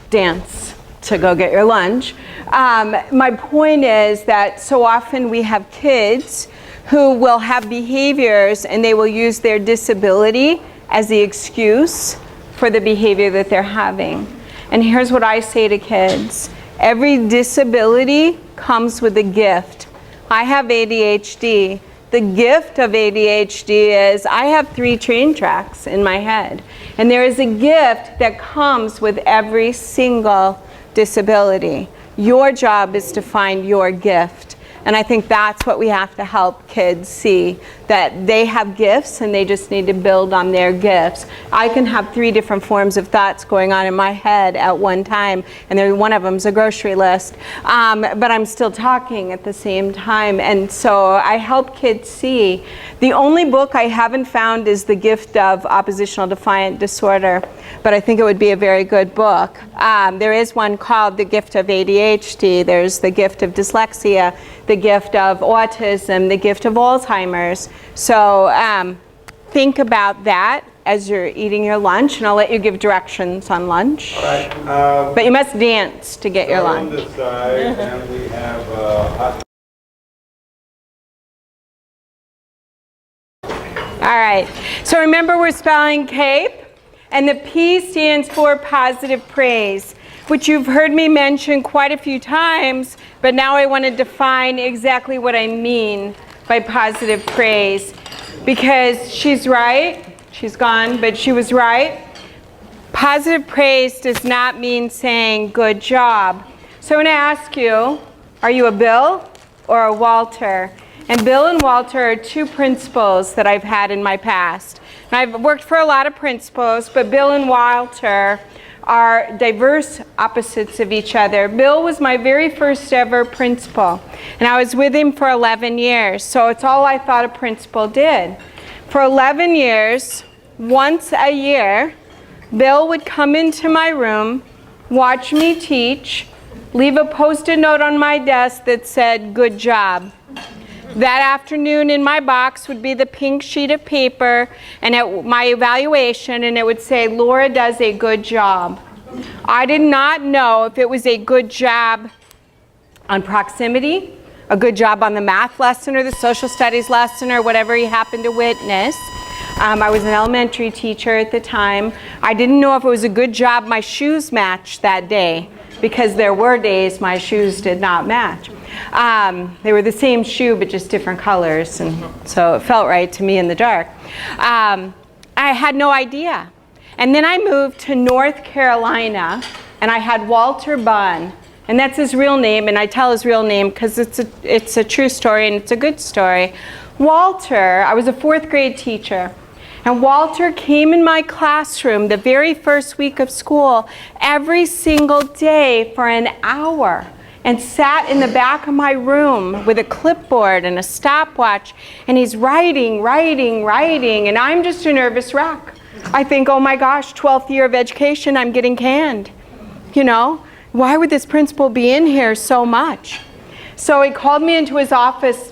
dance to go get your lunch. My point is that so often we have kids who will have behaviors and they will use their disability as the excuse for the behavior that they're having. And here's what I say to kids. Every disability comes with a gift. I have ADHD. The gift of ADHD is I have 3 train tracks in my head. And there is a gift that comes with every single disability. Your job is to find your gift. And I think that's what we have to help kids see, that they have gifts and they just need to build on their gifts. I can have 3 different forms of thoughts going on in my head at one time, and one of them's a grocery list, but I'm still talking at the same time. And so I help kids see. The only book I haven't found is The Gift of Oppositional Defiant Disorder, but I think it would be a very good book. There is one called The Gift of ADHD. There's The Gift of Dyslexia, The Gift of Autism, The Gift of Alzheimer's. So think about that as you're eating your lunch, and I'll let you give directions on lunch. All right. But you must dance to get your lunch. On this side, and we have hot. All right. So remember, we're spelling CAPE, and the P stands for positive praise, which you've heard me mention quite a few times, but now I want to define exactly what I mean by positive praise. Because she's right, she's gone, but she was right. Positive praise does not mean saying good job. So I'm going to ask you, are you a Bill or a Walter? And Bill and Walter are 2 principals that I've had in my past. And I've worked for a lot of principals, but Bill and Walter are diverse opposites of each other. Bill was my very first ever principal, and I was with him for 11 years, so it's all I thought a principal did. For 11 years, once a year, Bill would come into my room, watch me teach, leave a Post-it note on my desk that said, "Good job." That afternoon in my box would be the pink sheet of paper and my evaluation, and it would say, "Laura does a good job." I did not know if it was a good job on proximity, a good job on the math lesson or the social studies lesson or whatever he happened to witness. I was an elementary teacher at the time. I didn't know if it was a good job my shoes matched that day, because there were days my shoes did not match. They were the same shoe but just different colors, and so it felt right to me in the dark. I had no idea. And then I moved to North Carolina, and I had Walter Bunn, and that's his real name, and I tell his real name because it's a true story and it's a good story. Walter, I was a 4th grade teacher, and Walter came in my classroom the very first week of school every single day for an hour and sat in the back of my room with a clipboard and a stopwatch, and he's writing, and I'm just a nervous wreck. I think, oh my gosh, 12th year of education, I'm getting canned. You know, why would this principal be in here so much? So he called me into his office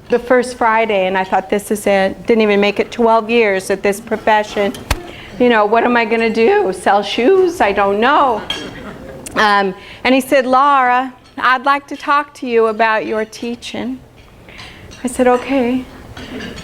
the first Friday, and I thought, this is it. Didn't even make it 12 years at this profession. You know, what am I going to do? Sell shoes? I don't know. And he said, "Laura, I'd like to talk to you about your teaching." I said, "Okay."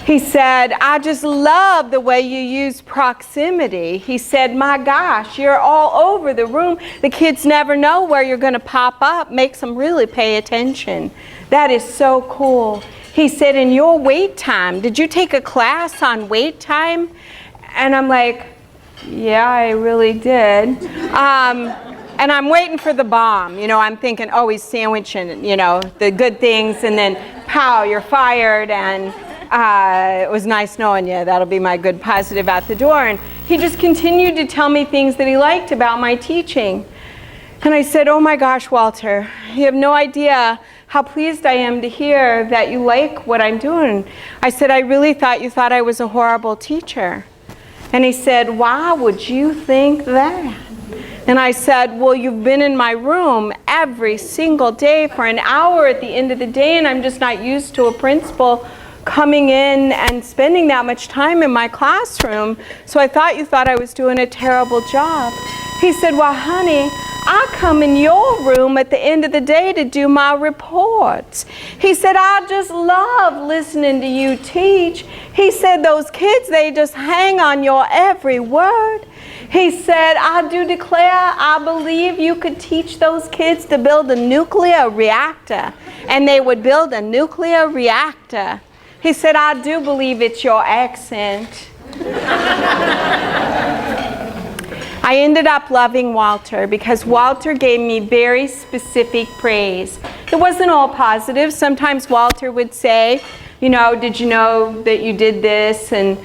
He said, "I just love the way you use proximity." He said, "My gosh, you're all over the room. The kids never know where you're going to pop up. Makes them really pay attention. That is so cool." He said, "In your wait time, did you take a class on wait time?" And I'm like, "Yeah, I really did." And I'm waiting for the bomb. You know, I'm thinking, oh, he's sandwiching, you know, the good things, and then, pow, you're fired, and it was nice knowing you. That'll be my good positive out the door. And he just continued to tell me things that he liked about my teaching. And I said, "Oh my gosh, Walter, you have no idea how pleased I am to hear that you like what I'm doing." I said, "I really thought you thought I was a horrible teacher." And he said, "Why would you think that?" And I said, "Well, you've been in my room every single day for an hour at the end of the day, and I'm just not used to a principal coming in and spending that much time in my classroom, so I thought you thought I was doing a terrible job." He said, "Well, honey, I come in your room at the end of the day to do my reports." He said, "I just love listening to you teach." He said, "Those kids, they just hang on your every word." He said, I do declare, I believe you could teach those kids to build a nuclear reactor, and they would build a nuclear reactor. He said, I do believe it's your accent. I ended up loving Walter because Walter gave me very specific praise. It wasn't all positive. Sometimes Walter would say, you know, did you know that you did this? And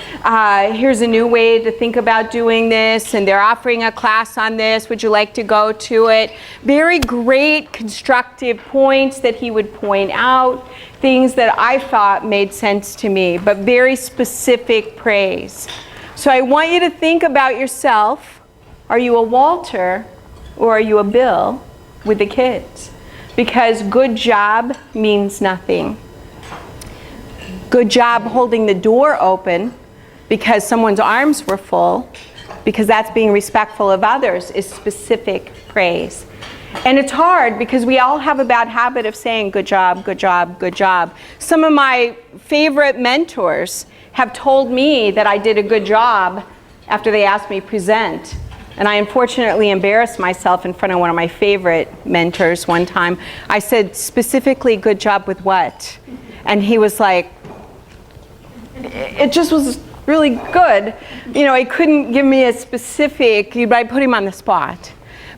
here's a new way to think about doing this. And they're offering a class on this. Would you like to go to it? Very great constructive points that he would point out. Things that I thought made sense to me, but very specific praise. So I want you to think about yourself. Are you a Walter or are you a Bill with the kids? Because good job means nothing. Good job holding the door open because someone's arms were full, because that's being respectful of others, is specific praise. And it's hard because we all have a bad habit of saying good job, good job, good job. Some of my favorite mentors have told me that I did a good job after they asked me to present. And I unfortunately embarrassed myself in front of one of my favorite mentors one time. I said, specifically, good job with what? And he was like, it just was really good. You know, he couldn't give me a specific, I put him on the spot.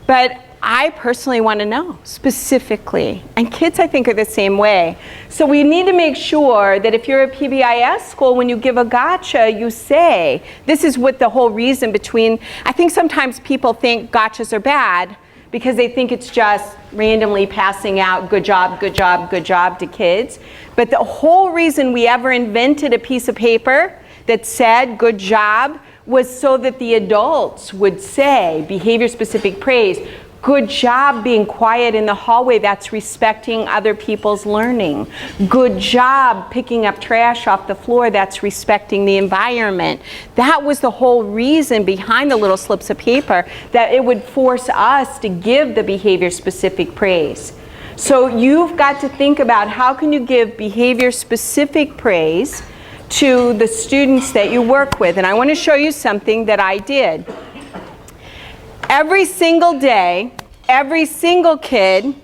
But I personally want to know specifically. And kids, I think, are the same way. So we need to make sure that if you're a PBIS school, when you give a gotcha, you say, this is what the whole reason between, I think sometimes people think gotchas are bad because they think it's just randomly passing out good job, good job, good job to kids. But the whole reason we ever invented a piece of paper that said good job was so that the adults would say behavior-specific praise. Good job being quiet in the hallway, that's respecting other people's learning. Good job picking up trash off the floor, that's respecting the environment. That was the whole reason behind the little slips of paper, that it would force us to give the behavior-specific praise. So you've got to think about how can you give behavior-specific praise to the students that you work with. And I want to show you something that I did. Every single day, every single kid,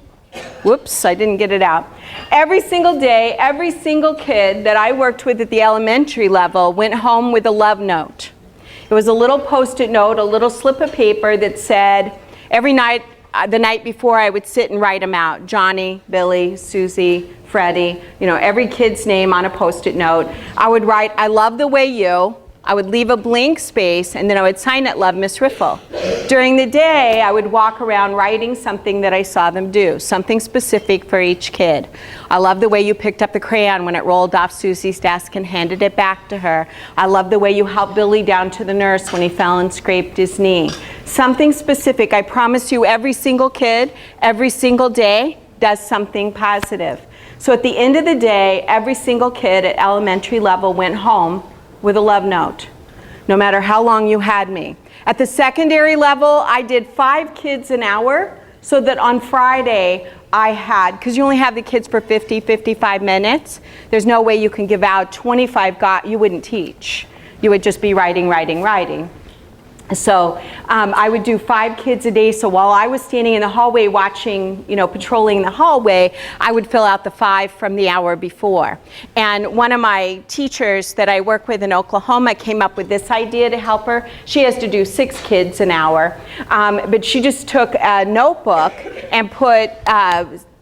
whoops, I didn't get it out. Every single day, every single kid that I worked with at the elementary level went home with a love note. It was a little Post-it note, a little slip of paper that said, every night, the night before, I would sit and write them out. Johnny, Billy, Susie, Freddie, you know, every kid's name on a Post-it note. I would write, I love the way you. I would leave a blank space, and then I would sign it, Love, Miss Riffle. During the day, I would walk around writing something that I saw them do, something specific for each kid. I love the way you picked up the crayon when it rolled off Susie's desk and handed it back to her. I love the way you helped Billy down to the nurse when he fell and scraped his knee. Something specific. I promise you, every single kid, every single day, does something positive. So at the end of the day, every single kid at elementary level went home with a love note, no matter how long you had me. At the secondary level, I did 5 kids an hour, so that on Friday I had, because you only have the kids for 50, 55 minutes, there's no way you can give out 25, you wouldn't teach. You would just be writing, writing, writing. So I would do 5 kids a day. So while I was standing in the hallway watching, you know, patrolling the hallway, I would fill out the 5 from the hour before. And one of my teachers that I work with in Oklahoma came up with this idea to help her. She has to do 6 kids an hour, but she just took a notebook and put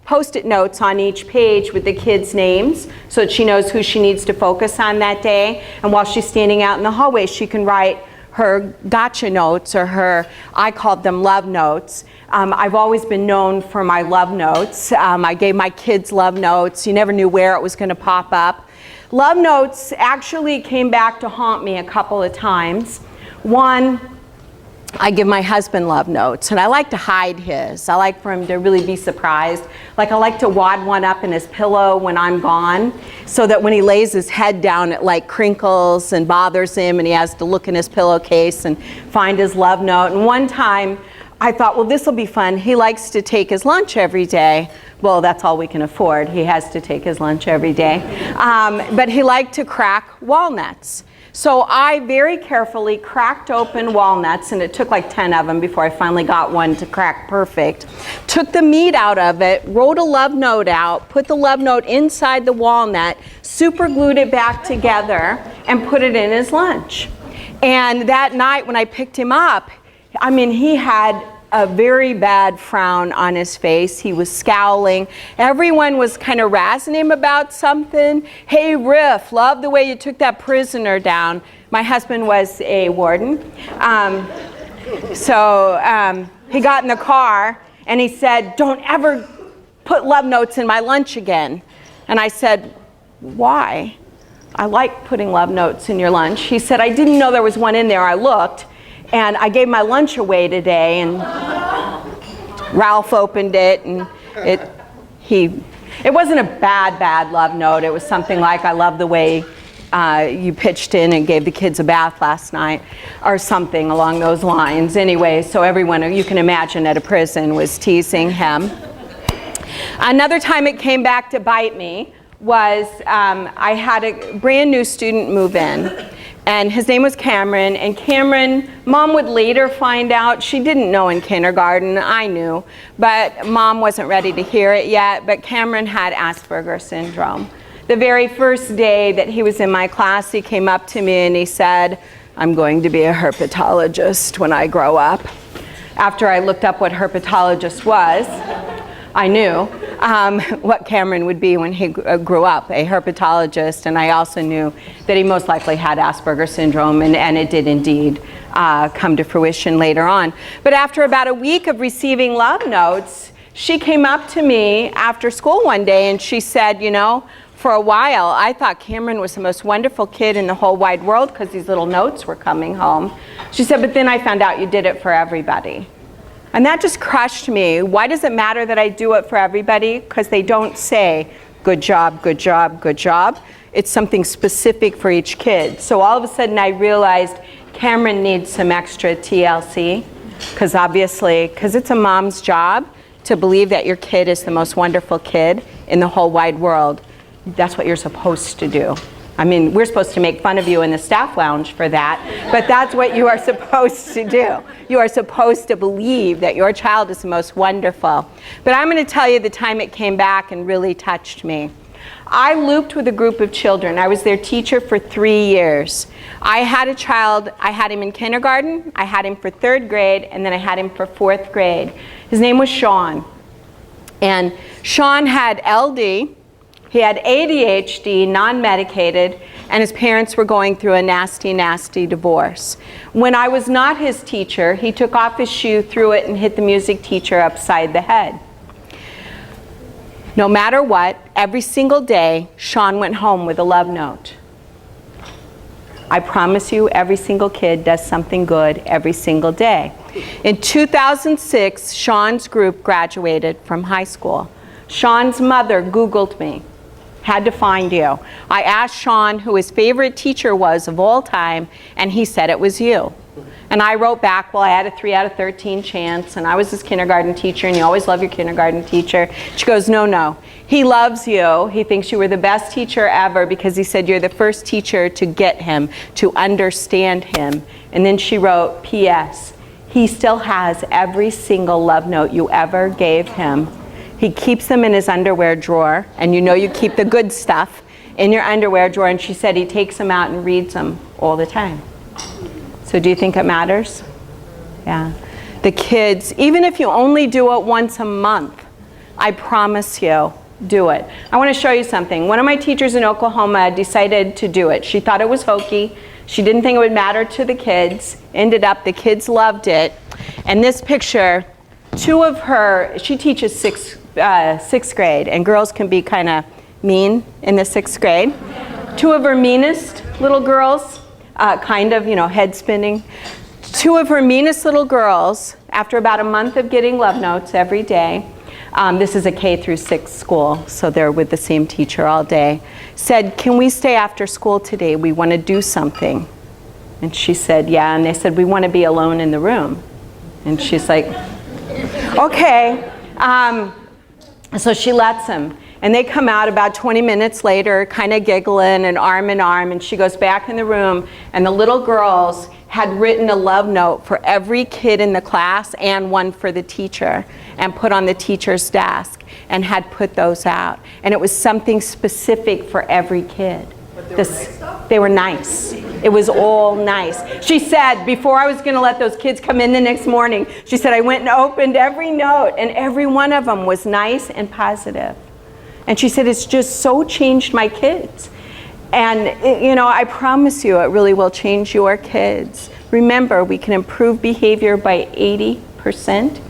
Post-it notes on each page with the kids' names so that she knows who she needs to focus on that day. And while she's standing out in the hallway, she can write her gotcha notes, or her, I called them love notes. I've always been known for my love notes. I gave my kids love notes. You never knew where it was going to pop up. Love notes actually came back to haunt me a couple of times. One, I give my husband love notes, and I like to hide his. I like for him to really be surprised. Like, I like to wad one up in his pillow when I'm gone, so that when he lays his head down, it like crinkles and bothers him, and he has to look in his pillowcase and find his love note. And one time, I thought, well, this will be fun. He likes to take his lunch every day Well, that's all we can afford. He has to take his lunch every day. But he liked to crack walnuts. So I very carefully cracked open walnuts, and it took like 10 of them before I finally got one to crack perfect. Took the meat out of it, wrote a love note out, put the love note inside the walnut, super glued it back together, and put it in his lunch. And that night when I picked him up, I mean, he had a very bad frown on his face. He was scowling. Everyone was kind of razzing him about something. Hey, Riff, love the way you took that prisoner down. My husband was a warden. So he got in the car and he said, don't ever put love notes in my lunch again. And I said, why? I like putting love notes in your lunch. He said, I didn't know there was one in there. I looked. And I gave my lunch away today, and Ralph opened it, and it wasn't a bad love note. It was something like, I love the way you pitched in and gave the kids a bath last night, or something along those lines. Anyway, so everyone, you can imagine, at a prison was teasing him. Another time it came back to bite me was I had a brand new student move in. And his name was Cameron, and Cameron, Mom would later find out, she didn't know in kindergarten, I knew, but Mom wasn't ready to hear it yet, but Cameron had Asperger's syndrome. The very first day that he was in my class, he came up to me and he said, I'm going to be a herpetologist when I grow up. After I looked up what herpetologist was, I knew what Cameron would be when he grew up, a herpetologist, and I also knew that he most likely had Asperger's syndrome, and it did indeed come to fruition later on. But after about a week of receiving love notes, she came up to me after school one day and she said, you know, for a while I thought Cameron was the most wonderful kid in the whole wide world because these little notes were coming home. She said, but then I found out you did it for everybody. And that just crushed me. Why does it matter that I do it for everybody? Because they don't say, good job, good job, good job. It's something specific for each kid. So all of a sudden I realized Cameron needs some extra TLC, because obviously, because it's a mom's job to believe that your kid is the most wonderful kid in the whole wide world. That's what you're supposed to do. I mean, we're supposed to make fun of you in the staff lounge for that, but that's what you are supposed to do. You are supposed to believe that your child is the most wonderful. But I'm going to tell you the time it came back and really touched me. I looped with a group of children. I was their teacher for 3 years. I had a child, I had him in kindergarten, I had him for 3rd grade, and then I had him for 4th grade. His name was Sean. And Sean had LD. He had ADHD, non-medicated, and his parents were going through a nasty, nasty divorce. When I was not his teacher, he took off his shoe, threw it, and hit the music teacher upside the head. No matter what, every single day, Sean went home with a love note. I promise you, every single kid does something good every single day. In 2006, Sean's group graduated from high school. Sean's mother Googled me. Had to find you. I asked Sean who his favorite teacher was of all time, and he said it was you. And I wrote back, well, I had a 3 out of 13 chance, and I was his kindergarten teacher, and you always love your kindergarten teacher. She goes, no. He loves you. He thinks you were the best teacher ever because he said you're the first teacher to get him, to understand him. And then she wrote, P.S. He still has every single love note you ever gave him. He keeps them in his underwear drawer, and you know you keep the good stuff in your underwear drawer, and she said he takes them out and reads them all the time. So do you think it matters? Yeah. The kids, even if you only do it once a month, I promise you, do it. I want to show you something. One of my teachers in Oklahoma decided to do it. She thought it was hokey. She didn't think it would matter to the kids. Ended up, the kids loved it. And this picture, 2 of her, she teaches 6th grade, and girls can be kind of mean in the 6th grade. 2 of her meanest little girls, kind of, head spinning. 2 of her meanest little girls, after about a month of getting love notes every day, this is a K through 6 school, so they're with the same teacher all day, said, can we stay after school today? We want to do something. And she said, yeah. And they said, we want to be alone in the room. And she's like, okay. So she lets them. And they come out about 20 minutes later, kind of giggling and arm in arm, and she goes back in the room, and the little girls had written a love note for every kid in the class and one for the teacher, and put on the teacher's desk, and had put those out. And it was something specific for every kid. But they were nice stuff? They were nice. It was all nice. She said, before I was going to let those kids come in the next morning, she said, I went and opened every note, and every one of them was nice and positive. And she said, it's just so changed my kids. And, I promise you, it really will change your kids. Remember, we can improve behavior by 80%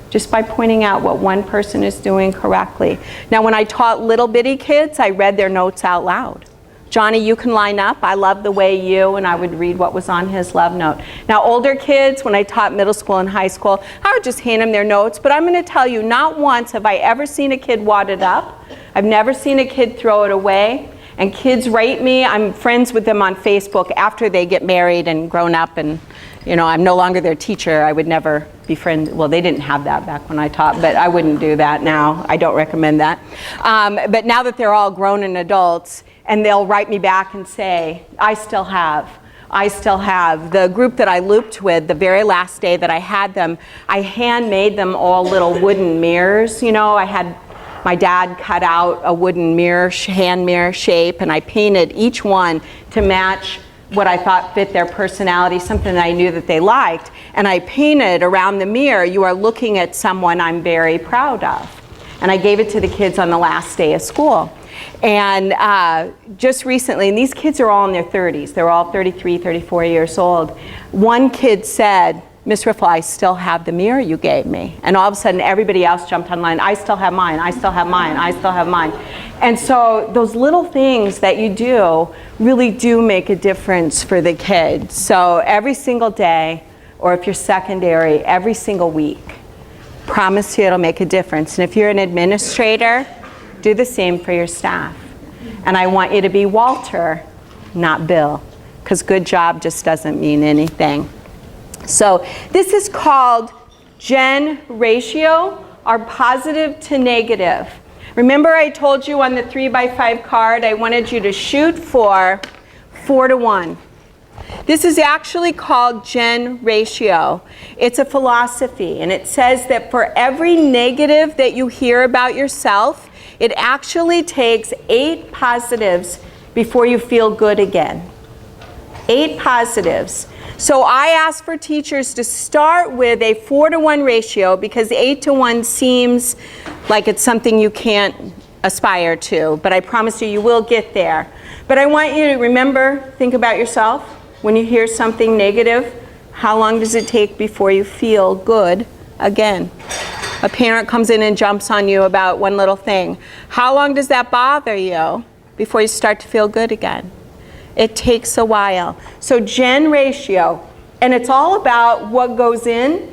just by pointing out what one person is doing correctly. Now, when I taught little bitty kids, I read their notes out loud. Johnny, you can line up. I love the way you, and I would read what was on his love note. Now, older kids, when I taught middle school and high school, I would just hand them their notes. But I'm going to tell you, not once have I ever seen a kid wad it up. I've never seen a kid throw it away. And kids write me. I'm friends with them on Facebook after they get married and grown up, and I'm no longer their teacher. I would never be friends. Well, they didn't have that back when I taught, but I wouldn't do that now. I don't recommend that. But now that they're all grown and adults, and they'll write me back and say, I still have. The group that I looped with, the very last day that I had them, I handmade them all little wooden mirrors. I had my dad cut out a wooden mirror, hand mirror shape, and I painted each one to match what I thought fit their personality, something that I knew that they liked. And I painted around the mirror, you are looking at someone I'm very proud of. And I gave it to the kids on the last day of school. And just recently, and these kids are all in their 30s, they're all 33, 34 years old. One kid said, Miss Riffle, I still have the mirror you gave me. And all of a sudden, everybody else jumped online. I still have mine, I still have mine, I still have mine. And so those little things that you do really do make a difference for the kids. So every single day, or if you're secondary, every single week, promise you it'll make a difference. And if you're an administrator, do the same for your staff. And I want you to be Walter, not Bill, because good job just doesn't mean anything. So this is called Gen ratio, or positive to negative. Remember I told you on the 3x5 card, I wanted you to shoot for 4-to-1. This is actually called Gen ratio. It's a philosophy, and it says that for every negative that you hear about yourself, it actually takes 8 positives before you feel good again. 8 positives. So I ask for teachers to start with a 4-to-1 ratio, because 8-to-1 seems like it's something you can't aspire to, but I promise you, you will get there. But I want you to remember, think about yourself. When you hear something negative, how long does it take before you feel good again? A parent comes in and jumps on you about one little thing. How long does that bother you before you start to feel good again? It takes a while. So Gen ratio, and it's all about what goes in,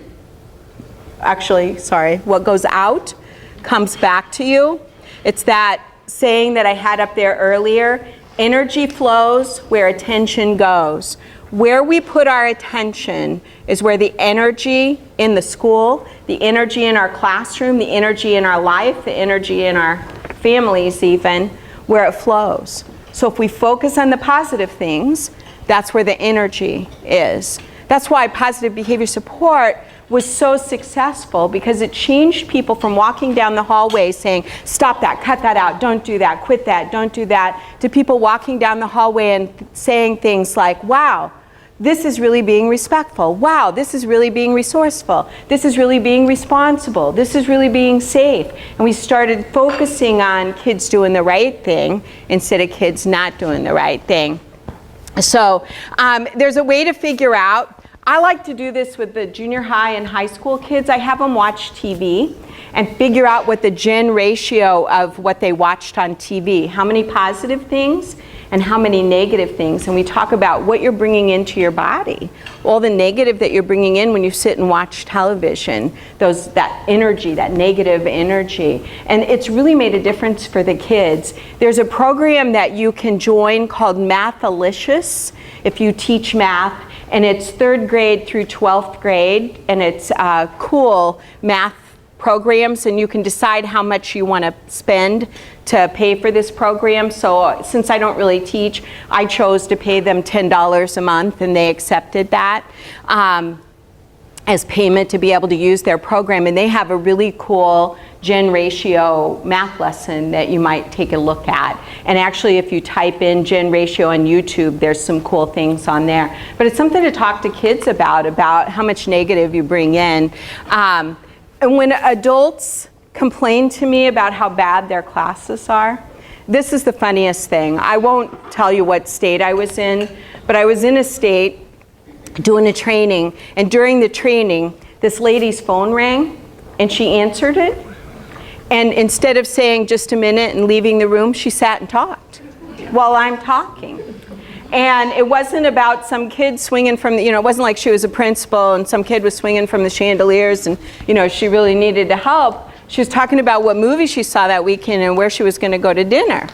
what goes out comes back to you. It's that saying that I had up there earlier, energy flows where attention goes. Where we put our attention is where the energy in the school, the energy in our classroom, the energy in our life, the energy in our families even, where it flows. So if we focus on the positive things, that's where the energy is. That's why positive behavior support was so successful, because it changed people from walking down the hallway saying, stop that, cut that out, don't do that, quit that, don't do that, to people walking down the hallway and saying things like, wow, this is really being respectful. Wow, this is really being resourceful. This is really being responsible. This is really being safe. And we started focusing on kids doing the right thing instead of kids not doing the right thing. So there's a way to figure out. I like to do this with the junior high and high school kids. I have them watch TV and figure out what the Gen ratio of what they watched on TV. How many positive things and how many negative things. And we talk about what you're bringing into your body. All the negative that you're bringing in when you sit and watch television. That energy, that negative energy. And it's really made a difference for the kids. There's a program that you can join called Mathalicious if you teach math. And it's 3rd grade through 12th grade, and it's a cool math programs, and you can decide how much you want to spend to pay for this program. So since I don't really teach, I chose to pay them $10 a month, and they accepted that as payment to be able to use their program. And they have a really cool gen ratio math lesson that you might take a look at. And actually, if you type in gen ratio on YouTube, there's some cool things on there. But it's something to talk to kids about how much negative you bring in. And when adults complain to me about how bad their classes are, this is the funniest thing. I won't tell you what state I was in, but I was in a state doing a training, and during the training, this lady's phone rang, and she answered it, and instead of saying just a minute and leaving the room, she sat and talked while I'm talking. And it wasn't about some kid swinging from the, it wasn't like she was a principal and some kid was swinging from the chandeliers and, she really needed to help. She was talking about what movie she saw that weekend and where she was going to go to dinner.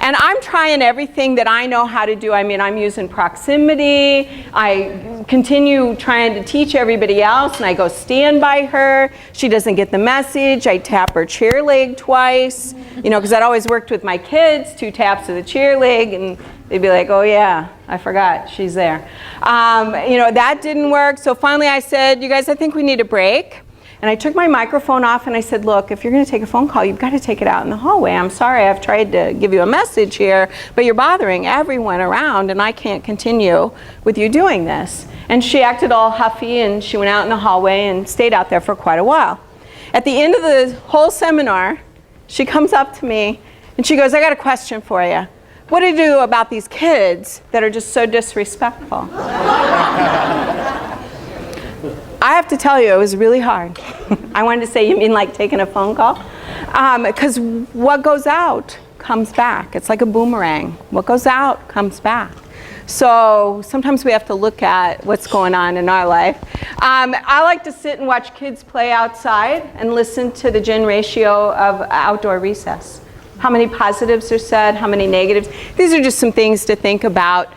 And I'm trying everything that I know how to do. I mean, I'm using proximity. I continue trying to teach everybody else, and I go stand by her. She doesn't get the message. I tap her chair leg twice, because I'd always worked with my kids, 2 taps of the chair leg, and they'd be like, oh yeah, I forgot, she's there. That didn't work. So finally I said, you guys, I think we need a break. And I took my microphone off and I said, look, if you're going to take a phone call, you've got to take it out in the hallway. I'm sorry, I've tried to give you a message here, but you're bothering everyone around and I can't continue with you doing this. And she acted all huffy and she went out in the hallway and stayed out there for quite a while. At the end of the whole seminar, she comes up to me and she goes, I got a question for you. What do you do about these kids that are just so disrespectful? I have to tell you, it was really hard. I wanted to say, you mean like taking a phone call? Because what goes out comes back. It's like a boomerang. What goes out comes back. So sometimes we have to look at what's going on in our life. I like to sit and watch kids play outside and listen to the gen ratio of outdoor recess. How many positives are said, how many negatives. These are just some things to think about.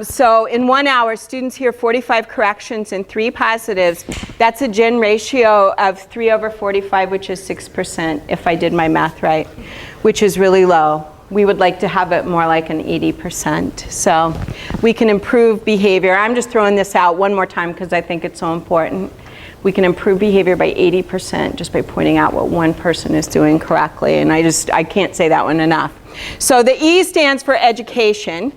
So in 1 hour, students hear 45 corrections and 3 positives. That's a gen ratio of 3/45, which is 6%, if I did my math right, which is really low. We would like to have it more like an 80%. So we can improve behavior. I'm just throwing this out one more time because I think it's so important. We can improve behavior by 80% just by pointing out what one person is doing correctly. And I can't say that one enough. So the E stands for education,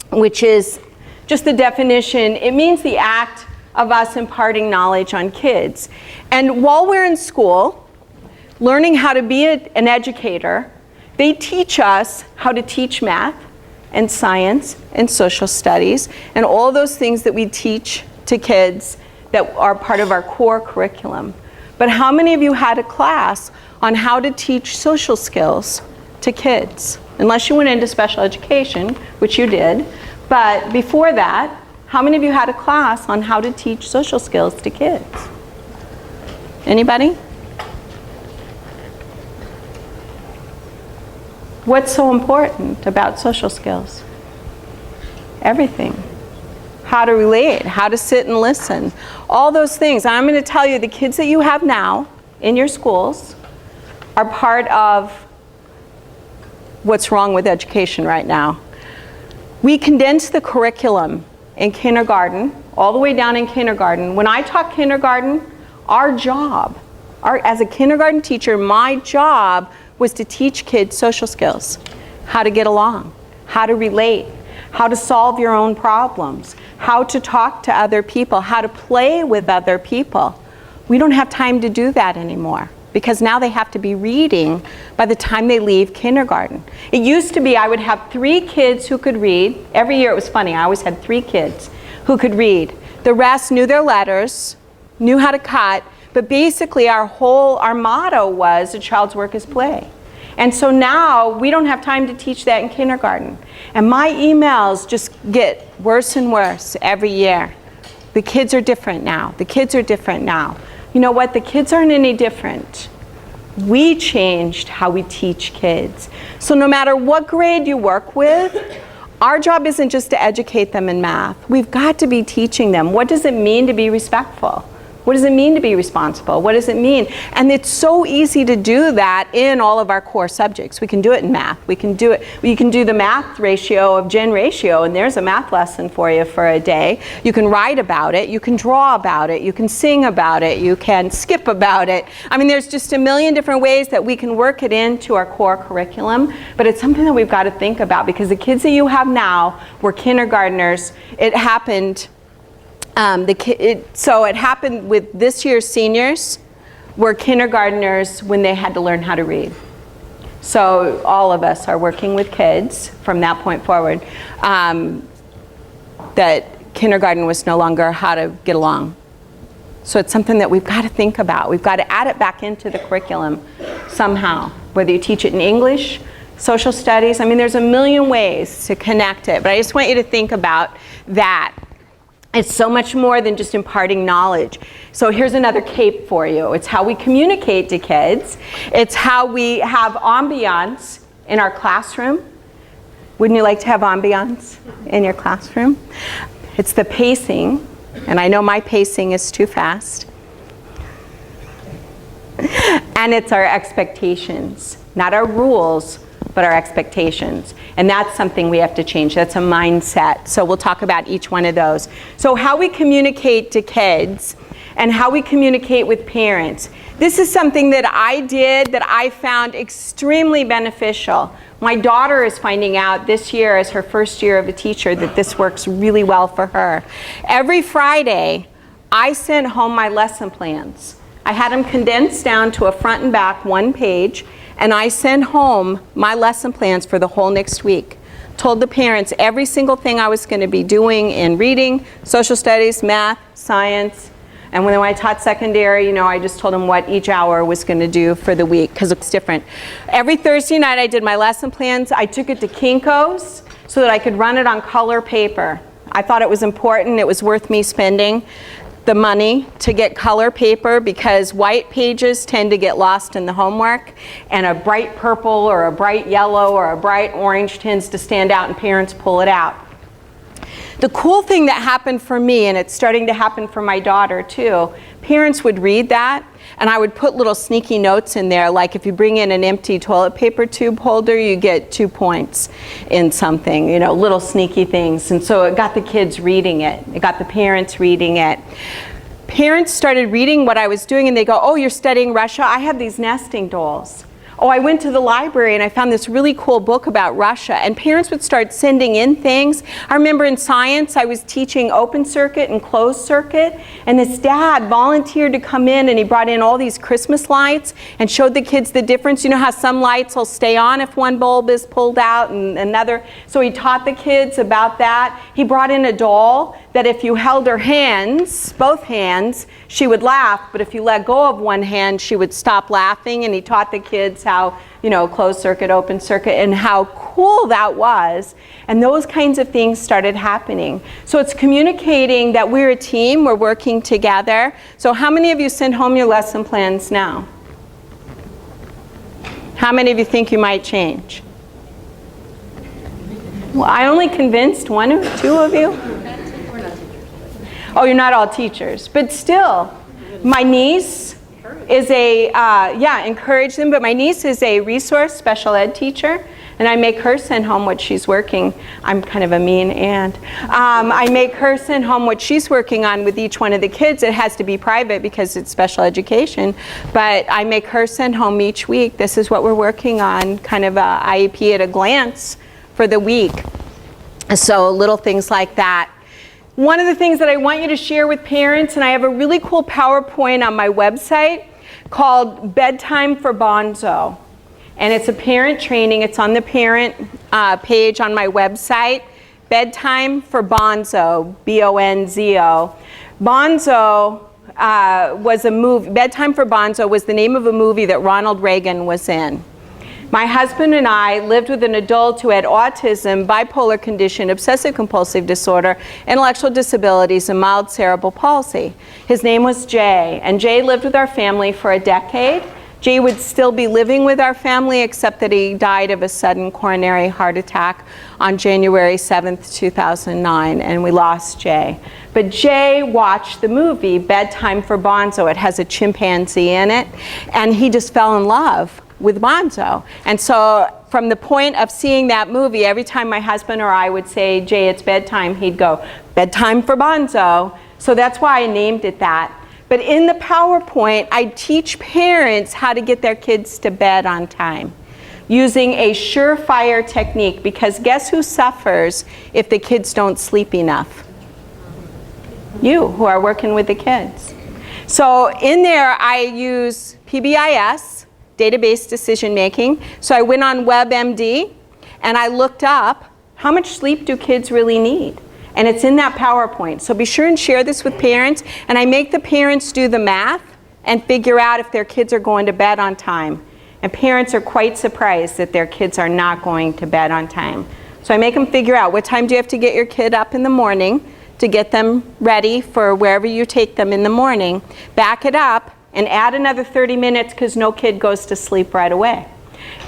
which is just the definition. It means the act of us imparting knowledge on kids. And while we're in school, learning how to be an educator, they teach us how to teach math and science and social studies and all those things that we teach to kids that are part of our core curriculum. But how many of you had a class on how to teach social skills to kids? Unless you went into special education, which you did. But before that, how many of you had a class on how to teach social skills to kids? Anybody? What's so important about social skills? Everything. How to relate, how to sit and listen, all those things. I'm going to tell you, the kids that you have now in your schools are part of what's wrong with education right now. We condense the curriculum in kindergarten, all the way down in kindergarten. When I talk kindergarten, our job, as a kindergarten teacher, my job was to teach kids social skills, how to get along, how to relate, how to solve your own problems, how to talk to other people, how to play with other people. We don't have time to do that anymore because now they have to be reading by the time they leave kindergarten. It used to be I would have 3 kids who could read. Every year it was funny, I always had 3 kids who could read. The rest knew their letters, knew how to cut, but basically our motto was a child's work is play. And so now we don't have time to teach that in kindergarten. And my emails just get worse and worse every year. The kids are different now. The kids are different now. You know what? The kids aren't any different. We changed how we teach kids. So no matter what grade you work with, our job isn't just to educate them in math. We've got to be teaching them. What does it mean to be respectful? What does it mean to be responsible? What does it mean? And it's so easy to do that in all of our core subjects. We can do it in math. We can do it. You can do the math ratio of gen ratio, and there's a math lesson for you for a day. You can write about it. You can draw about it. You can sing about it. You can skip about it. I mean, there's just a million different ways that we can work it into our core curriculum, but it's something that we've got to think about, because the kids that you have now were kindergartners. It happened. So it happened with this year's seniors were kindergartners when they had to learn how to read. So all of us are working with kids from that point forward, that kindergarten was no longer how to get along. So it's something that we've got to think about. We've got to add it back into the curriculum somehow, whether you teach it in English, social studies. I mean, there's a million ways to connect it, but I just want you to think about that. It's so much more than just imparting knowledge. So here's another cape for you. It's how we communicate to kids. It's how we have ambiance in our classroom. Wouldn't you like to have ambiance in your classroom? It's the pacing, and I know my pacing is too fast. And it's our expectations, not our rules, but our expectations. And that's something we have to change. That's a mindset. So we'll talk about each one of those. So how we communicate to kids and how we communicate with parents. This is something that I did that I found extremely beneficial. My daughter is finding out this year, as her first year of a teacher, that this works really well for her. Every Friday, I sent home my lesson plans. I had them condensed down to a front and back, one page, and I sent home my lesson plans for the whole next week. Told the parents every single thing I was going to be doing in reading, social studies, math, science. And when I taught secondary, you know, I just told them what each hour was going to do for the week, because it's different. Every Thursday night I did my lesson plans. I took it to Kinko's so that I could run it on color paper. I thought it was important. It was worth me spending the money to get color paper, because white pages tend to get lost in the homework, and a bright purple or a bright yellow or a bright orange tends to stand out, and parents pull it out. The cool thing that happened for me, and it's starting to happen for my daughter too, parents would read that, and I would put little sneaky notes in there, like if you bring in an empty toilet paper tube holder, you get 2 points in something, you know, little sneaky things. And so it got the kids reading it. It got the parents reading it. Parents started reading what I was doing, and they go, oh, you're studying Russia? I have these nesting dolls. Oh, I went to the library and I found this really cool book about Russia, and parents would start sending in things. I remember in science I was teaching open circuit and closed circuit, and this dad volunteered to come in, and he brought in all these Christmas lights and showed the kids the difference. You know how some lights will stay on if one bulb is pulled out and another? So he taught the kids about that. He brought in a doll that if you held her hands, both hands, she would laugh, but if you let go of one hand, she would stop laughing. And he taught the kids how, you know, closed circuit, open circuit, and how cool that was. And those kinds of things started happening. So it's communicating that we're a team, we're working together. So how many of you send home your lesson plans now? How many of you think you might change? Well, I only convinced one or two of you. Oh, you're not all teachers, but still, my niece is encourage them, but my niece is a resource special ed teacher, and I make her send home what she's working. I'm kind of a mean aunt. I make her send home what she's working on with each one of the kids. It has to be private because it's special education, but I make her send home each week. This is what we're working on, kind of a IEP at a glance for the week. So little things like that. One of the things that I want you to share with parents, and I have a really cool PowerPoint on my website called Bedtime for Bonzo. And it's a parent training. It's on the parent page on my website. Bedtime for Bonzo, B-O-N-Z-O. Bonzo was a movie. Bedtime for Bonzo was the name of a movie that Ronald Reagan was in. My husband and I lived with an adult who had autism, bipolar condition, obsessive-compulsive disorder, intellectual disabilities, and mild cerebral palsy. His name was Jay, and Jay lived with our family for a decade. Jay would still be living with our family, except that he died of a sudden coronary heart attack on January 7th, 2009, and we lost Jay. But Jay watched the movie Bedtime for Bonzo. It has a chimpanzee in it, and he just fell in love with Bonzo. And so from the point of seeing that movie, every time my husband or I would say, Jay, it's bedtime, he'd go, Bedtime for Bonzo. So that's why I named it that. But in the PowerPoint, I teach parents how to get their kids to bed on time using a surefire technique, because guess who suffers if the kids don't sleep enough? You, who are working with the kids. So in there, I use PBIS, database decision making. So I went on WebMD and I looked up how much sleep do kids really need. And it's in that PowerPoint. So be sure and share this with parents. And I make the parents do the math and figure out if their kids are going to bed on time. And parents are quite surprised that their kids are not going to bed on time. So I make them figure out what time do you have to get your kid up in the morning to get them ready for wherever you take them in the morning. Back it up and add another 30 minutes because no kid goes to sleep right away.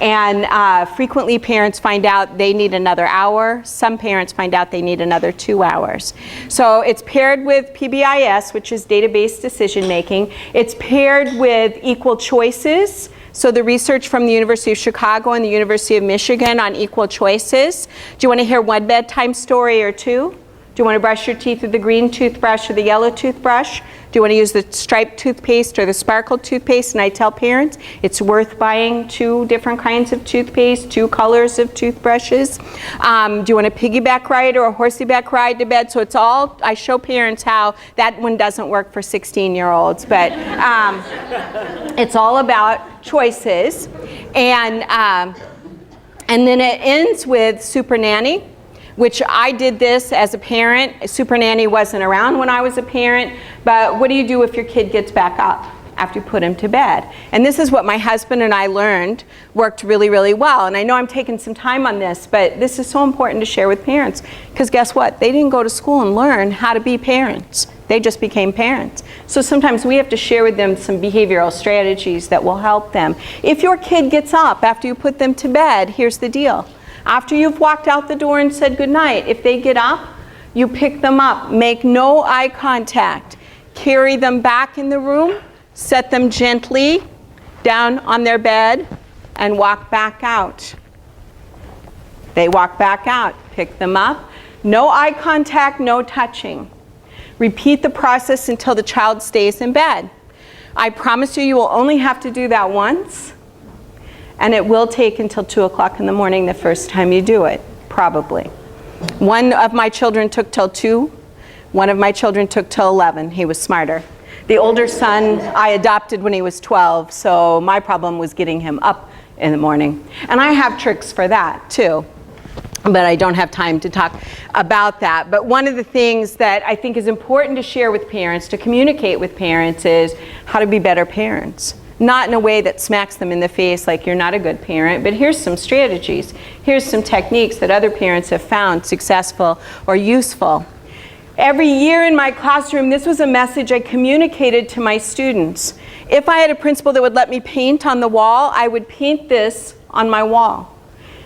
And frequently parents find out they need another hour. Some parents find out they need another 2 hours. So it's paired with PBIS, which is database decision making. It's paired with equal choices. So the research from the University of Chicago and the University of Michigan on equal choices. Do you want to hear one bedtime story or two? Do you want to brush your teeth with the green toothbrush or the yellow toothbrush? Do you want to use the striped toothpaste or the sparkle toothpaste? And I tell parents it's worth buying 2 different kinds of toothpaste, 2 colors of toothbrushes. Do you want a piggyback ride or a horseyback ride to bed? So it's all, I show parents how that one doesn't work for 16-year-olds, but it's all about choices. And then it ends with Super Nanny, which I did this as a parent. Super Nanny wasn't around when I was a parent, but what do you do if your kid gets back up after you put him to bed? And this is what my husband and I learned worked really, really well. And I know I'm taking some time on this, but this is so important to share with parents, because guess what? They didn't go to school and learn how to be parents. They just became parents. So sometimes we have to share with them some behavioral strategies that will help them. If your kid gets up after you put them to bed, here's the deal. After you've walked out the door and said goodnight, if they get up, you pick them up. Make no eye contact. Carry them back in the room. Set them gently down on their bed and walk back out. They walk back out. Pick them up. No eye contact, no touching. Repeat the process until the child stays in bed. I promise you, you will only have to do that once. And it will take until 2 o'clock in the morning the first time you do it, probably. One of my children took till 2. One of my children took till 11. He was smarter. The older son I adopted when he was 12, so my problem was getting him up in the morning. And I have tricks for that too, but I don't have time to talk about that. But one of the things that I think is important to share with parents, to communicate with parents, is how to be better parents. Not in a way that smacks them in the face like you're not a good parent, but here's some strategies. Here's some techniques that other parents have found successful or useful. Every year in my classroom, this was a message I communicated to my students. If I had a principal that would let me paint on the wall, I would paint this on my wall.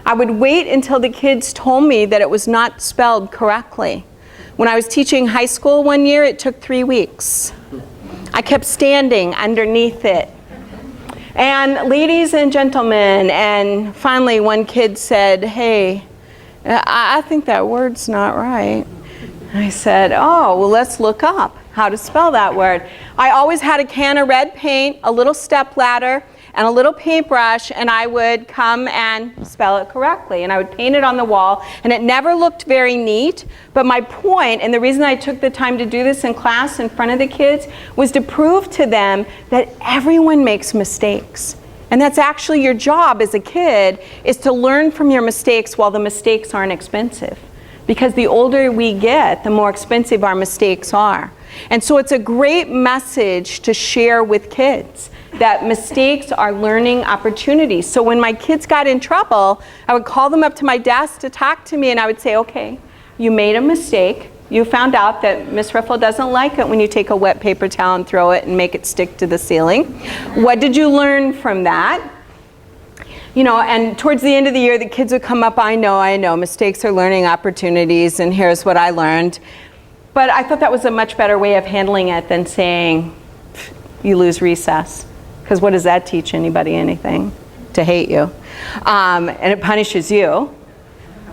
I would wait until the kids told me that it was not spelled correctly. When I was teaching high school one year, it took 3 weeks. I kept standing underneath it. And ladies and gentlemen, and finally one kid said, hey, I think that word's not right. I said, oh, well, let's look up how to spell that word. I always had a can of red paint, a little step ladder, and a little paintbrush, and I would come and spell it correctly. And I would paint it on the wall, and it never looked very neat. But my point, and the reason I took the time to do this in class in front of the kids, was to prove to them that everyone makes mistakes. And that's actually your job as a kid, is to learn from your mistakes while the mistakes aren't expensive. Because the older we get, the more expensive our mistakes are. And so it's a great message to share with kids, that mistakes are learning opportunities. So when my kids got in trouble, I would call them up to my desk to talk to me, and I would say, okay, you made a mistake. You found out that Miss Riffle doesn't like it when you take a wet paper towel and throw it and make it stick to the ceiling. What did you learn from that? You know, and towards the end of the year, the kids would come up, I know, mistakes are learning opportunities, and here's what I learned. But I thought that was a much better way of handling it than saying, you lose recess. Because what does that teach anybody anything? To hate you. And it punishes you.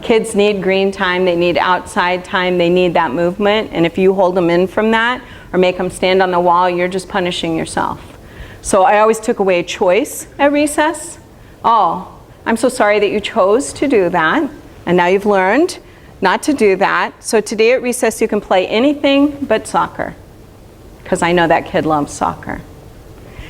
Kids need green time, they need outside time, they need that movement. And if you hold them in from that, or make them stand on the wall, you're just punishing yourself. So I always took away choice at recess. Oh, I'm so sorry that you chose to do that, and now you've learned not to do that. So today at recess you can play anything but soccer, because I know that kid loves soccer.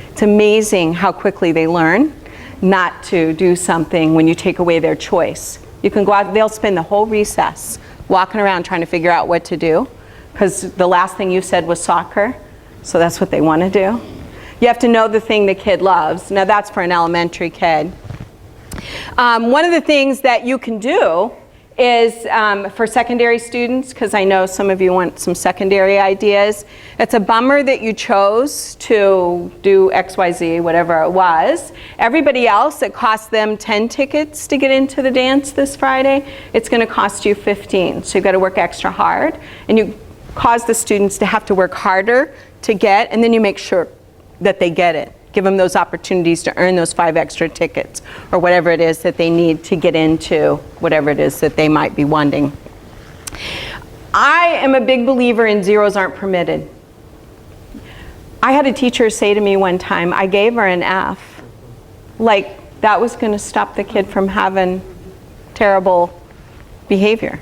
It's amazing how quickly they learn not to do something when you take away their choice. You can go out, they'll spend the whole recess walking around trying to figure out what to do, because the last thing you said was soccer, so that's what they want to do. You have to know the thing the kid loves. Now that's for an elementary kid. One of the things that you can do is for secondary students, because I know some of you want some secondary ideas. It's a bummer that you chose to do XYZ, whatever it was. Everybody else, it cost them 10 tickets to get into the dance this Friday. It's going to cost you 15, so you've got to work extra hard. And you cause the students to have to work harder to get, and then you make sure that they get it. Give them those opportunities to earn those 5 extra tickets or whatever it is that they need to get into whatever it is that they might be wanting. I am a big believer in zeros aren't permitted. I had a teacher say to me one time, I gave her an F. Like that was going to stop the kid from having terrible behavior.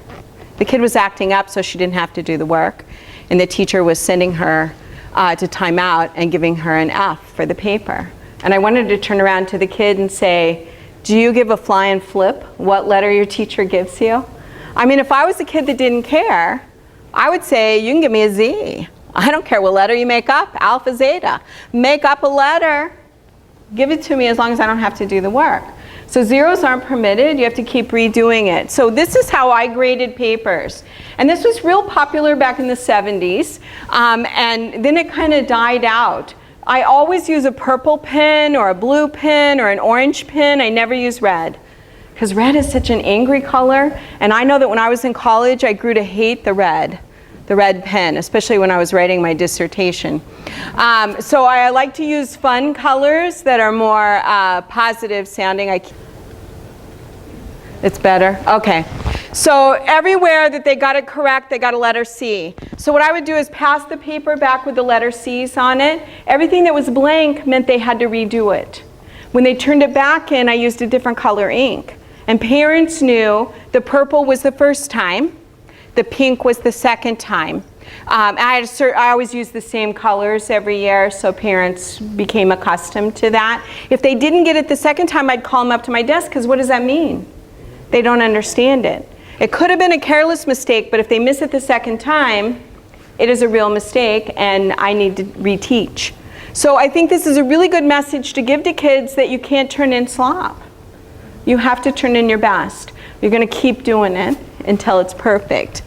The kid was acting up so she didn't have to do the work, and the teacher was sending her to time out and giving her an F for the paper. And I wanted to turn around to the kid and say, do you give a flying flip what letter your teacher gives you? I mean, if I was a kid that didn't care, I would say, you can give me a Z. I don't care what letter you make up, alpha, zeta. Make up a letter, give it to me as long as I don't have to do the work. So zeros aren't permitted, you have to keep redoing it. So this is how I graded papers. And this was real popular back in the 70s, and then it kind of died out. I always use a purple pen or a blue pen or an orange pen. I never use red, because red is such an angry color. And I know that when I was in college, I grew to hate the red pen, especially when I was writing my dissertation. So I like to use fun colors that are more positive sounding. It's better? Okay. So everywhere that they got it correct, they got a letter C. So what I would do is pass the paper back with the letter C's on it. Everything that was blank meant they had to redo it. When they turned it back in, I used a different color ink. And parents knew the purple was the first time, the pink was the second time. I always used the same colors every year, so parents became accustomed to that. If they didn't get it the second time, I'd call them up to my desk, because what does that mean? They don't understand it. It could have been a careless mistake, but if they miss it the second time, it is a real mistake, and I need to reteach. So I think this is a really good message to give to kids, that you can't turn in slop. You have to turn in your best. You're going to keep doing it until it's perfect.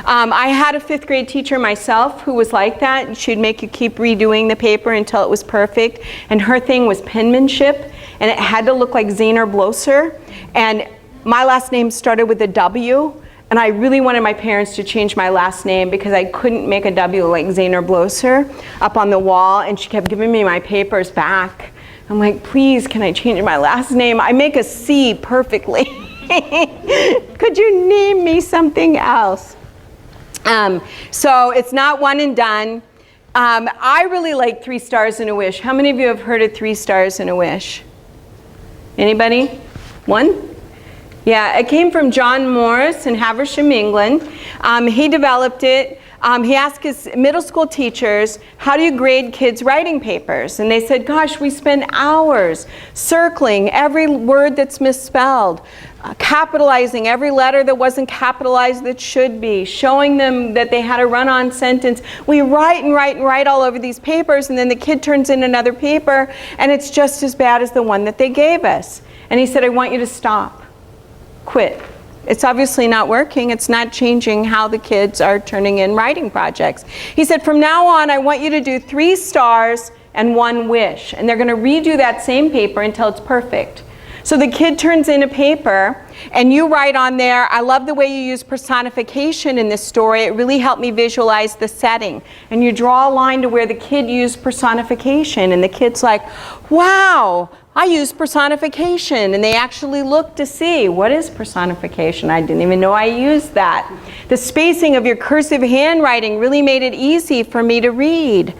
I had a 5th grade teacher myself who was like that. She'd make you keep redoing the paper until it was perfect. And her thing was penmanship, and it had to look like Zahner Blosser. And my last name started with a W, and I really wanted my parents to change my last name because I couldn't make a W like Zahner Blosser up on the wall, and she kept giving me my papers back. I'm like, please, can I change my last name? I make a C perfectly. Could you name me something else? So it's not one and done. I really like 3 stars and a wish. How many of you have heard of 3 stars and a wish? Anybody? 1? Yeah, it came from John Morris in Haversham, England. He developed it. He asked his middle school teachers, how do you grade kids' writing papers? And they said, gosh, we spend hours circling every word that's misspelled, capitalizing every letter that wasn't capitalized that should be, showing them that they had a run-on sentence. We write and write and write all over these papers, and then the kid turns in another paper, and it's just as bad as the one that they gave us. And he said, I want you to stop. Quit. It's obviously not working. It's not changing how the kids are turning in writing projects. He said, from now on, I want you to do 3 stars and 1 wish. And they're going to redo that same paper until it's perfect. So the kid turns in a paper, and you write on there, I love the way you use personification in this story. It really helped me visualize the setting. And you draw a line to where the kid used personification, and the kid's like, wow, I used personification. And they actually look to see, what is personification? I didn't even know I used that. The spacing of your cursive handwriting really made it easy for me to read.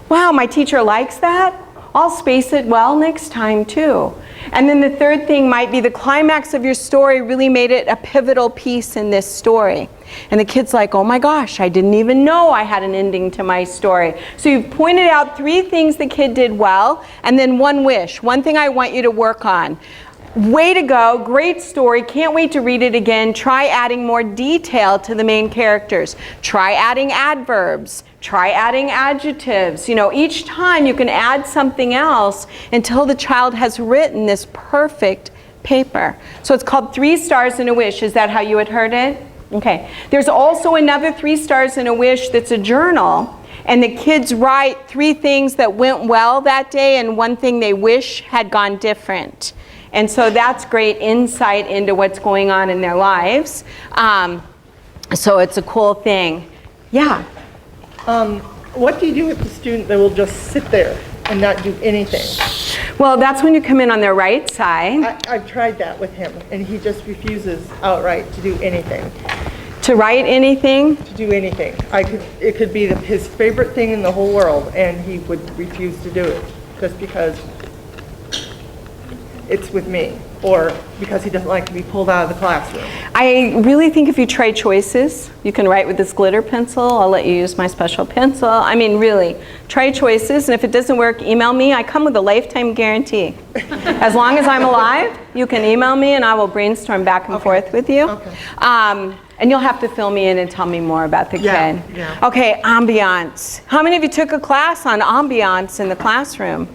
Wow, my teacher likes that. I'll space it well next time too. And then the third thing might be the climax of your story really made it a pivotal piece in this story. And the kid's like, oh my gosh, I didn't even know I had an ending to my story. So you've pointed out 3 things the kid did well, and then 1 wish, 1 thing I want you to work on. Way to go, great story, can't wait to read it again. Try adding more detail to the main characters. Try adding adverbs, try adding adjectives. You know, each time you can add something else until the child has written this perfect paper. So it's called 3 stars and a wish. Is that how you had heard it? Okay. There's also another 3 stars and a wish that's a journal. And the kids write 3 things that went well that day and 1 thing they wish had gone different. And so that's great insight into what's going on in their lives. So it's a cool thing. Yeah. What do you do with the student that will just sit there and not do anything? Well, that's when you come in on their right side. I've tried that with him, and he just refuses outright to do anything. To write anything? To do anything. It could be his favorite thing in the whole world, and he would refuse to do it just because it's with me, or because he doesn't like to be pulled out of the classroom. I really think if you try choices, you can write with this glitter pencil. I'll let you use my special pencil. I mean, really, try choices, and if it doesn't work, email me. I come with a lifetime guarantee. As long as I'm alive, you can email me, and I will brainstorm back and forth with you. Okay. And you'll have to fill me in and tell me more about the kid. Yeah. Okay, ambiance. How many of you took a class on ambiance in the classroom?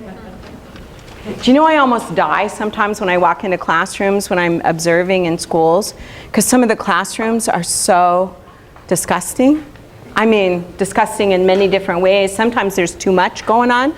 Do you know I almost die sometimes when I walk into classrooms when I'm observing in schools? Because some of the classrooms are so disgusting. I mean, disgusting in many different ways. Sometimes there's too much going on,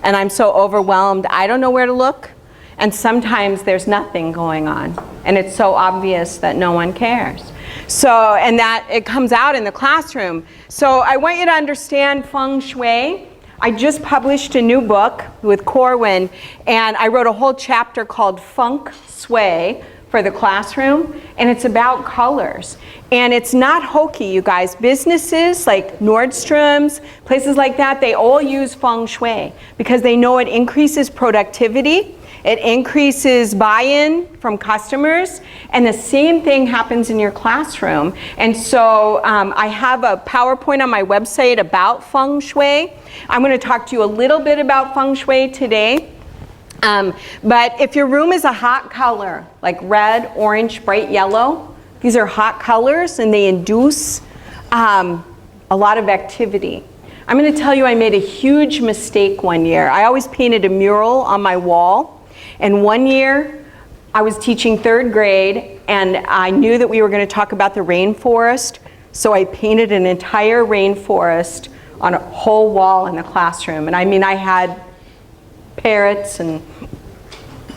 and I'm so overwhelmed, I don't know where to look. And sometimes there's nothing going on, and it's so obvious that no one cares. So, and that it comes out in the classroom. So I want you to understand feng shui. I just published a new book with Corwin, and I wrote a whole chapter called Feng Shui for the classroom, and it's about colors. And it's not hokey, you guys. Businesses like Nordstrom's, places like that, they all use feng shui because they know it increases productivity, it increases buy-in from customers, and the same thing happens in your classroom. And so I have a PowerPoint on my website about feng shui. I'm going to talk to you a little bit about feng shui today. But if your room is a hot color, like red, orange, bright yellow, these are hot colors and they induce a lot of activity. I'm going to tell you I made a huge mistake one year. I always painted a mural on my wall. And one year, I was teaching 3rd grade, and I knew that we were going to talk about the rainforest, so I painted an entire rainforest on a whole wall in the classroom. And I mean, I had parrots, and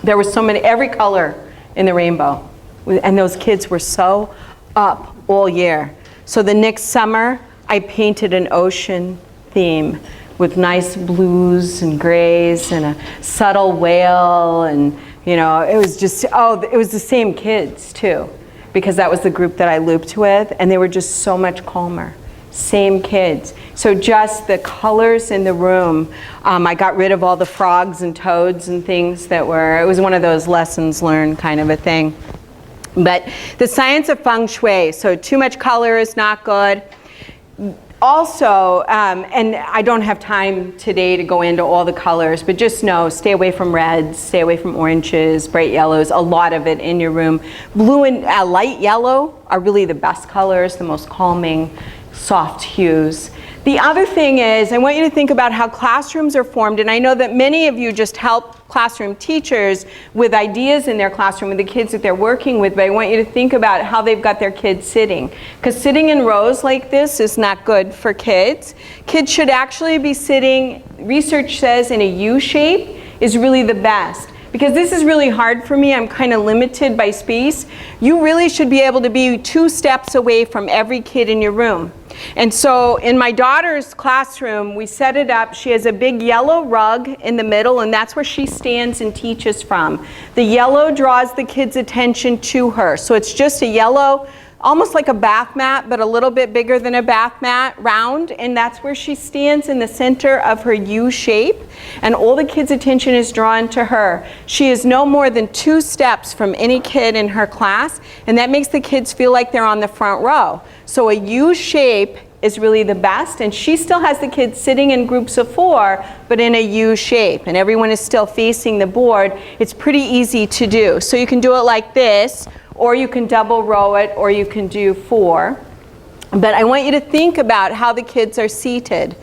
there was so many, every color in the rainbow. And those kids were so up all year. So the next summer, I painted an ocean theme with nice blues and grays and a subtle whale, and you know, it was just, it was the same kids too, because that was the group that I looped with, and they were just so much calmer. Same kids. So just the colors in the room, I got rid of all the frogs and toads and things that were, it was one of those lessons learned kind of a thing. But the science of feng shui, so too much color is not good. Also, and I don't have time today to go into all the colors, but just know, stay away from reds, stay away from oranges, bright yellows, a lot of it in your room. Blue and light yellow are really the best colors, the most calming. soft hues. The other thing is, I want you to think about how classrooms are formed, and I know that many of you just help classroom teachers with ideas in their classroom with the kids that they're working with, but I want you to think about how they've got their kids sitting. Because sitting in rows like this is not good for kids. Kids should actually be sitting, research says, in a U shape is really the best. Because this is really hard for me, I'm kind of limited by space. You really should be able to be 2 steps away from every kid in your room. And so in my daughter's classroom, we set it up. She has a big yellow rug in the middle, and that's where she stands and teaches from. The yellow draws the kids' attention to her. So it's just a yellow, almost like a bath mat, but a little bit bigger than a bath mat, round, and that's where she stands in the center of her U shape, and all the kids' attention is drawn to her. She is no more than 2 steps from any kid in her class, and that makes the kids feel like they're on the front row. So a U shape is really the best, and she still has the kids sitting in groups of 4, but in a U shape, and everyone is still facing the board. It's pretty easy to do. So you can do it like this, or you can double row it, or you can do 4. But I want you to think about how the kids are seated.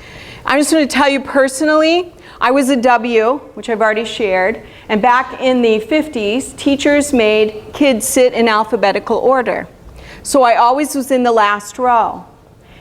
I'm just going to tell you personally, I was a W, which I've already shared, and back in the 50s, teachers made kids sit in alphabetical order. So I always was in the last row.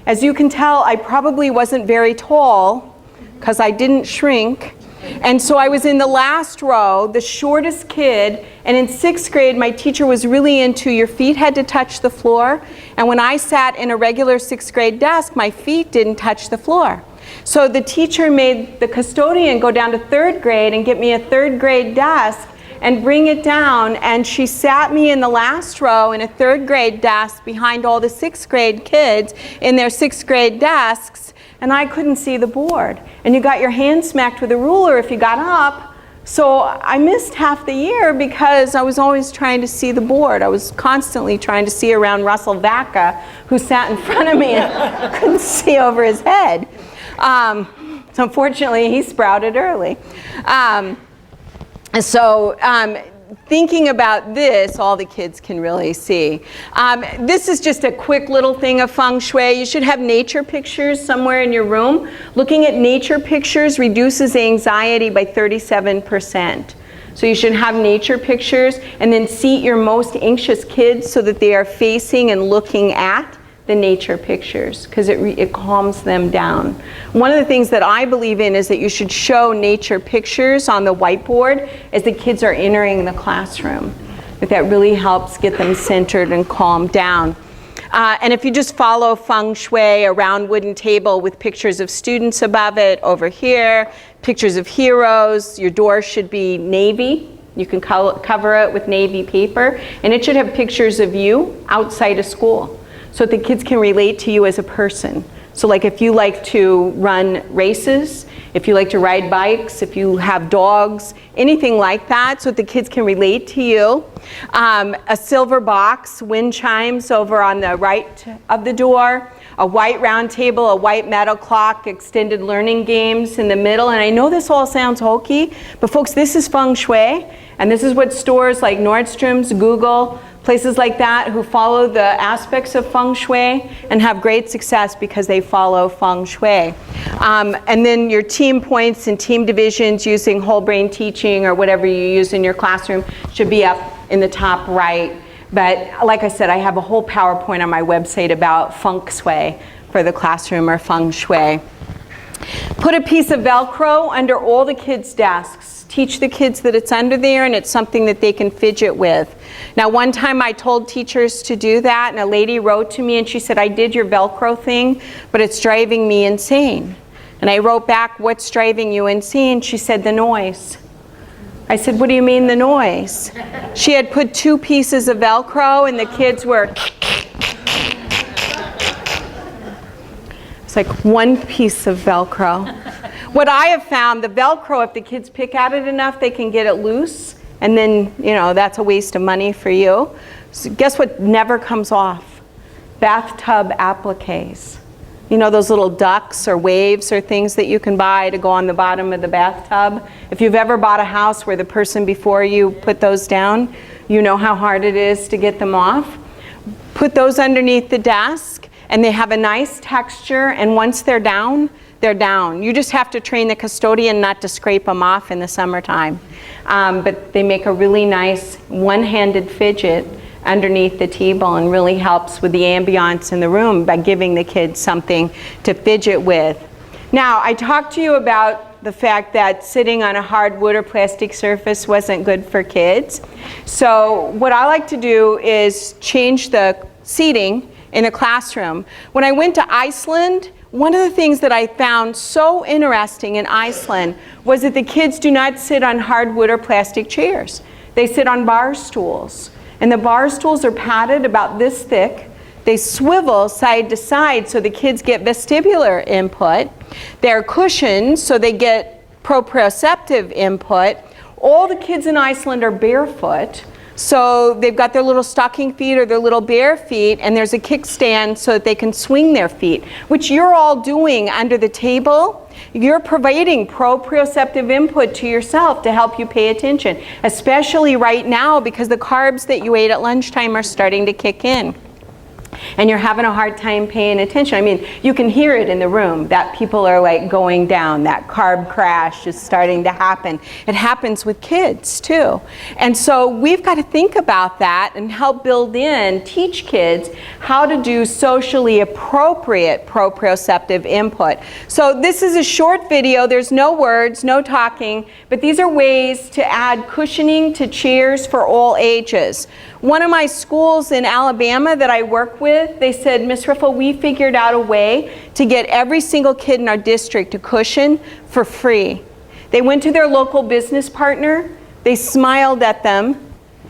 As you can tell, I probably wasn't very tall because I didn't shrink. And so I was in the last row, the shortest kid, and in 6th grade my teacher was really into your feet had to touch the floor, and when I sat in a regular 6th grade desk, my feet didn't touch the floor. So the teacher made the custodian go down to 3rd grade and get me a 3rd grade desk and bring it down, and she sat me in the last row in a 3rd grade desk behind all the 6th grade kids in their 6th grade desks, and I couldn't see the board. And you got your hand smacked with a ruler if you got up. So I missed half the year because I was always trying to see the board. I was constantly trying to see around Russell Vaca, who sat in front of me and couldn't see over his head. So unfortunately, he sprouted early. Thinking about this, all the kids can really see. This is just a quick little thing of feng shui. You should have nature pictures somewhere in your room. Looking at nature pictures reduces anxiety by 37%. So you should have nature pictures, and then seat your most anxious kids so that they are facing and looking at the nature pictures, because it calms them down. One of the things that I believe in is that you should show nature pictures on the whiteboard as the kids are entering the classroom. That really helps get them centered and calmed down. And if you just follow feng shui, a round wooden table with pictures of students above it, over here, pictures of heroes, your door should be navy. You can cover it with navy paper, and it should have pictures of you outside of school, so that the kids can relate to you as a person. So like if you like to run races, if you like to ride bikes, if you have dogs, anything like that, so that the kids can relate to you. A silver box, wind chimes over on the right of the door, a white round table, a white metal clock, extended learning games in the middle. And I know this all sounds hokey, but folks, this is feng shui, and this is what stores like Nordstrom's, Google, places like that who follow the aspects of feng shui and have great success because they follow feng shui. And then your team points and team divisions using whole brain teaching or whatever you use in your classroom should be up in the top right. But like I said, I have a whole PowerPoint on my website about feng shui for the classroom, or feng shui. Put a piece of Velcro under all the kids' desks. Teach the kids that it's under there and it's something that they can fidget with. Now, one time I told teachers to do that, and a lady wrote to me and she said, I did your Velcro thing, but it's driving me insane. And I wrote back, what's driving you insane? She said, the noise. I said, what do you mean the noise? She had put 2 pieces of Velcro and the kids were... It's like 1 piece of Velcro. What I have found, the Velcro, if the kids pick at it enough, they can get it loose, and then, you know, that's a waste of money for you. So guess what never comes off? Bathtub appliques. You know, those little ducks or waves or things that you can buy to go on the bottom of the bathtub. If you've ever bought a house where the person before you put those down, you know how hard it is to get them off. Put those underneath the desk. and they have a nice texture, and once they're down, they're down. You just have to train the custodian not to scrape them off in the summertime. But they make a really nice one-handed fidget underneath the table and really helps with the ambiance in the room by giving the kids something to fidget with. Now, I talked to you about the fact that sitting on a hard wood or plastic surface wasn't good for kids. So what I like to do is change the seating in a classroom. When I went to Iceland, one of the things that I found so interesting in Iceland was that the kids do not sit on hardwood or plastic chairs. They sit on bar stools. And the bar stools are padded about this thick. They swivel side to side so the kids get vestibular input. They're cushioned so they get proprioceptive input. All the kids in Iceland are barefoot. So they've got their little stocking feet or their little bare feet, and there's a kickstand so that they can swing their feet, which you're all doing under the table. You're providing proprioceptive input to yourself to help you pay attention, especially right now because the carbs that you ate at lunchtime are starting to kick in. And you're having a hard time paying attention. I mean, you can hear it in the room that people are like going down, that carb crash is starting to happen. It happens with kids too. And so we've got to think about that and help teach kids how to do socially appropriate proprioceptive input. So this is a short video, there's no words, no talking, but these are ways to add cushioning to chairs for all ages. One of my schools in Alabama that I work with, they said, Miss Riffle, we figured out a way to get every single kid in our district a cushion for free. They went to their local business partner, they smiled at them.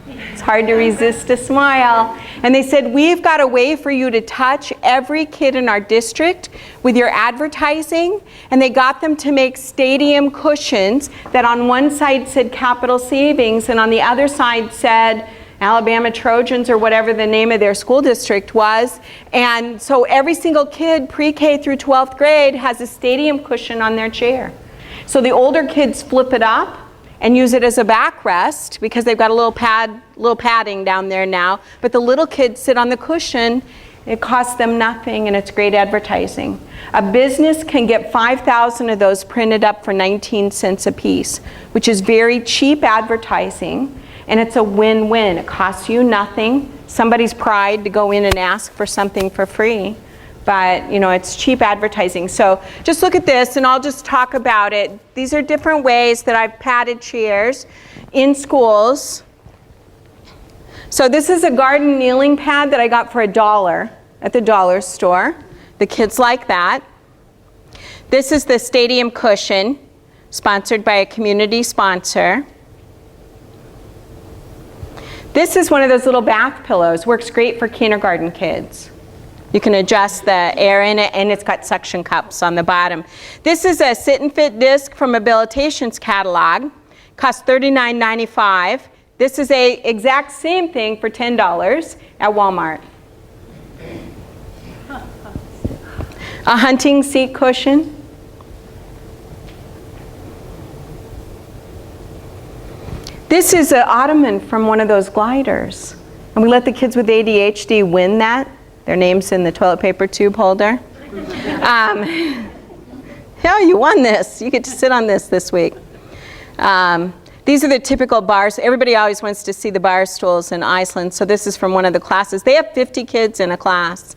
It's hard to resist a smile. And they said, we've got a way for you to touch every kid in our district with your advertising. And they got them to make stadium cushions that on one side said Capital Savings and on the other side said Alabama Trojans or whatever the name of their school district was. And so every single kid pre-K through 12th grade has a stadium cushion on their chair. So the older kids flip it up and use it as a backrest because they've got a little padding down there now. But the little kids sit on the cushion. It costs them nothing, and it's great advertising. A business can get 5,000 of those printed up for 19 cents a piece, which is very cheap advertising, and it's a win-win. It costs you nothing. Somebody's pride to go in and ask for something for free. But, you know, it's cheap advertising. So just look at this, and I'll just talk about it. These are different ways that I've padded chairs in schools. So this is a garden kneeling pad that I got for $1 at the dollar store. The kids like that. This is the stadium cushion, sponsored by a community sponsor. This is one of those little bath pillows. Works great for kindergarten kids. You can adjust the air in it, and it's got suction cups on the bottom. This is a sit and fit disc from Habilitation's catalog. Costs $39.95. This is a exact same thing for $10 at Walmart. A hunting seat cushion. This is an ottoman from one of those gliders. And we let the kids with ADHD win that. Their name's in the toilet paper tube holder. Yeah, you won this. You get to sit on this week. These are the typical bars. Everybody always wants to see the bar stools in Iceland, so this is from one of the classes. They have 50 kids in a class.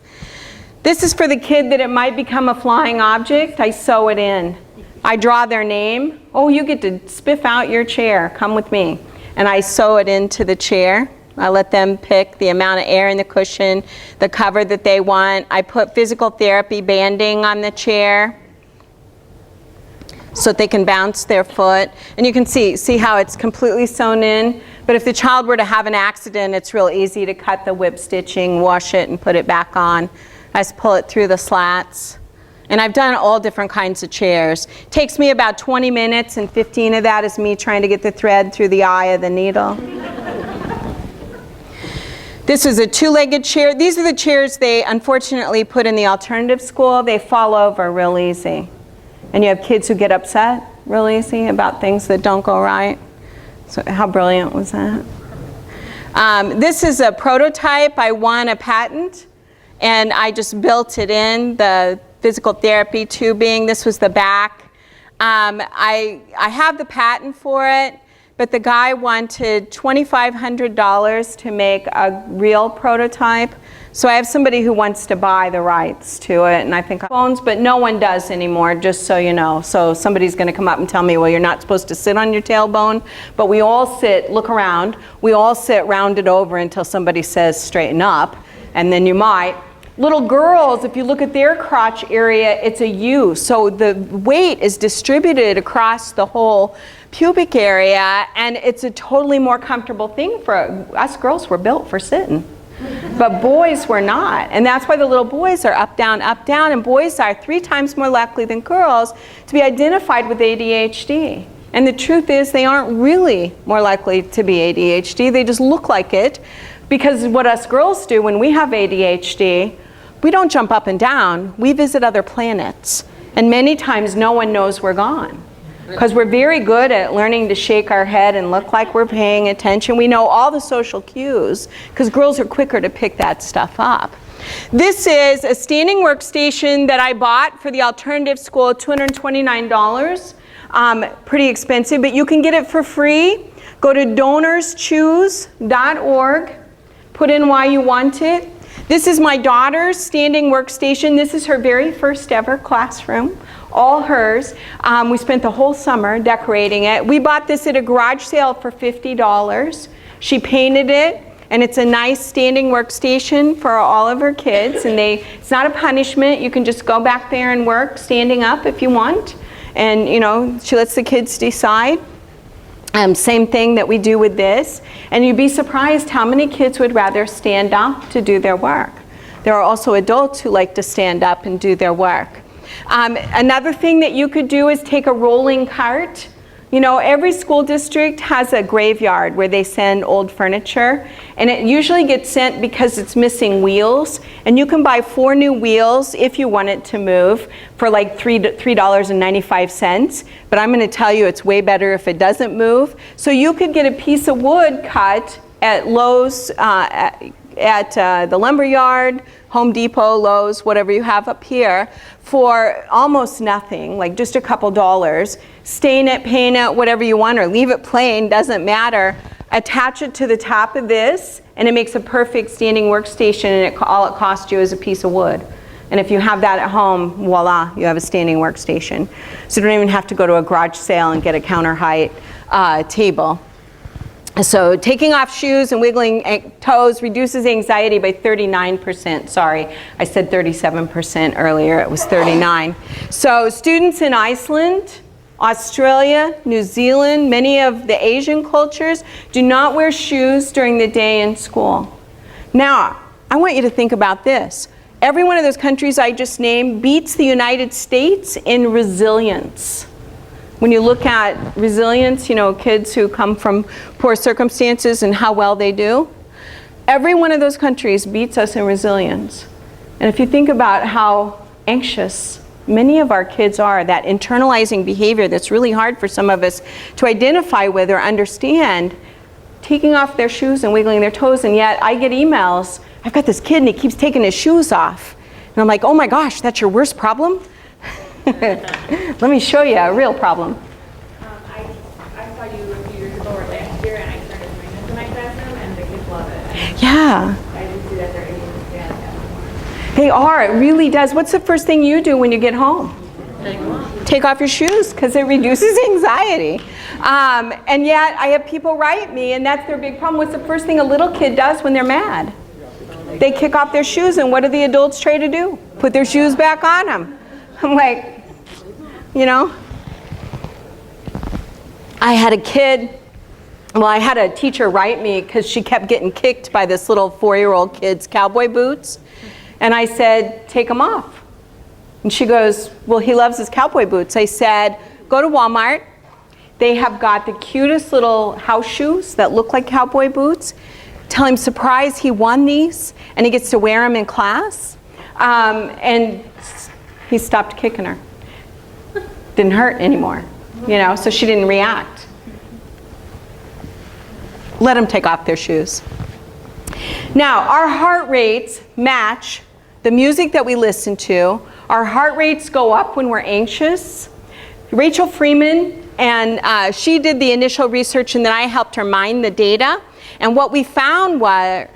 This is for the kid that it might become a flying object. I sew it in. I draw their name. Oh, you get to spiff out your chair. Come with me. And I sew it into the chair. I let them pick the amount of air in the cushion, the cover that they want. I put physical therapy banding on the chair so that they can bounce their foot. And you can see how it's completely sewn in. But if the child were to have an accident, it's real easy to cut the whip stitching, wash it, and put it back on. I just pull it through the slats. And I've done all different kinds of chairs. It takes me about 20 minutes, and 15 of that is me trying to get the thread through the eye of the needle. This is a two-legged chair. These are the chairs they unfortunately put in the alternative school. They fall over real easy. And you have kids who get upset real easy about things that don't go right. So how brilliant was that? This is a prototype. I won a patent. and I just built it in, the physical therapy tubing. This was the back. I have the patent for it, but the guy wanted $2,500 to make a real prototype. So I have somebody who wants to buy the rights to it, and I think phones, but no one does anymore, just so you know. So somebody's going to come up and tell me, well, you're not supposed to sit on your tailbone, but we all sit, look around, we all sit rounded over until somebody says straighten up, and then you might. Little girls, if you look at their crotch area, it's a U, so the weight is distributed across the whole pubic area, and it's a totally more comfortable thing for us. Girls were built for sitting. But boys were not, and that's why the little boys are up, down, and boys are 3 times more likely than girls to be identified with ADHD. And the truth is they aren't really more likely to be ADHD, they just look like it, because what us girls do when we have ADHD, we don't jump up and down, we visit other planets. And many times no one knows we're gone. Because we're very good at learning to shake our head and look like we're paying attention. We know all the social cues, because girls are quicker to pick that stuff up. This is a standing workstation that I bought for the alternative school, $229. Pretty expensive, but you can get it for free. Go to donorschoose.org, put in why you want it. This is my daughter's standing workstation. This is her very first ever classroom. All hers. We spent the whole summer decorating it. We bought this at a garage sale for $50. She painted it, and it's a nice standing workstation for all of her kids. And it's not a punishment. You can just go back there and work standing up if you want. And you know, she lets the kids decide. Same thing that we do with this. And you'd be surprised how many kids would rather stand up to do their work. There are also adults who like to stand up and do their work. Another thing that you could do is take a rolling cart. You know, every school district has a graveyard where they send old furniture, and it usually gets sent because it's missing wheels, and you can buy 4 new wheels if you want it to move for like $3.95, but I'm going to tell you it's way better if it doesn't move. So you could get a piece of wood cut at Lowe's, at the lumber yard, Home Depot, Lowe's, whatever you have up here, for almost nothing, like just a couple dollars. Stain it, paint it, whatever you want, or leave it plain, doesn't matter. Attach it to the top of this, and it makes a perfect standing workstation, and all it costs you is a piece of wood. And if you have that at home, voila, you have a standing workstation. So you don't even have to go to a garage sale and get a counter height table. So taking off shoes and wiggling toes reduces anxiety by 39%. Sorry, I said 37% earlier, it was 39. So students in Iceland, Australia, New Zealand, many of the Asian cultures do not wear shoes during the day in school. Now, I want you to think about this. Every one of those countries I just named beats the United States in resilience. When you look at resilience, you know, kids who come from poor circumstances and how well they do, every one of those countries beats us in resilience. And if you think about how anxious many of our kids are, that internalizing behavior that's really hard for some of us to identify with or understand, taking off their shoes and wiggling their toes, and yet I get emails, I've got this kid and he keeps taking his shoes off. And I'm like, oh my gosh, that's your worst problem? Let me show you a real problem. I saw you a few years ago or last year, and I started doing this in my classroom, and the kids love it. Yeah. I just see that they're able to stand up. They are, it really does. What's the first thing you do when you get home? Take off your shoes, because it reduces anxiety. And yet I have people write me, and that's their big problem. What's the first thing a little kid does when they're mad? They kick off their shoes, and what do the adults try to do? Put their shoes back on them. I'm like, you know, I had a teacher write me because she kept getting kicked by this little 4-year-old kid's cowboy boots. And I said, take them off. And she goes, well, he loves his cowboy boots. I said, go to Walmart. They have got the cutest little house shoes that look like cowboy boots. Tell him, surprise, he won these, and he gets to wear them in class. And he stopped kicking her. Didn't hurt anymore, you know, so she didn't react. Let them take off their shoes. Now, our heart rates match the music that we listen to. Our heart rates go up when we're anxious. Rachel Freeman, and she did the initial research, and then I helped her mine the data. And what we found was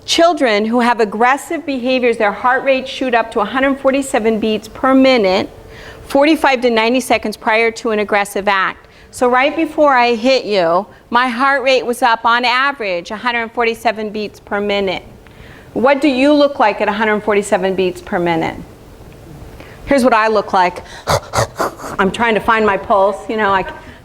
children who have aggressive behaviors, their heart rates shoot up to 147 beats per minute, 45 to 90 seconds prior to an aggressive act. So right before I hit you, my heart rate was up on average 147 beats per minute. What do you look like at 147 beats per minute? Here's what I look like. I'm trying to find my pulse. You know, I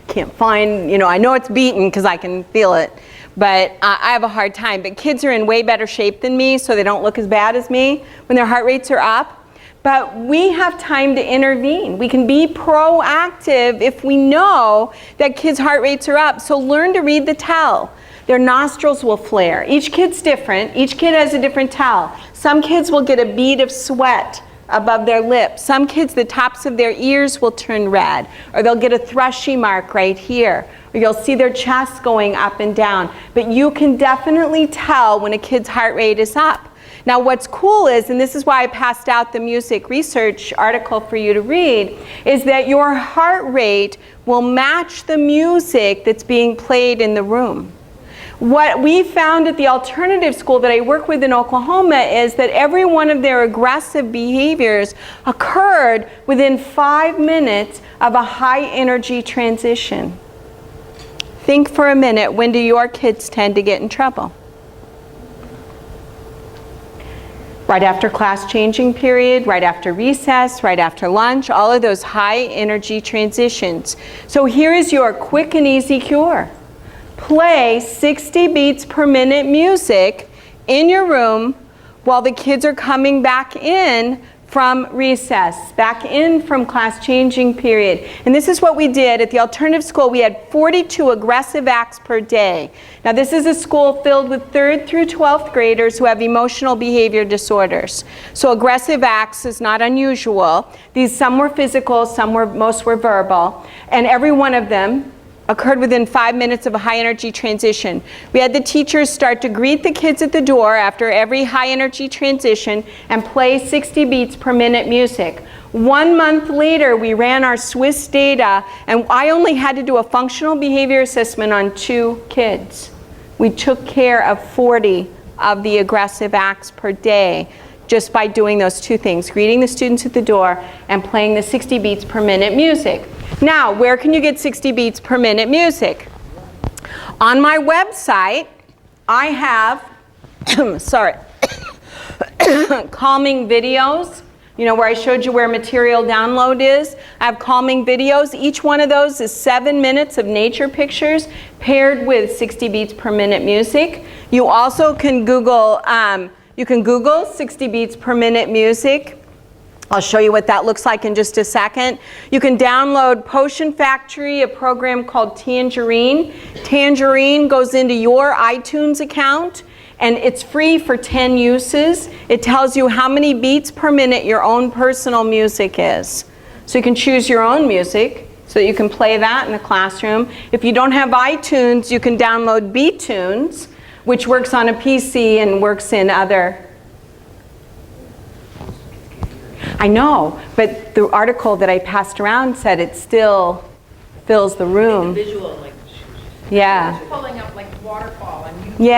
can't find, you know, I know it's beating because I can feel it. But I have a hard time. But kids are in way better shape than me, so they don't look as bad as me when their heart rates are up. But we have time to intervene. We can be proactive if we know that kids' heart rates are up. So learn to read the tell. Their nostrils will flare. Each kid's different. Each kid has a different tell. Some kids will get a bead of sweat above their lips. Some kids, the tops of their ears will turn red, or they'll get a thrushy mark right here, or you'll see their chest going up and down. But you can definitely tell when a kid's heart rate is up. Now what's cool is, and this is why I passed out the music research article for you to read, is that your heart rate will match the music that's being played in the room. What we found at the alternative school that I work with in Oklahoma is that every one of their aggressive behaviors occurred within 5 minutes of a high energy transition. Think for a minute, when do your kids tend to get in trouble? Right after class changing period, right after recess, right after lunch, all of those high energy transitions. So here is your quick and easy cure. Play 60 beats per minute music in your room while the kids are coming back in from recess, back in from class changing period. And this is what we did at the alternative school. We had 42 aggressive acts per day. Now this is a school filled with 3rd through 12th graders who have emotional behavior disorders. So aggressive acts is not unusual. Some were physical, most were verbal, and every one of them occurred within 5 minutes of a high energy transition. We had the teachers start to greet the kids at the door after every high energy transition and play 60 beats per minute music. 1 month later, we ran our Swiss data, and I only had to do a functional behavior assessment on 2 kids. We took care of 40 of the aggressive acts per day just by doing those 2 things, greeting the students at the door and playing the 60 beats per minute music. Now, where can you get 60 beats per minute music? On my website, I have, calming videos, you know, where I showed you where material download is. I have calming videos. Each one of those is 7 minutes of nature pictures paired with 60 beats per minute music. You also can Google, 60 beats per minute music. I'll show you what that looks like in just a second. You can download Potion Factory, a program called Tangerine. Tangerine goes into your iTunes account, and it's free for 10 uses. It tells you how many beats per minute your own personal music is. So you can choose your own music so that you can play that in the classroom. If you don't have iTunes, you can download BTunes, which works on a PC and works in other. I know, but the article that I passed around said it still fills the room. Visual, like, yeah. Pulling up like waterfall and you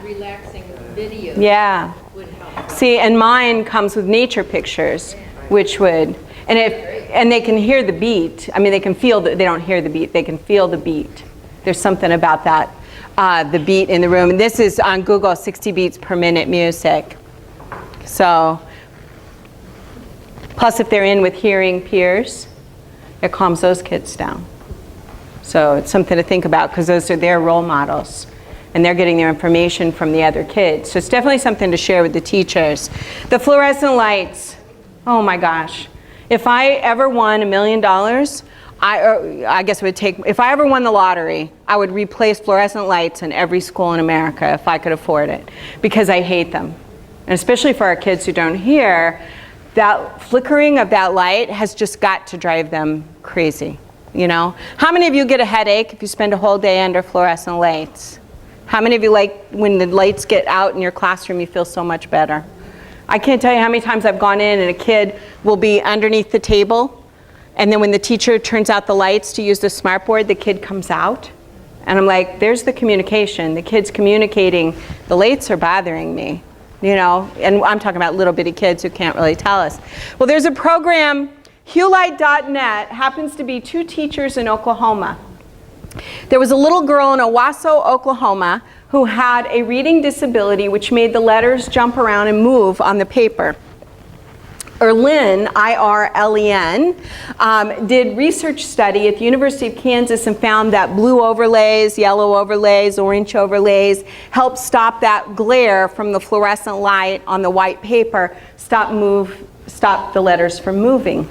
relaxing video. Yeah. Would help. See, and mine comes with nature pictures, which would, and they can hear the beat. I mean, they can feel that they don't hear the beat. They can feel the beat. There's something about that, the beat in the room. And this is on Google, 60 beats per minute music. So. Plus, if they're in with hearing peers, it calms those kids down. So it's something to think about because those are their role models. And they're getting their information from the other kids. So it's definitely something to share with the teachers. The fluorescent lights, oh my gosh. If I ever won $1 million, I guess it would take, if I ever won the lottery, I would replace fluorescent lights in every school in America if I could afford it, because I hate them. And especially for our kids who don't hear, that flickering of that light has just got to drive them crazy, you know? How many of you get a headache if you spend a whole day under fluorescent lights? How many of you like when the lights get out in your classroom, you feel so much better? I can't tell you how many times I've gone in and a kid will be underneath the table, and then when the teacher turns out the lights to use the smartboard, the kid comes out. And I'm like, there's the communication. The kid's communicating, the lights are bothering me, you know? And I'm talking about little bitty kids who can't really tell us. Well, there's a program, HughLight.net, happens to be 2 teachers in Oklahoma. There was a little girl in Owasso, Oklahoma, who had a reading disability which made the letters jump around and move on the paper. Irlen, I-R-L-E-N, did research study at the University of Kansas and found that blue overlays, yellow overlays, orange overlays help stop that glare from the fluorescent light on the white paper, stop the letters from moving.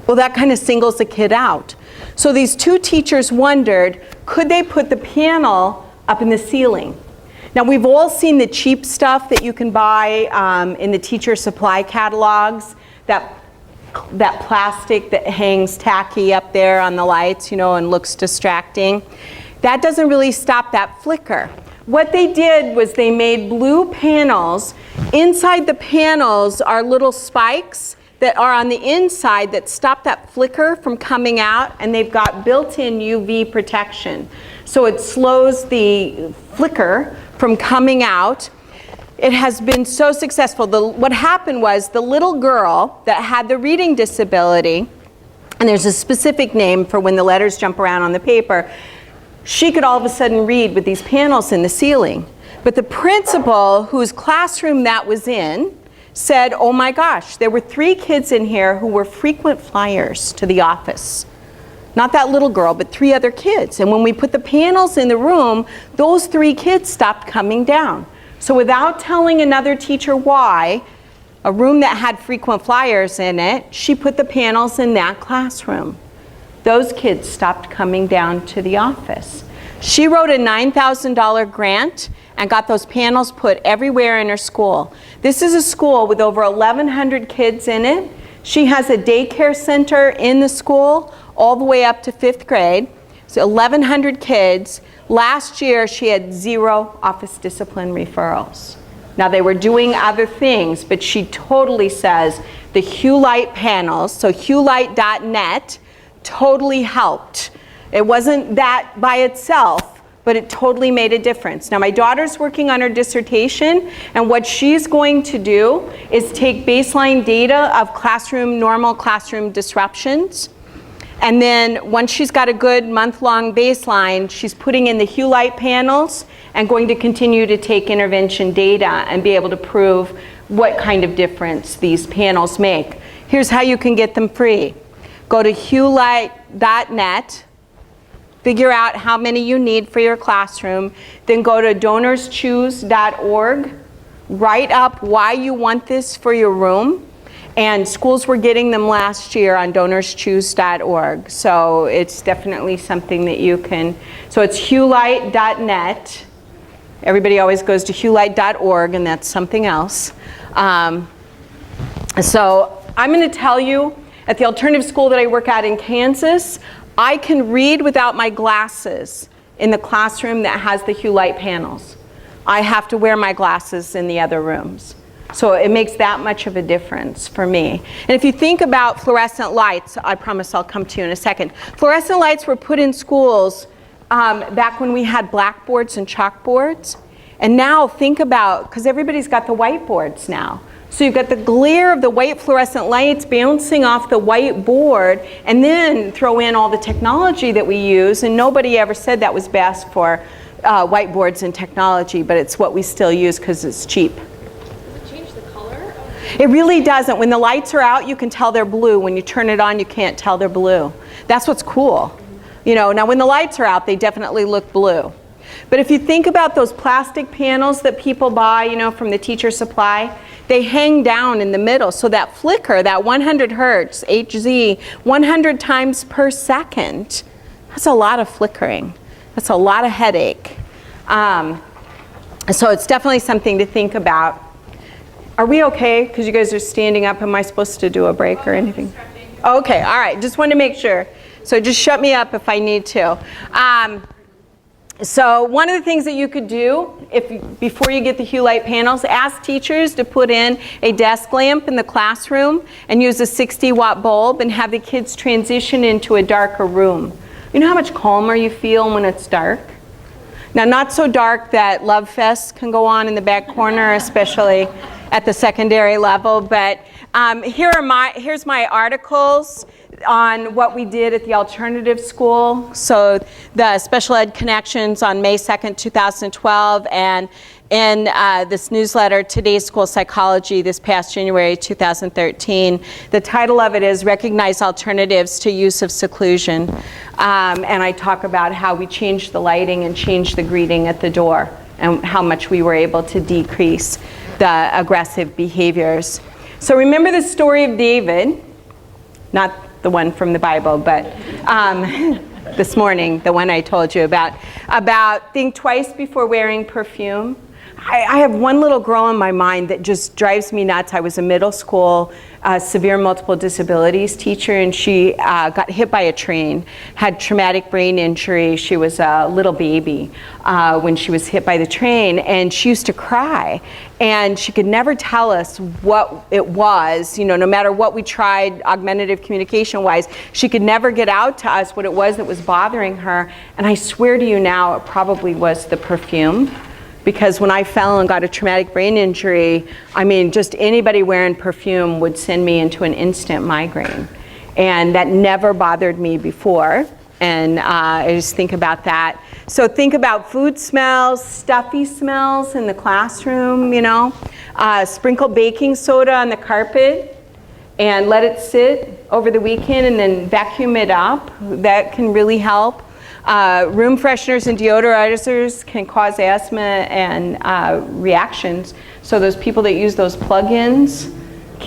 Well, that kind of singles the kid out. So these 2 teachers wondered, could they put the panel up in the ceiling? Now, we've all seen the cheap stuff that you can buy in the teacher supply catalogs, that plastic that hangs tacky up there on the lights, you know, and looks distracting. That doesn't really stop that flicker. What they did was they made blue panels. Inside the panels are little spikes that are on the inside that stop that flicker from coming out, and they've got built-in UV protection. So it slows the flicker from coming out. It has been so successful. What happened was the little girl that had the reading disability, and there's a specific name for when the letters jump around on the paper, she could all of a sudden read with these panels in the ceiling. But the principal, whose classroom that was in, said, oh my gosh, there were 3 kids in here who were frequent flyers to the office. Not that little girl, but 3 other kids. And when we put the panels in the room, those 3 kids stopped coming down. So without telling another teacher why, a room that had frequent flyers in it, she put the panels in that classroom. Those kids stopped coming down to the office. She wrote a $9,000 grant and got those panels put everywhere in her school. This is a school with over 1,100 kids in it. She has a daycare center in the school all the way up to 5th grade. So 1,100 kids. Last year, she had 0 office discipline referrals. Now, they were doing other things, but she totally says the HughLight panels, so HughLight.net, totally helped. It wasn't that by itself, but it totally made a difference. Now, my daughter's working on her dissertation, and what she's going to do is take baseline data of normal classroom disruptions. And then once she's got a good month-long baseline, she's putting in the HughLight panels and going to continue to take intervention data and be able to prove what kind of difference these panels make. Here's how you can get them free. Go to HughLight.net, figure out how many you need for your classroom, then go to donorschoose.org, write up why you want this for your room. And schools were getting them last year on donorschoose.org. So it's definitely something that you can, so it's HughLight.net. Everybody always goes to HughLight.org, and that's something else. So I'm going to tell you, at the alternative school that I work at in Kansas, I can read without my glasses in the classroom that has the HughLight panels. I have to wear my glasses in the other rooms. So it makes that much of a difference for me. And if you think about fluorescent lights, I promise I'll come to you in a second. Fluorescent lights were put in schools back when we had blackboards and chalkboards. And now think about, because everybody's got the whiteboards now. So you've got the glare of the white fluorescent lights bouncing off the white board, and then throw in all the technology that we use. And nobody ever said that was best for whiteboards and technology, but it's what we still use because it's cheap. It really doesn't. When the lights are out, you can tell they're blue. When you turn it on, you can't tell they're blue. That's what's cool. You know, now when the lights are out, they definitely look blue. But if you think about those plastic panels that people buy, you know, from the teacher supply, they hang down in the middle. So that flicker, that 100 hertz, HZ, 100 times per second, that's a lot of flickering. That's a lot of headache. So it's definitely something to think about. Are we okay? Because you guys are standing up. Am I supposed to do a break or anything? Okay, all right. Just wanted to make sure. So just shut me up if I need to. So one of the things that you could do before you get the hue light panels, ask teachers to put in a desk lamp in the classroom and use a 60-watt bulb and have the kids transition into a darker room. You know how much calmer you feel when it's dark? Now, not so dark that Love Fest can go on in the back corner, especially at the secondary level, but here's my articles on what we did at the alternative school. So the Special Ed Connections on May 2nd, 2012, and in this newsletter, Today's School Psychology, this past January 2013. The title of it is Recognize Alternatives to Use of Seclusion. And I talk about how we changed the lighting and changed the greeting at the door and how much we were able to decrease the aggressive behaviors. So remember the story of David, not the one from the Bible, but this morning, the one I told you about think twice before wearing perfume. I have one little girl in my mind that just drives me nuts. I was a middle school severe multiple disabilities teacher, and she got hit by a train, had traumatic brain injury. She was a little baby when she was hit by the train, and she used to cry. And she could never tell us what it was, you know, no matter what we tried augmentative communication-wise, she could never get out to us what it was that was bothering her. And I swear to you now, it probably was the perfume. Because when I fell and got a traumatic brain injury, I mean, just anybody wearing perfume would send me into an instant migraine. And that never bothered me before. And I just think about that. So think about food smells, stuffy smells in the classroom, you know. Sprinkle baking soda on the carpet and let it sit over the weekend and then vacuum it up. That can really help. Room fresheners and deodorizers can cause asthma and reactions. So those people that use those plug-ins,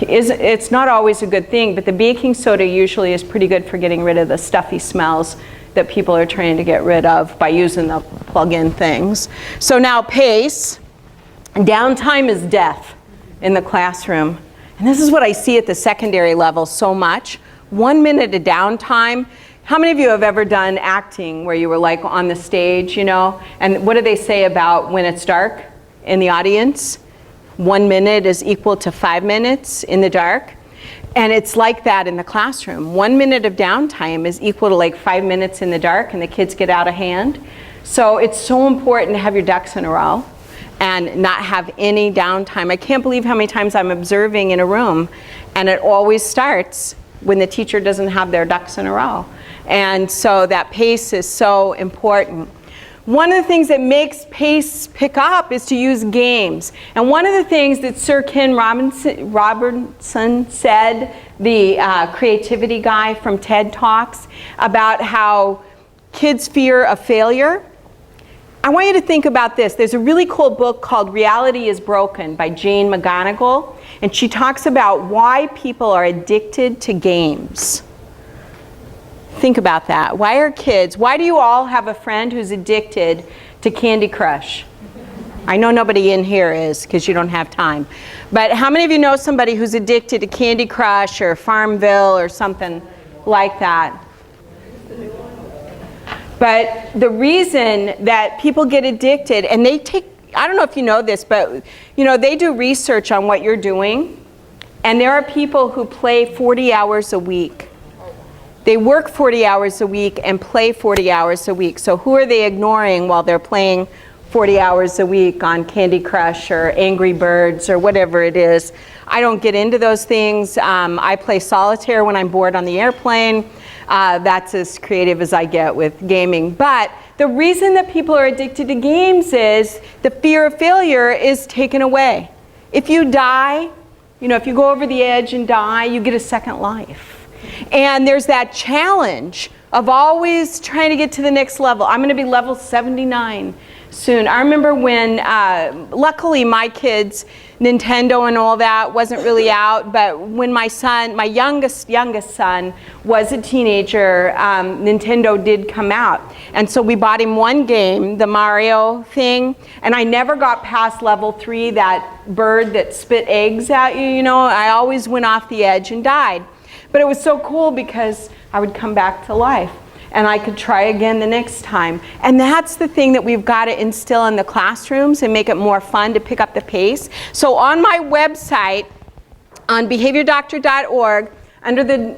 it's not always a good thing, but the baking soda usually is pretty good for getting rid of the stuffy smells that people are trying to get rid of by using the plug-in things. So now pace. Downtime is death in the classroom. And this is what I see at the secondary level so much. 1 minute of downtime. How many of you have ever done acting where you were like on the stage, you know? And what do they say about when it's dark in the audience? 1 minute is equal to 5 minutes in the dark. And it's like that in the classroom. 1 minute of downtime is equal to like 5 minutes in the dark, and the kids get out of hand. So it's so important to have your ducks in a row and not have any downtime. I can't believe how many times I'm observing in a room, and it always starts when the teacher doesn't have their ducks in a row. And so that pace is so important. One of the things that makes pace pick up is to use games. And one of the things that Sir Ken Robinson said, the creativity guy from TED Talks, about how kids' fear of failure. I want you to think about this. There's a really cool book called Reality is Broken by Jane McGonigal, and she talks about why people are addicted to games. Think about that. Why do you all have a friend who's addicted to Candy Crush? I know nobody in here is because you don't have time. But how many of you know somebody who's addicted to Candy Crush or Farmville or something like that? But the reason that people get addicted, and they take, I don't know if you know this, but you know, they do research on what you're doing, and there are people who play 40 hours a week. They work 40 hours a week and play 40 hours a week. So who are they ignoring while they're playing 40 hours a week on Candy Crush or Angry Birds or whatever it is? I don't get into those things. I play solitaire when I'm bored on the airplane. That's as creative as I get with gaming. But the reason that people are addicted to games is the fear of failure is taken away. If you die, you know, if you go over the edge and die, you get a second life. And there's that challenge of always trying to get to the next level. I'm going to be level 79 soon. I remember when, luckily my kids, Nintendo and all that wasn't really out, but when my son, my youngest son was a teenager, Nintendo did come out. And so we bought him one game, the Mario thing, and I never got past level 3, that bird that spit eggs at you, you know. I always went off the edge and died. But it was so cool because I would come back to life. and I could try again the next time. And that's the thing that we've got to instill in the classrooms and make it more fun to pick up the pace. So on my website, on behaviordoctor.org, under the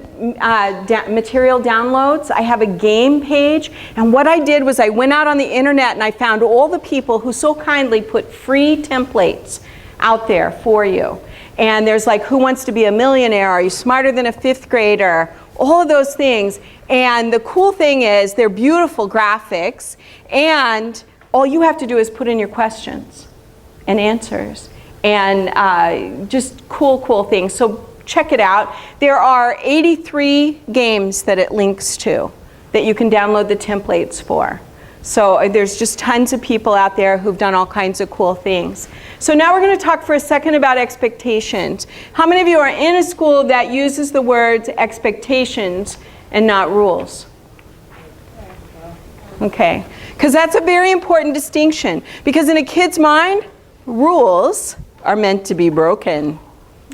material downloads, I have a game page. And what I did was I went out on the internet and I found all the people who so kindly put free templates out there for you. And there's like, who wants to be a millionaire? Are you smarter than a 5th grader? All of those things. And the cool thing is they're beautiful graphics, and all you have to do is put in your questions and answers, and just cool things. So check it out. There are 83 games that it links to that you can download the templates for. So there's just tons of people out there who've done all kinds of cool things. So now we're going to talk for a second about expectations. How many of you are in a school that uses the words expectations and not rules? Okay, because that's a very important distinction. Because in a kid's mind, rules are meant to be broken.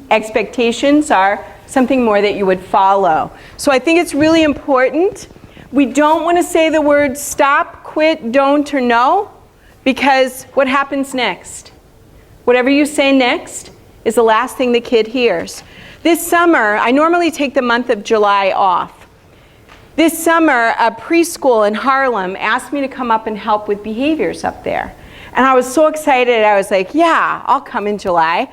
Expectations are something more that you would follow. So I think it's really important. We don't want to say the words stop, quit, don't, or no, because what happens next? Whatever you say next is the last thing the kid hears. This summer, I normally take the month of July off. This summer, a preschool in Harlem asked me to come up and help with behaviors up there. And I was so excited, I was like, yeah, I'll come in July.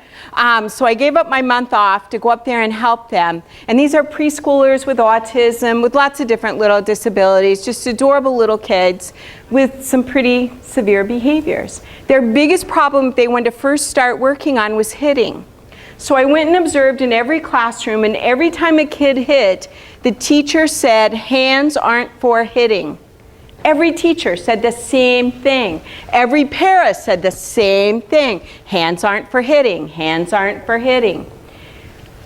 So I gave up my month off to go up there and help them. And these are preschoolers with autism, with lots of different little disabilities, just adorable little kids with some pretty severe behaviors. Their biggest problem they wanted to first start working on was hitting. So I went and observed in every classroom, and every time a kid hit, the teacher said, hands aren't for hitting. Every teacher said the same thing. Every para said the same thing. Hands aren't for hitting. Hands aren't for hitting.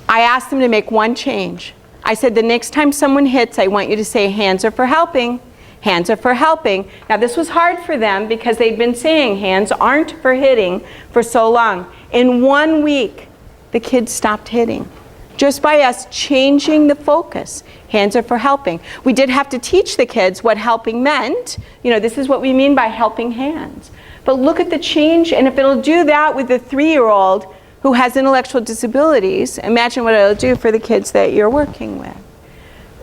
I asked them to make one change. I said, the next time someone hits, I want you to say, hands are for helping. Hands are for helping. Now this was hard for them because they'd been saying hands aren't for hitting for so long. In 1 week, the kids stopped hitting. Just by us changing the focus. Hands are for helping. We did have to teach the kids what helping meant. You know, this is what we mean by helping hands. But look at the change, and if it'll do that with a 3-year-old who has intellectual disabilities, imagine what it'll do for the kids that you're working with.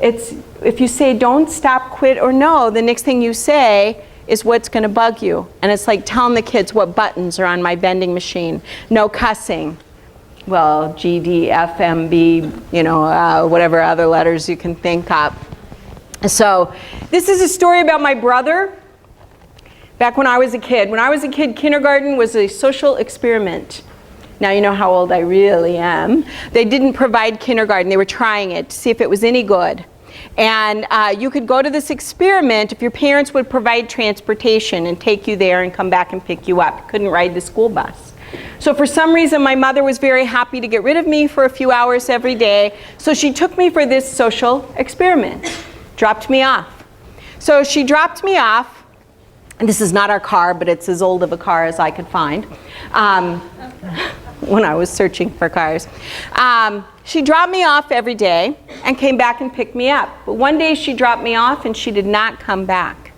It's, if you say don't, stop, quit, or no, the next thing you say is what's going to bug you. And it's like telling the kids what buttons are on my vending machine. No cussing. Well, G, D, F, M, B, you know, whatever other letters you can think of. So this is a story about my brother back when I was a kid. When I was a kid, kindergarten was a social experiment. Now you know how old I really am. They didn't provide kindergarten. They were trying it to see if it was any good. And you could go to this experiment if your parents would provide transportation and take you there and come back and pick you up. You couldn't ride the school bus. So for some reason, my mother was very happy to get rid of me for a few hours every day. So she took me for this social experiment, dropped me off. So she dropped me off, and this is not our car, but it's as old of a car as I could find when I was searching for cars. She dropped me off every day and came back and picked me up. But one day she dropped me off and she did not come back,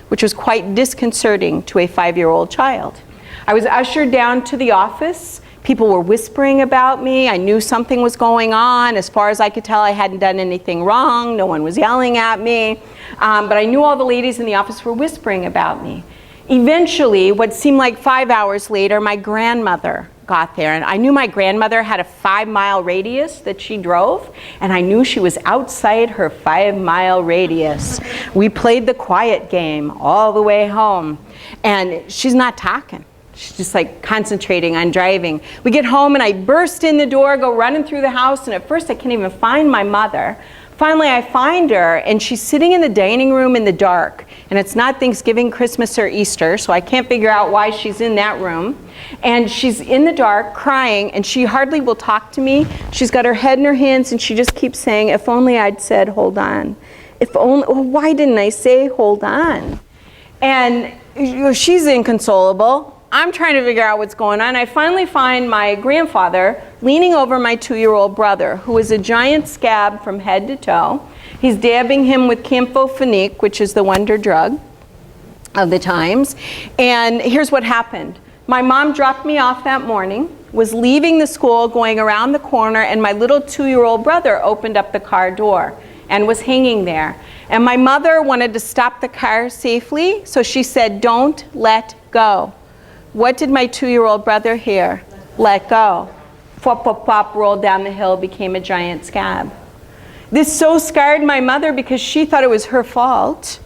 which was quite disconcerting to a 5-year-old child. I was ushered down to the office. People were whispering about me. I knew something was going on. As far as I could tell, I hadn't done anything wrong. No one was yelling at me. But I knew all the ladies in the office were whispering about me. Eventually, what seemed like 5 hours later, my grandmother got there. And I knew my grandmother had a 5-mile radius that she drove. And I knew she was outside her 5-mile radius. We played the quiet game all the way home. And she's not talking. She's just like concentrating on driving. We get home and I burst in the door, go running through the house, and at first I can't even find my mother. Finally I find her and she's sitting in the dining room in the dark. And it's not Thanksgiving, Christmas, or Easter, so I can't figure out why she's in that room. And she's in the dark crying and she hardly will talk to me. She's got her head in her hands and she just keeps saying, if only I'd said hold on. If only, well, why didn't I say hold on? And she's inconsolable. I'm trying to figure out what's going on. I finally find my grandfather leaning over my 2-year-old brother, who is a giant scab from head to toe. He's dabbing him with camphofenique, which is the wonder drug of the times. And here's what happened. My mom dropped me off that morning, was leaving the school, going around the corner, and my little 2-year-old brother opened up the car door and was hanging there. And my mother wanted to stop the car safely, so she said, "Don't let go." What did my 2-year-old brother hear? Let go. Pop, pop, pop, rolled down the hill, became a giant scab. This so scarred my mother because she thought it was her fault,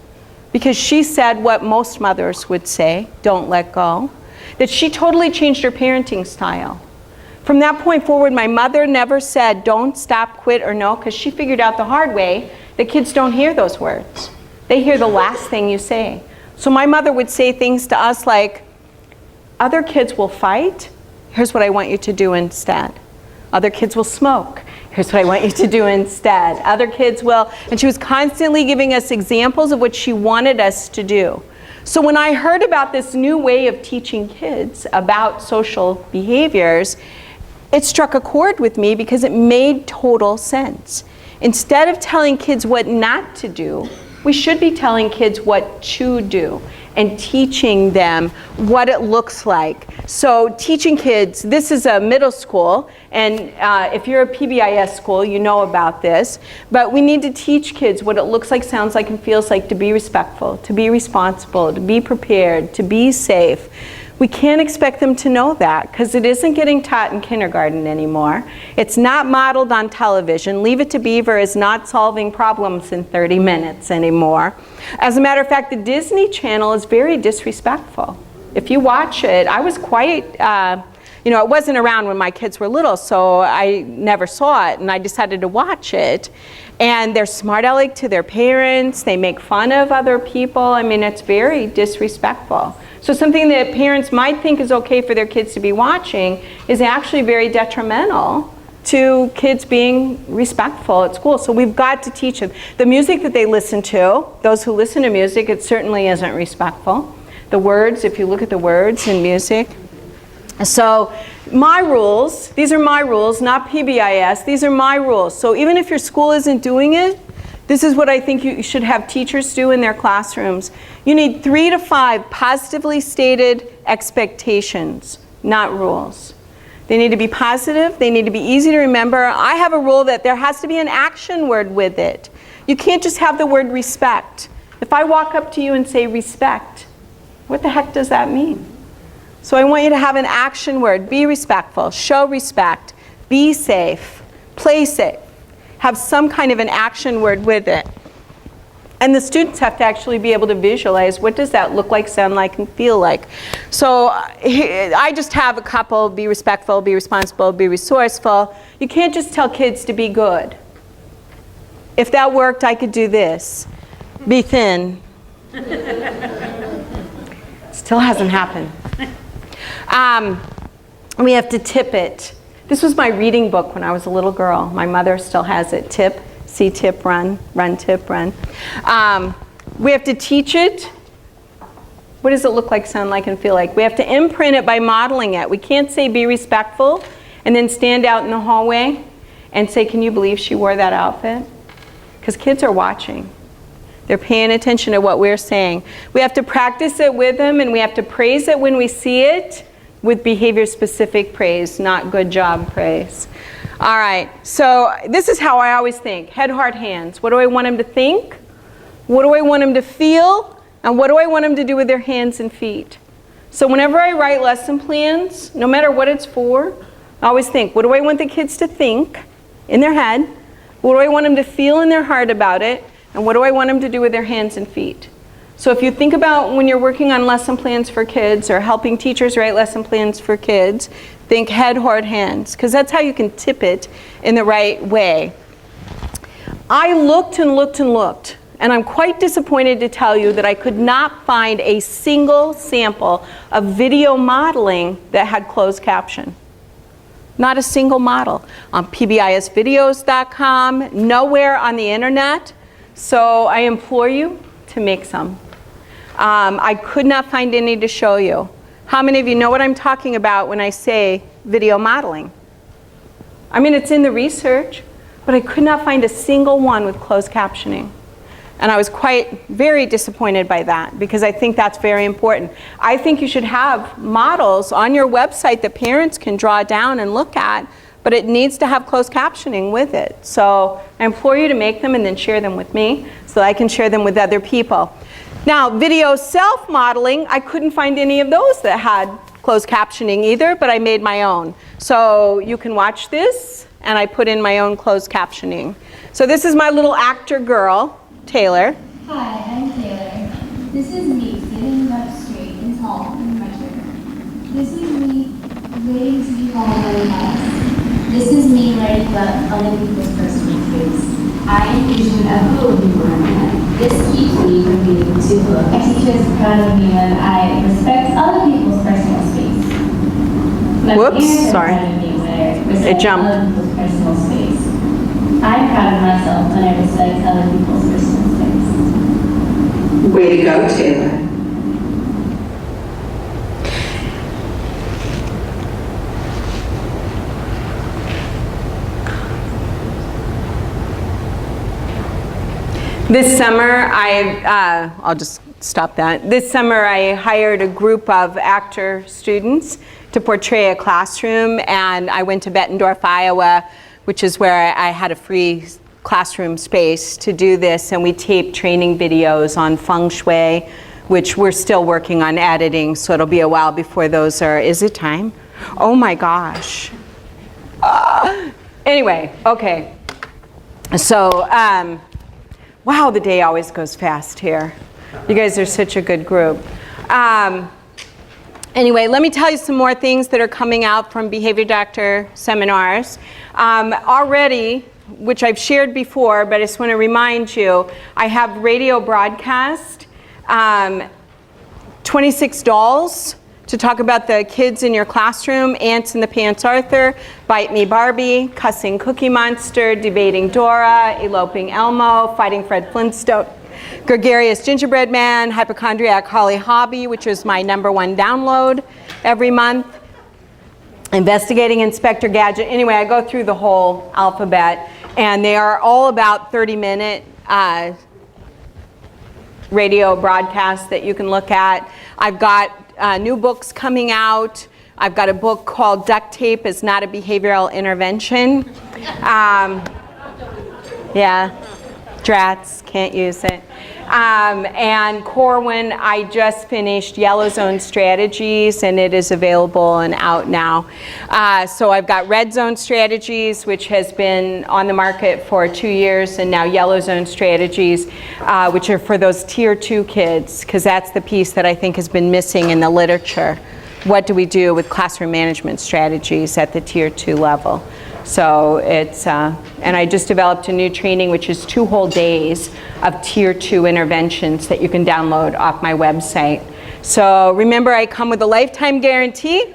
because she said what most mothers would say, "Don't let go," that she totally changed her parenting style. From that point forward, my mother never said, "Don't, stop, quit," or "no," because she figured out the hard way that kids don't hear those words. They hear the last thing you say. So my mother would say things to us like, "Other kids will fight. Here's what I want you to do instead. Other kids will smoke. Here's what I want you to do instead. Other kids will," and she was constantly giving us examples of what she wanted us to do. So when I heard about this new way of teaching kids about social behaviors, it struck a chord with me because it made total sense. Instead of telling kids what not to do, we should be telling kids what to do and teaching them what it looks like. So teaching kids, this is a middle school, and if you're a PBIS school, you know about this, but we need to teach kids what it looks like, sounds like, and feels like to be respectful, to be responsible, to be prepared, to be safe. We can't expect them to know that because it isn't getting taught in kindergarten anymore. It's not modeled on television. Leave It to Beaver is not solving problems in 30 minutes anymore. As a matter of fact, the Disney Channel is very disrespectful. If you watch it, I was quite, it wasn't around when my kids were little, so I never saw it, and I decided to watch it. And they're smart aleck to their parents. They make fun of other people. I mean, it's very disrespectful. So something that parents might think is okay for their kids to be watching is actually very detrimental to kids being respectful at school. So we've got to teach them. The music that they listen to, those who listen to music, it certainly isn't respectful. The words, if you look at the words in music. So my rules, these are my rules, not PBIS, these are my rules. So even if your school isn't doing it, this is what I think you should have teachers do in their classrooms. You need 3 to 5 positively stated expectations, not rules. They need to be positive, they need to be easy to remember. I have a rule that there has to be an action word with it. You can't just have the word respect. If I walk up to you and say respect, what the heck does that mean? So I want you to have an action word. Be respectful, show respect, be safe, play safe. Have some kind of an action word with it. And the students have to actually be able to visualize what does that look like, sound like, and feel like. So I just have a couple: be respectful, be responsible, be resourceful. You can't just tell kids to be good. If that worked, I could do this. Be thin. Still hasn't happened. We have to tip it. This was my reading book when I was a little girl. My mother still has it. Tip, see, tip, run, run, tip, run. We have to teach it. What does it look like, sound like, and feel like? We have to imprint it by modeling it. We can't say be respectful and then stand out in the hallway and say, "Can you believe she wore that outfit?" Because kids are watching. They're paying attention to what we're saying. We have to practice it with them, and we have to praise it when we see it with behavior-specific praise, not good job praise. All right, so this is how I always think. Head, heart, hands. What do I want them to think? What do I want them to feel? And what do I want them to do with their hands and feet? So whenever I write lesson plans, no matter what it's for, I always think, what do I want the kids to think in their head? What do I want them to feel in their heart about it? And what do I want them to do with their hands and feet? So if you think about when you're working on lesson plans for kids or helping teachers write lesson plans for kids, think head, heart, hands, because that's how you can tip it in the right way. I looked and looked and looked, and I'm quite disappointed to tell you that I could not find a single sample of video modeling that had closed caption. Not a single model. On pbisvideos.com, nowhere on the internet. So I implore you to make some. I could not find any to show you. How many of you know what I'm talking about when I say video modeling? I mean, it's in the research. but I could not find a single one with closed captioning. And I was very disappointed by that, because I think that's very important. I think you should have models on your website that parents can draw down and look at, but it needs to have closed captioning with it. So I implore you to make them and then share them with me so I can share them with other people. Now, video self-modeling, I couldn't find any of those that had closed captioning either, but I made my own. So you can watch this, and I put in my own closed captioning. So this is my little actor girl, Taylor. Hi, I'm Taylor. This is me sitting up straight and tall in my chair. This is me waiting to be called by the boss. This is me learning about other people's personal space. I envision a hood in my head. This keeps me from being too hooked. My teacher is proud of me when I respect other people's personal space. My Whoops, parents are sorry. proud of me when I respect It jumped. other people's personal space. I'm proud of myself when I respect other people's personal space. Way to go, Taylor. This summer, I'll just stop that. This summer, I hired a group of actor students to portray a classroom, and I went to Bettendorf, Iowa, which is where I had a free classroom space to do this, and we taped training videos on feng shui, which we're still working on editing, so it'll be a while before those are, is it time? Oh my gosh. Anyway, okay. So, wow, the day always goes fast here. You guys are such a good group. Anyway, let me tell you some more things that are coming out from Behavior Doctor seminars. Already, which I've shared before, but I just want to remind you, I have radio broadcast, 26 dolls to talk about the kids in your classroom, Ants in the Pants Arthur, Bite Me Barbie, Cussing Cookie Monster, Debating Dora, Eloping Elmo, Fighting Fred Flintstone, Gregarious Gingerbread Man, Hypochondriac Holly Hobby, which is my #1 download every month, Investigating Inspector Gadget. Anyway, I go through the whole alphabet, and they are all about 30-minute radio broadcasts that you can look at. I've got new books coming out. I've got a book called Duct Tape is Not a Behavioral Intervention. Yeah, drats, can't use it. And Corwin, I just finished Yellow Zone Strategies, and it is available and out now. So I've got Red Zone Strategies, which has been on the market for 2 years, and now Yellow Zone Strategies, which are for those Tier 2 kids, because that's the piece that I think has been missing in the literature. What do we do with classroom management strategies at the Tier 2 level? So it's, and I just developed a new training, which is 2 whole days of Tier 2 interventions that you can download off my website. So remember, I come with a lifetime guarantee.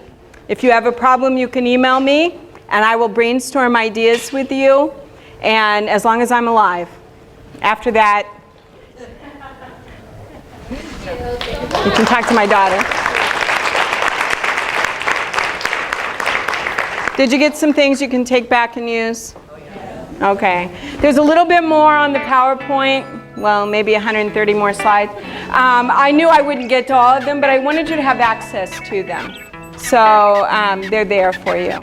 If you have a problem, you can email me, and I will brainstorm ideas with you, and as long as I'm alive. After that, you can talk to my daughter. Did you get some things you can take back and use? Okay. There's a little bit more on the PowerPoint. Well, maybe 130 more slides. I knew I wouldn't get to all of them, but I wanted you to have access to them. So they're there for you.